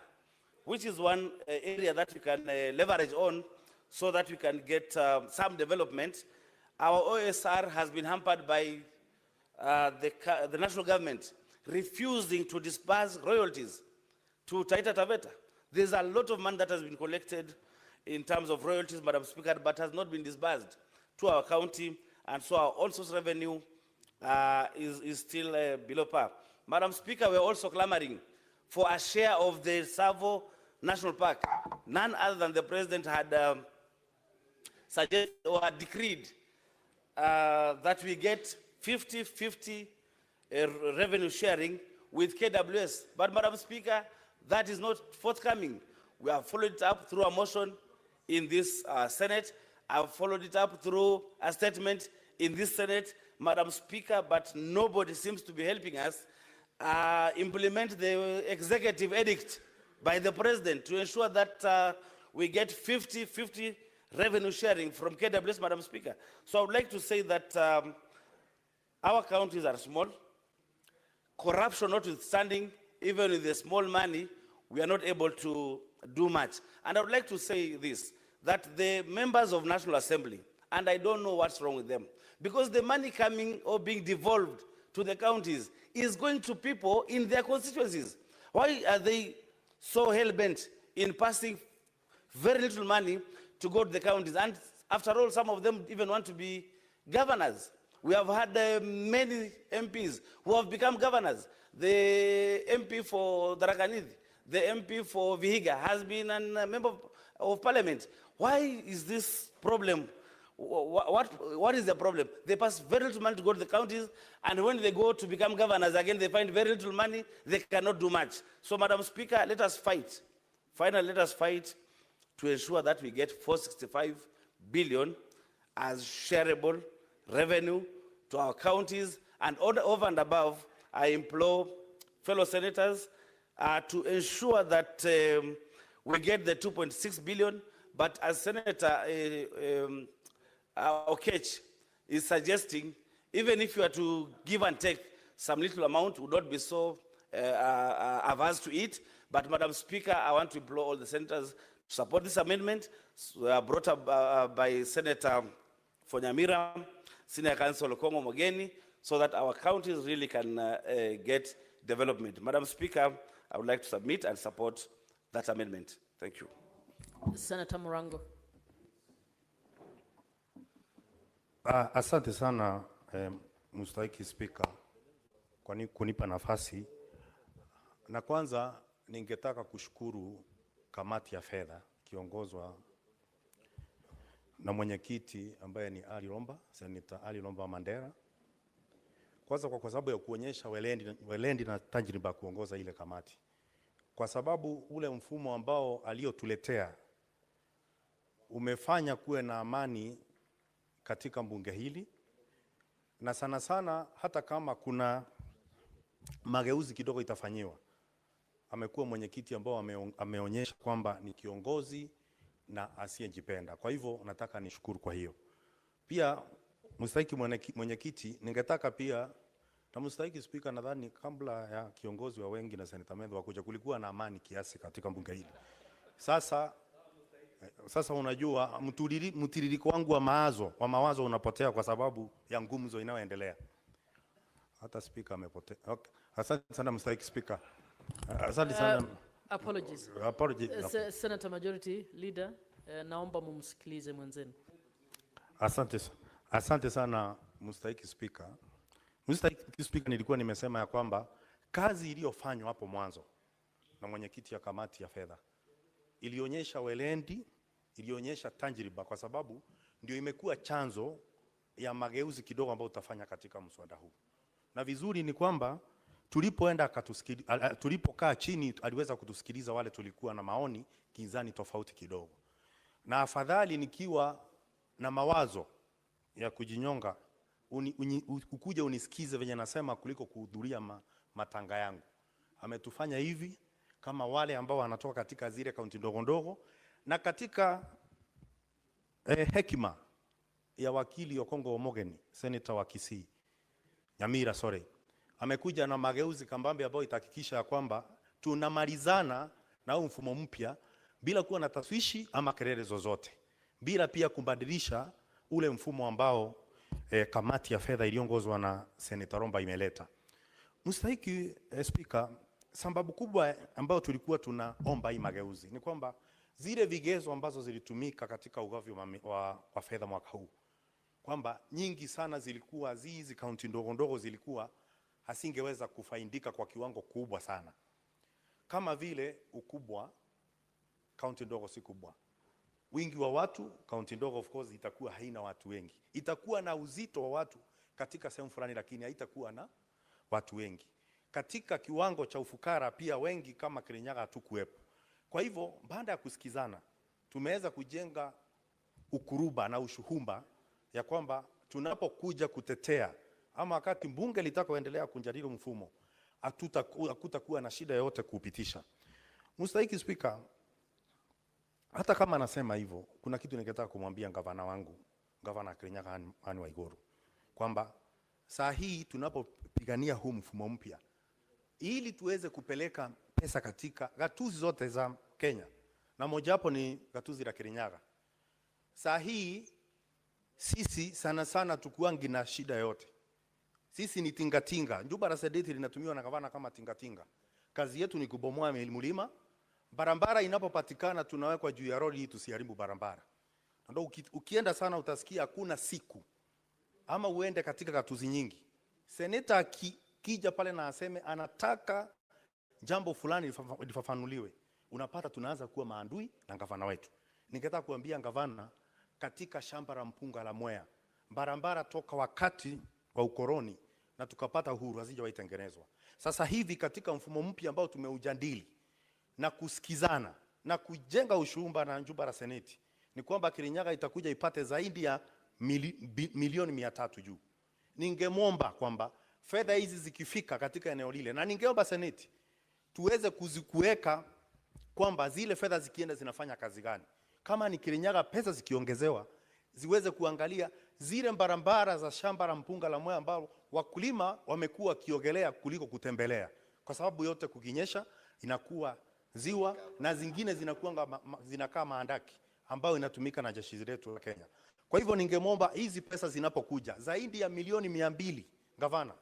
[SPEAKER 21] which is one area that we can leverage on so that we can get some development, our OSR has been hampered by the national government refusing to disburse royalties to Taita Taveta. There's a lot of money that has been collected in terms of royalties, Madam Speaker, but has not been disbursed to our county, and so our all-source revenue is still below par. Madam Speaker, we're also clamoring for a share of the Savo National Park. None other than the President had suggested or had decreed that we get 50-50 revenue sharing with KWS. But, Madam Speaker, that is not forthcoming. We have followed it up through a motion in this Senate. I've followed it up through a statement in this Senate, Madam Speaker, but nobody seems to be helping us implement the executive edict by the President to ensure that we get 50-50 revenue sharing from KWS, Madam Speaker. So I would like to say that our counties are small. Corruption notwithstanding, even with the small money, we are not able to do much. And I would like to say this, that the members of National Assembly, and I don't know what's wrong with them, because the money coming or being devolved to the counties is going to people in their constituencies. Why are they so hell-bent in passing very little money to go to the counties? And after all, some of them even want to be governors. We have had many MPs who have become governors. The MP for Darakanidhi, The MP for Vihiga has been a member of parliament. Why is this problem? What is the problem? They pass very little money to go to the counties, and when they go to become governors again, they find very little money. They cannot do much. So, Madam Speaker, let us fight. Finally, let us fight to ensure that we get 465 billion as shareable revenue to our counties. And over and above, I implore fellow senators to ensure that we get the 2.6 billion. But as Senator Okech is suggesting, even if you are to give and take some little amount, would not be so averse to it. But Madam Speaker, I want to implore all the senators to support this amendment brought up by Senator Fonyamira, Senior Counsel Kongo Mogeni, so that our counties really can get development. Madam Speaker, I would like to submit and support that amendment. Thank you.
[SPEAKER 20] Senator Murango.
[SPEAKER 1] Asante sana mstahiki Speaker kwa kunipa nafasi. Na kwanza ningetaka kushukuru kamati ya fedha kiongozwa na mwenyekiti ambaye ni Ali Lomba, Senator Ali Lomba Mandera. Kwanza kwa sababu ya kuonyesha welendi na tajriba kuongoza ile kamati. Kwa sababu ule mfumo ambao aliotuletea umefanya kuwe na amani katika bunge hili, na sana sana hata kama kuna mageuzi kidogo itafanyiwa, amekuwa mwenyekiti ambao ameonyesha kwamba ni kiongozi na asiyejipenda. Kwa hivyo nataka nishukuru kwa hiyo. Pia mstahiki mwenyekiti, ningetaka pia na mstahiki Speaker, nadhani kabla ya kiongozi wa wengi na Senator Medho wakuja kulikuwa na amani kiasi katika bunge hili. Sasa unajua mtiririko wangu wa mawazo unapotea kwa sababu ya ngumzo inayoendelea. Hata Speaker amepotea. Okay. Asante sana mstahiki Speaker. Asante sana.
[SPEAKER 20] Apologies. Senator Majority Leader, naomba mumsikilize mwenzenu.
[SPEAKER 1] Asante sana mstahiki Speaker. Mstahiki Speaker, nilikuwa nimesema ya kwamba kazi iliyofanywa hapo mwanzo na mwenyekiti ya kamati ya fedha ilionyesha welendi, ilionyesha tajriba, kwa sababu ndio imekuwa chanzo ya mageuzi kidogo ambayo utafanya katika mswada huu. Na vizuri ni kwamba tulipokaa chini aliweza kutusikiliza wale tulikuwa na maoni kinzani tofauti kidogo. Na afadhali nikiwa na mawazo ya kujinyonga ukuja unisikize venye nasema kuliko kuhudhuria matanga yangu. Ametufanya hivi kama wale ambao wanatoka katika zile kaunti ndogo ndogo, na katika hekima ya wakili Okongo Omogeni, Senator wa Kisii, Nyamira, amekuja na mageuzi kambambe ambayo itahakikisha ya kwamba tunamalizana na mfumo mpya bila kuwa na taswishi ama kelele zozote, bila pia kubadilisha ule mfumo ambao kamati ya fedha iliongozwa na Senator Lomba imeleta. Mstahiki Speaker, sababu kubwa ambayo tulikuwa tunaomba hii mageuzi ni kwamba zile vigezo ambazo zilitumika katika ugavi wa fedha mwaka huu, kwamba nyingi sana zilikuwa hizi kaunti ndogo ndogo zilikuwa hasingeweza kufaidika kwa kiwango kubwa sana. Kama vile ukubwa, kaunti ndogo si kubwa. Wingi wa watu, kaunti ndogo of course itakuwa haina watu wengi. Itakuwa na uzito wa watu katika sehemu fulani, lakini haitakuwa na watu wengi. Katika kiwango cha ufukara pia wengi kama Kirinyaga hatukuwepo. Kwa hivyo baada ya kusikizana tumeweza kujenga ukuruba na ushuhumba ya kwamba tunapokuja kutetea ama wakati bunge litakaoendelea kujadili mfumo hakutakuwa na shida yoyote kuupitisha. Mstahiki Speaker, hata kama nasema hivyo, kuna kitu ningetaka kumwambia gavana wangu, Gavana Kirinyaga Anne Waiguru, kwamba saa hii tunapopigania huu mfumo mpya ili tuweze kupeleka pesa katika gatuzi zote za Kenya, na mojawapo ni gatuzi la Kirinyaga. Saa hii sisi sana sana tukuangi na shida yote. Sisi ni tingatinga. Juba la Sedeti linatumiwa na gavana kama tingatinga. Kazi yetu ni kubomoa mlima. Barabara inapopatikana tunawekwa juu ya roli tusiharibu barabara. Ndio ukienda sana utasikia hakuna siku ama uende katika gatuzi nyingi, seneta kija pale na aseme anataka jambo fulani lifafanuliwe, unapata tunaanza kuwa maadui na gavana wetu. Ningetaka kuambia gavana, katika shamba la mpunga la Mwea, barabara toka wakati wa ukoloni na tukapata uhuru hazijawahi tengenezwa. Sasa hivi katika mfumo mpya ambao tumeujadili na kusikizana na kujenga ushumba na jumba la seneti, ni kwamba Kirinyaga itakuja ipate zaidi ya milioni 300 juu. Ningemwomba kwamba fedha hizi zikifika katika eneo lile, na ningeomba seneti tuweze kuzikuweka kwamba zile fedha zikienda zinafanya kazi gani. Kama ni Kirinyaga, pesa zikiongezewa ziweze kuangalia zile barabara za shamba la mpunga la Mwea ambao wakulima wamekuwa wakiogelea kuliko kutembelea, kwa sababu yote kukinyesha inakuwa ziwa na zingine zinakaa maandaki ambayo inatumika na jeshi letu la Kenya. Kwa hivyo ningemwomba hizi pesa zinapokuja zaidi ya milioni 200, gavana,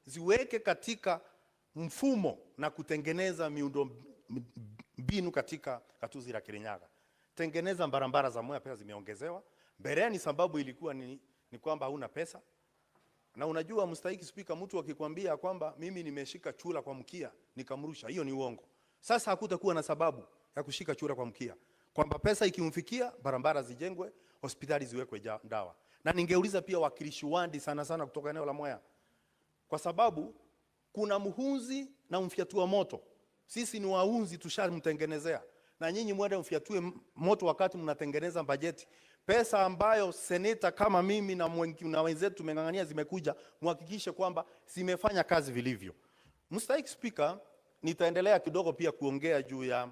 [SPEAKER 1] ziweke katika mfumo na kutengeneza miundo mbinu katika gatuzi la Kirinyaga. Tengeneza barabara za Mwea, pesa zimeongezewa. Mbeleni sababu ilikuwa ni kwamba hauna pesa. Na unajua mstahiki Spika, mtu akikwambia kwamba mimi nimeshika chura kwa mkia nikamrusha, hiyo ni uongo. Sasa hakutakuwa na sababu ya kushika chura kwa mkia, kwamba pesa ikimfikia barabara zijengwe, hospitali ziwekwe dawa. Na ningeuliza pia wakilishi wandi sana kutoka eneo la Mwea, kwa sababu kuna muhunzi na mfyatua moto. Sisi ni waunzi, tushamtengenezea, na nyinyi mwende mfyatue moto wakati mnatengeneza bajeti. Pesa ambayo seneta kama mimi na wenzetu tumengangania zimekuja, muhakikishe kwamba zimefanya kazi vilivyo. Mstahiki Spika, nitaendelea kidogo pia kuongea juu ya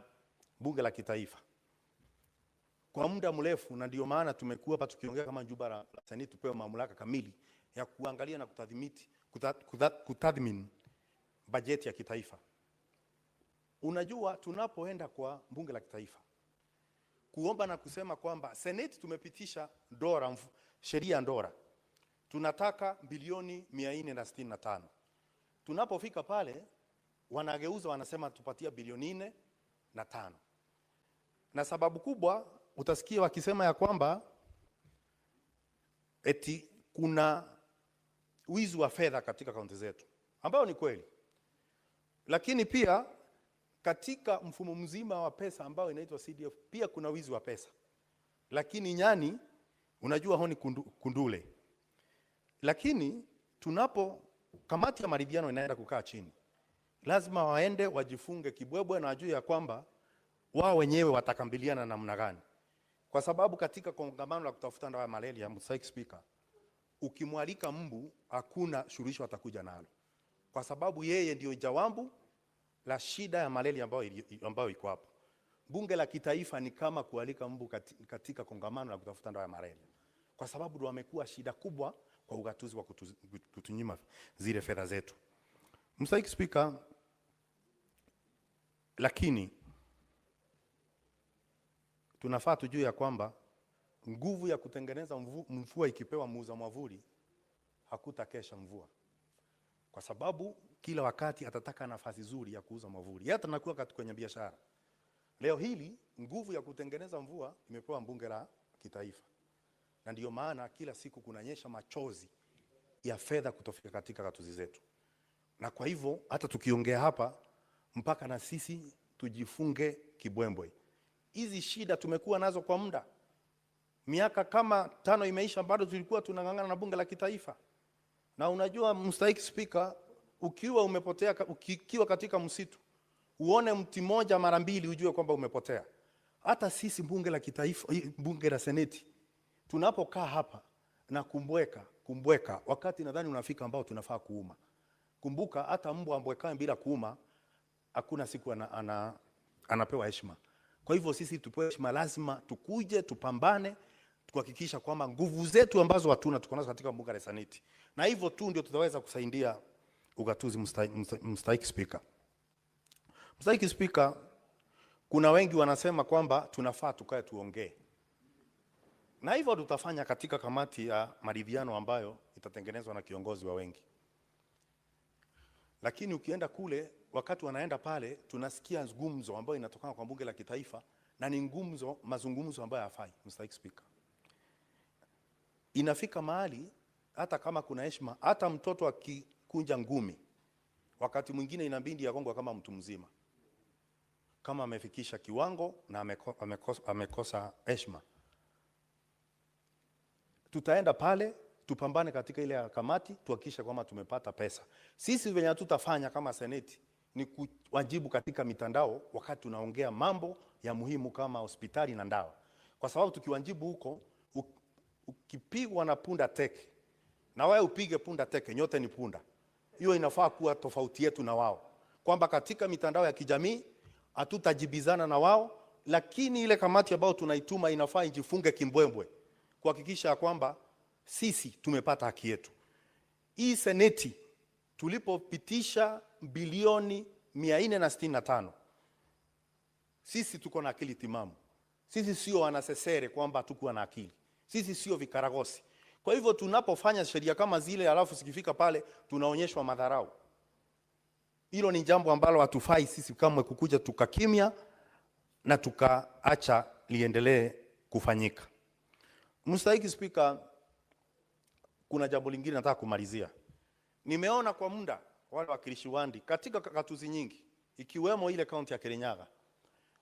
[SPEAKER 1] bunge la kitaifa kwa muda mrefu, na ndio maana tumekuwa hapa tukiongea kama jumba la seneti tupewe mamlaka kamili ya kuangalia na kutathmini bajeti ya kitaifa. Unajua, tunapoenda kwa bunge la kitaifa kuomba na kusema kwamba seneti tumepitisha sheria ndora, tunataka bilioni 465. Tunapofika pale wanageuza, wanasema tupatia bilioni 4.5. Na sababu kubwa utasikia wakisema ya kwamba eti kuna wizi wa fedha katika kaunti zetu, ambao ni kweli. Lakini pia katika mfumo mzima wa pesa ambao inaitwa CDF pia kuna wizi wa pesa. Lakini nyani, unajua honi kundule. Lakini kamati ya maridhiano inaenda kukaa chini, lazima waende wajifunge kibwebwe na wajue ya kwamba wao wenyewe watakambiliana namna gani. Kwa sababu katika kongamano la kutafuta dawa ya malaria, Mstahiki Spika, ukimwalika mbu hakuna suluhisho atakuja nalo, kwa sababu yeye ndio jawabu la shida ya malaria ambayo iko hapo. Bunge la kitaifa ni kama kualika mbu katika kongamano la kutafuta dawa ya malaria, kwa sababu ndio wamekuwa shida kubwa kwa ugatuzi wa kutunyima zile fedha zetu. Mstahiki Spika, lakini tunafaa tujue ya kwamba nguvu ya kutengeneza mvua ikipewa muuza mwavuli hakutakesha mvua, kwa sababu kila wakati atataka nafasi nzuri ya kuuza mwavuli. Hata nakuwa kwenye biashara. Leo hili nguvu ya kutengeneza mvua imepewa bunge la kitaifa, na ndio maana kila siku kunanyesha machozi ya fedha kutofika katika gatuzi zetu. Na kwa hivyo hata tukiongea hapa mpaka na sisi tujifunge kibwembwe. Hizi shida tumekuwa nazo kwa muda. Miaka kama 5 imeisha, bado tulikuwa tunang'ang'ana na bunge la kitaifa. Na unajua Mstahiki Spika, ukiwa katika msitu uone mti moja mara mbili ujue kwamba umepotea. Hata sisi bunge la kitaifa, bunge la seneti, tunapokaa hapa na kumbweka wakati nadhani unafika ambao tunafaa kuuma. Kumbuka hata mbwa ambwekae bila kuuma hakuna siku anapewa heshima. Kwa hivyo sisi tupewe heshima, lazima tukuje tupambane kuhakikisha kwamba nguvu zetu ambazo hatuna tuko nazo katika bunge la seneti. Na hivyo tu ndio tutaweza kusaidia ugatuzi. Mstahiki Spika. Mstahiki Spika, kuna wengi wanasema kwamba tunafaa tukae tuongee. Na hivyo tutafanya katika kamati ya maridhiano ambayo itatengenezwa na kiongozi wa wengi. Lakini ukienda kule, wakati wanaenda pale, tunasikia ngumzo ambayo inatokana kwa bunge la kitaifa, na ni mazungumzo ambayo hafai. Mstahiki Spika, inafika mahali hata kama kuna heshima, hata mtoto akikunja ngumi wakati mwingine inabidi yagongwe kama mtu mzima. kama amefikisha kiwango na amekosa heshima. Tutaenda pale tupambane katika ile kamati, tuhakikishe kwamba tumepata pesa. Sisi venye tutafanya kama seneti ni kuwajibu katika mitandao wakati tunaongea mambo ya muhimu kama hospitali na ndawa. Kwa sababu tukiwajibu huko, ukipigwa na punda teke na wewe upige punda teke, nyote ni punda. Hiyo inafaa kuwa tofauti yetu na wao, kwamba katika mitandao ya kijamii hatutajibizana na wao, lakini ile kamati ambayo tunaituma inafaa ijifunge kimbwembwe kuhakikisha kwamba sisi tumepata haki yetu. Hii seneti tulipopitisha bilioni 465, sisi tuko na akili timamu. Sisi sio wanasesere kwamba tukuwa na akili. Sisi sio vikaragosi. Kwa hivyo tunapofanya sheria kama zile alafu sikifika pale tunaonyeshwa madharau, hilo ni jambo ambalo hatufai sisi kama kukuja tukakimya na tukaacha liendelee kufanyika. Mstahiki Spika, kuna jambo lingine nataka kumalizia. Nimeona kwa muda wale wakilishi wandi katika gatuzi nyingi ikiwemo ile kaunti ya Kirinyaga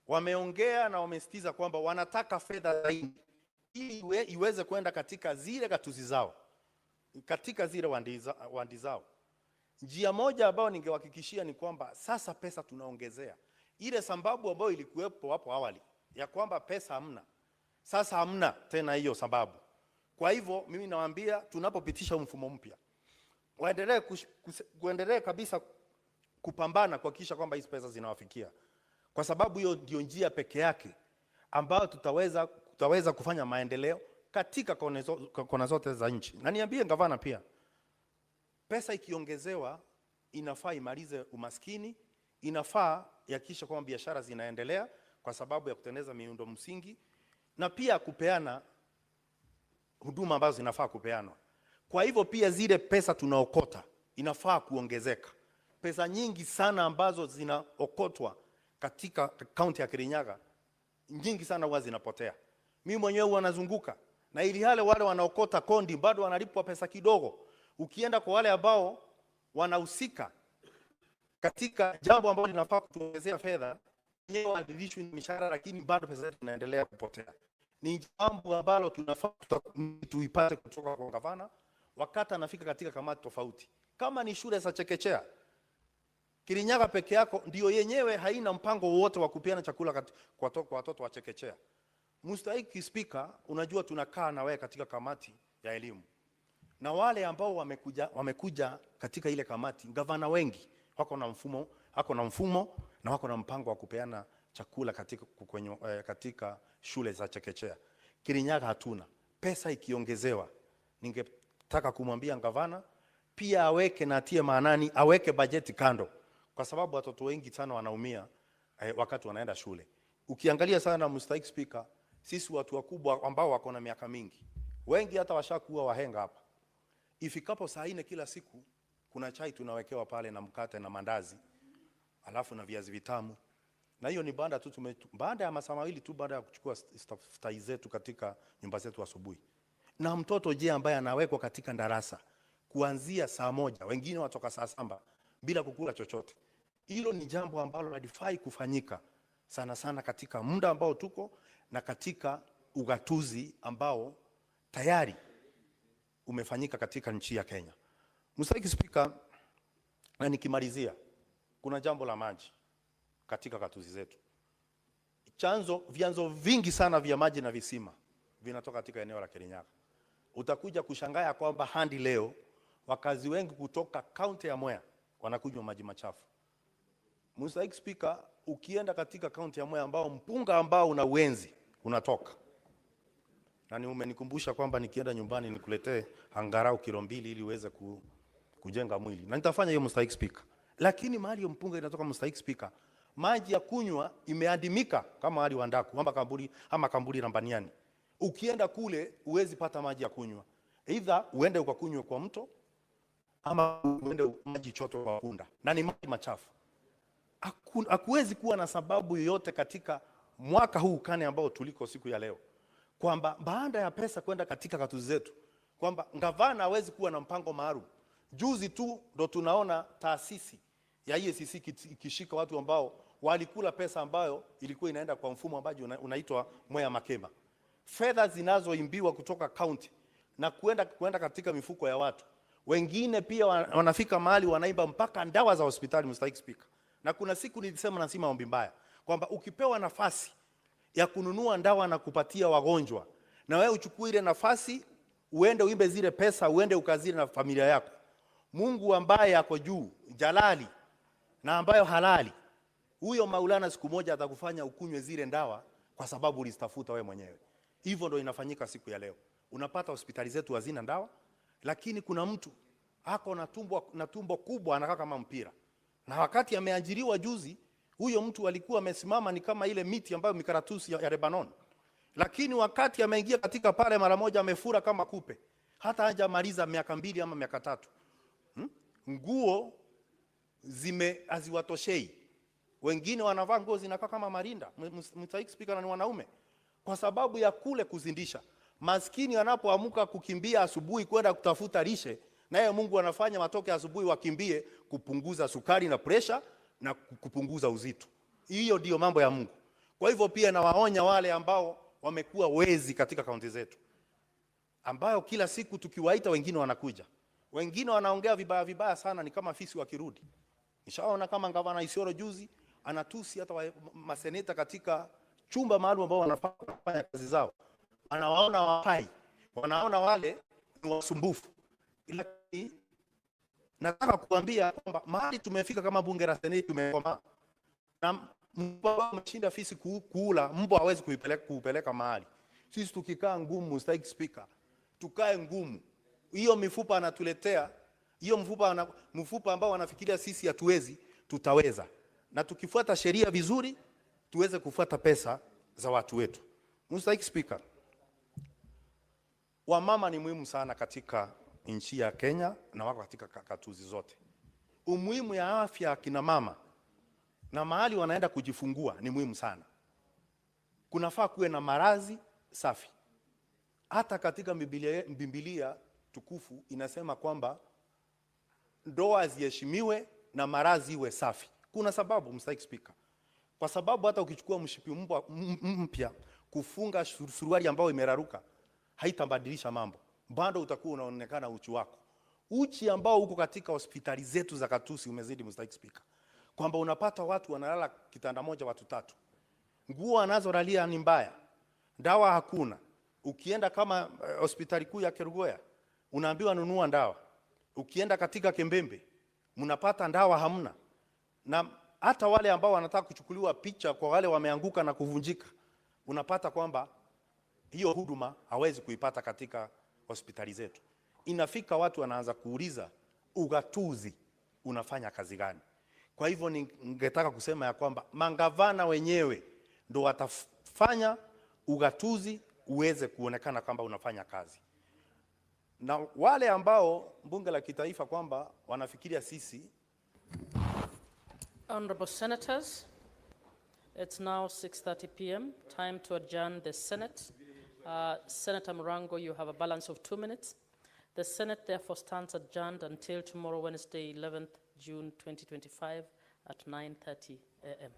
[SPEAKER 1] wameongea na wamesitiza kwamba wanataka fedha zaidi ili iweze kwenda katika zile gatuzi zao, katika zile wandi zao. Njia moja ambayo ningewahakikishia ni kwamba sasa pesa tunaongezea. Ile sababu ambayo ilikuwepo hapo awali ya kwamba pesa hamna, sasa hamna tena hiyo sababu. Kwa hivyo mimi nawaambia tunapopitisha mfumo mpya waendelee kabisa kupambana kuhakikisha kwamba hizo pesa zinawafikia, kwa sababu hiyo ndio njia peke yake ambayo tutaweza kufanya maendeleo katika kona zote za nchi. Na niambie gavana pia, pesa ikiongezewa inafaa imalize umaskini, inafaa yakisha kwamba biashara zinaendelea kwa sababu ya kutengeneza miundo msingi na pia kupeana huduma ambazo zinafaa kupeanwa. Kwa hivyo pia zile pesa tunaokota inafaa kuongezeka. Pesa nyingi sana ambazo zinaokotwa katika kaunti ya Kirinyaga, nyingi sana huwa zinapotea. Mimi mwenyewe huwa nazunguka na ili wale wanaokota kondi bado wanalipwa pesa kidogo. Ukienda kwa wale ambao wanahusika katika jambo ambalo linafaa kutuongezea fedha, wenyewe wanalipishwa mishahara lakini bado pesa zetu zinaendelea kupotea. Ni jambo ambalo tunafaa tuipate kutoka kwa gavana wakati anafika katika kamati tofauti. Kama ni shule za chekechea, Kirinyaga peke yako ndio yenyewe haina mpango wote wa kupeana chakula kwa watoto wa chekechea. Mstahiki Spika, unajua tunakaa na wewe katika kamati ya elimu. Na wale ambao wamekuja katika ile kamati, gavana wengi wako na mfumo na wako na mpango wa kupeana chakula katika shule za chekechea. Kirinyaga hatuna. Pesa ikiongezewa, ningetaka kumwambia gavana pia aweke na atie maanani, aweke bajeti kando, kwa sababu watoto wengi sana wanaumia wakati wanaenda shule. Ukiangalia sana Mstahiki Spika, sisi watu wakubwa ambao wako na miaka mingi, wengi hata washakuwa wahenga hapa. Ifikapo saa 4 kila siku kuna chai tunawekewa pale na mkate na mandazi, alafu na viazi vitamu. Na hiyo ni baada ya masaa mawili tu baada ya kuchukua staftahi zetu katika nyumba zetu asubuhi. Na mtoto je ambaye anawekwa katika darasa kuanzia saa 1, wengine watoka saa 7 bila kukula chochote. Hilo ni jambo ambalo halifai kufanyika sana sana katika muda ambao tuko na katika ugatuzi ambao tayari umefanyika katika nchi ya Kenya. Mstahiki Spika, na nikimalizia, kuna jambo la maji katika gatuzi zetu. Vyanzo vingi sana vya maji na visima vinatoka katika eneo la Kirinyaga. Utakuja kushangaa kwamba hadi leo wakazi wengi kutoka kaunti ya Mwea wanakunywa maji machafu. Mstahiki Spika, ukienda katika kaunti ya Mwea ambao mpunga ambao una uenzi unatoka. Na umenikumbusha kwamba nikienda nyumbani nikuletee angarau kilo 2 ili uweze kujenga mwili. Na nitafanya hiyo Mstahiki Spika. Lakini mahali ya mpunga inatoka Mstahiki Spika, maji ya kunywa imeadimika kama hali Wandaku ama Kamburi Rambaniani. Ukienda kule huwezi pata maji ya kunywa. Either uende ukakunywe kwa mto ama uende maji choto kwa punda. Na ni maji machafu. Hakuwezi kuwa na sababu yoyote katika mwaka huu kane ambao tuliko siku ya leo kwamba baada ya pesa kwenda katika gatuzi zetu kwamba gavana hawezi kuwa na mpango maalum. Juzi tu ndo tunaona taasisi ya EACC ikishika watu ambao walikula pesa ambayo ilikuwa inaenda kwa mfumo ambao unaitwa Mwea Makema. Fedha zinazoimbiwa kutoka county na kuenda katika mifuko ya watu. Wengine pia wanafika mahali wanaimba mpaka dawa za hospitali, Mr. Speaker. Na kuna siku nilisema nasema ombi mbaya kwamba ukipewa nafasi ya kununua dawa na kupatia wagonjwa, na wewe uchukue ile nafasi uende uimbe zile pesa, uende ukazile na familia yako, Mungu ambaye yako juu jalali na ambayo halali, huyo Maulana siku moja atakufanya ukunywe zile dawa kwa sababu ulistafuta wewe mwenyewe. Hivyo ndio inafanyika siku ya leo. Unapata hospitali zetu hazina dawa, lakini kuna mtu ako na tumbo kubwa anakaa kama mpira. Na wakati ameajiriwa juzi, huyo mtu alikuwa amesimama ni kama ile miti ambayo mikaratusi ya Lebanon. Lakini wakati ameingia katika pale mara moja amefura kama kupe. Hata hajamaliza miaka 2 ama miaka 3. Nguo haziwatoshei. Wengine wanavaa nguo zinakaa kama marinda. Mr. Speaker, na ni wanaume. Kwa sababu ya kule kuzindisha. Maskini anapoamka kukimbia asubuhi kwenda kutafuta lishe, naye Mungu anafanya watoke asubuhi wakimbie kupunguza sukari na pressure na kupunguza uzito. Hiyo ndio mambo ya Mungu. Kwa hivyo pia nawaonya wale ambao wamekuwa wezi katika kaunti zetu, ambao kila siku tukiwaita wengine wanakuja. Wengine wanaongea vibaya sana, ni kama fisi wakirudi. Nishaona kama gavana Isiolo juzi anatusi hata maseneta katika chumba maalum ambao wanafanya kazi zao. Anawaona wapai, wanaona wale ni wasumbufu. Lakini nataka kuambia kwamba mahali tumefika kama bunge la Seneti tumekoma. Na mbwa mshinda fisi kuula, mbwa hawezi kuipeleka mahali. Sisi tukikaa ngumu, Mr. Speaker, tukae ngumu. Hiyo mifupa anatuletea, hiyo mfupa ambao wanafikiria sisi hatuwezi, tutaweza. Na tukifuata sheria vizuri, tuweze kufuata pesa za watu wetu. Mr. Speaker, wamama ni muhimu sana katika nchi ya Kenya na wako katika katuzi zote. Umuhimu ya afya kina mama na mahali wanaenda kujifungua ni muhimu sana. Kunafaa kuwe na marazi safi. Hata katika Biblia tukufu inasema kwamba ndoa ziheshimiwe na marazi iwe safi. Kuna sababu, Mr. Speaker. Kwa sababu hata ukichukua mshipi mpya kufunga suruali ambayo imeraruka haitabadilisha mambo. Bado utakuwa unaonekana uchi wako. Uchi ambao uko katika hospitali zetu za katusi umezidi, Mr. Speaker. Kwamba unapata watu wanalala kitanda moja watu 3. Nguo anazolalia ni mbaya. Dawa hakuna. Ukienda kama hospitali kuu ya Kerugoya unaambiwa nunua dawa. Ukienda katika Kembembe mnapata dawa hamna. Na hata wale ambao wanataka kuchukuliwa picha kwa wale wameanguka na kuvunjika, unapata kwamba hiyo huduma hawezi kuipata katika hospitali zetu. Inafika watu wanaanza kuuliza ugatuzi unafanya kazi gani? Kwa hivyo ningetaka kusema ya kwamba mangavana wenyewe ndo watafanya ugatuzi uweze kuonekana kwamba unafanya kazi. Na wale ambao bunge la kitaifa kwamba wanafikiria sisi.
[SPEAKER 20] Honorable Senators, it's now 6:30 p.m. Time to adjourn the Senate. Senator Murango, you have a balance of 2 minutes. The Senate therefore stands adjourned until tomorrow, Wednesday, 11th June 2025 at 9:30 a.m.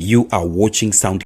[SPEAKER 8] You are watching Sound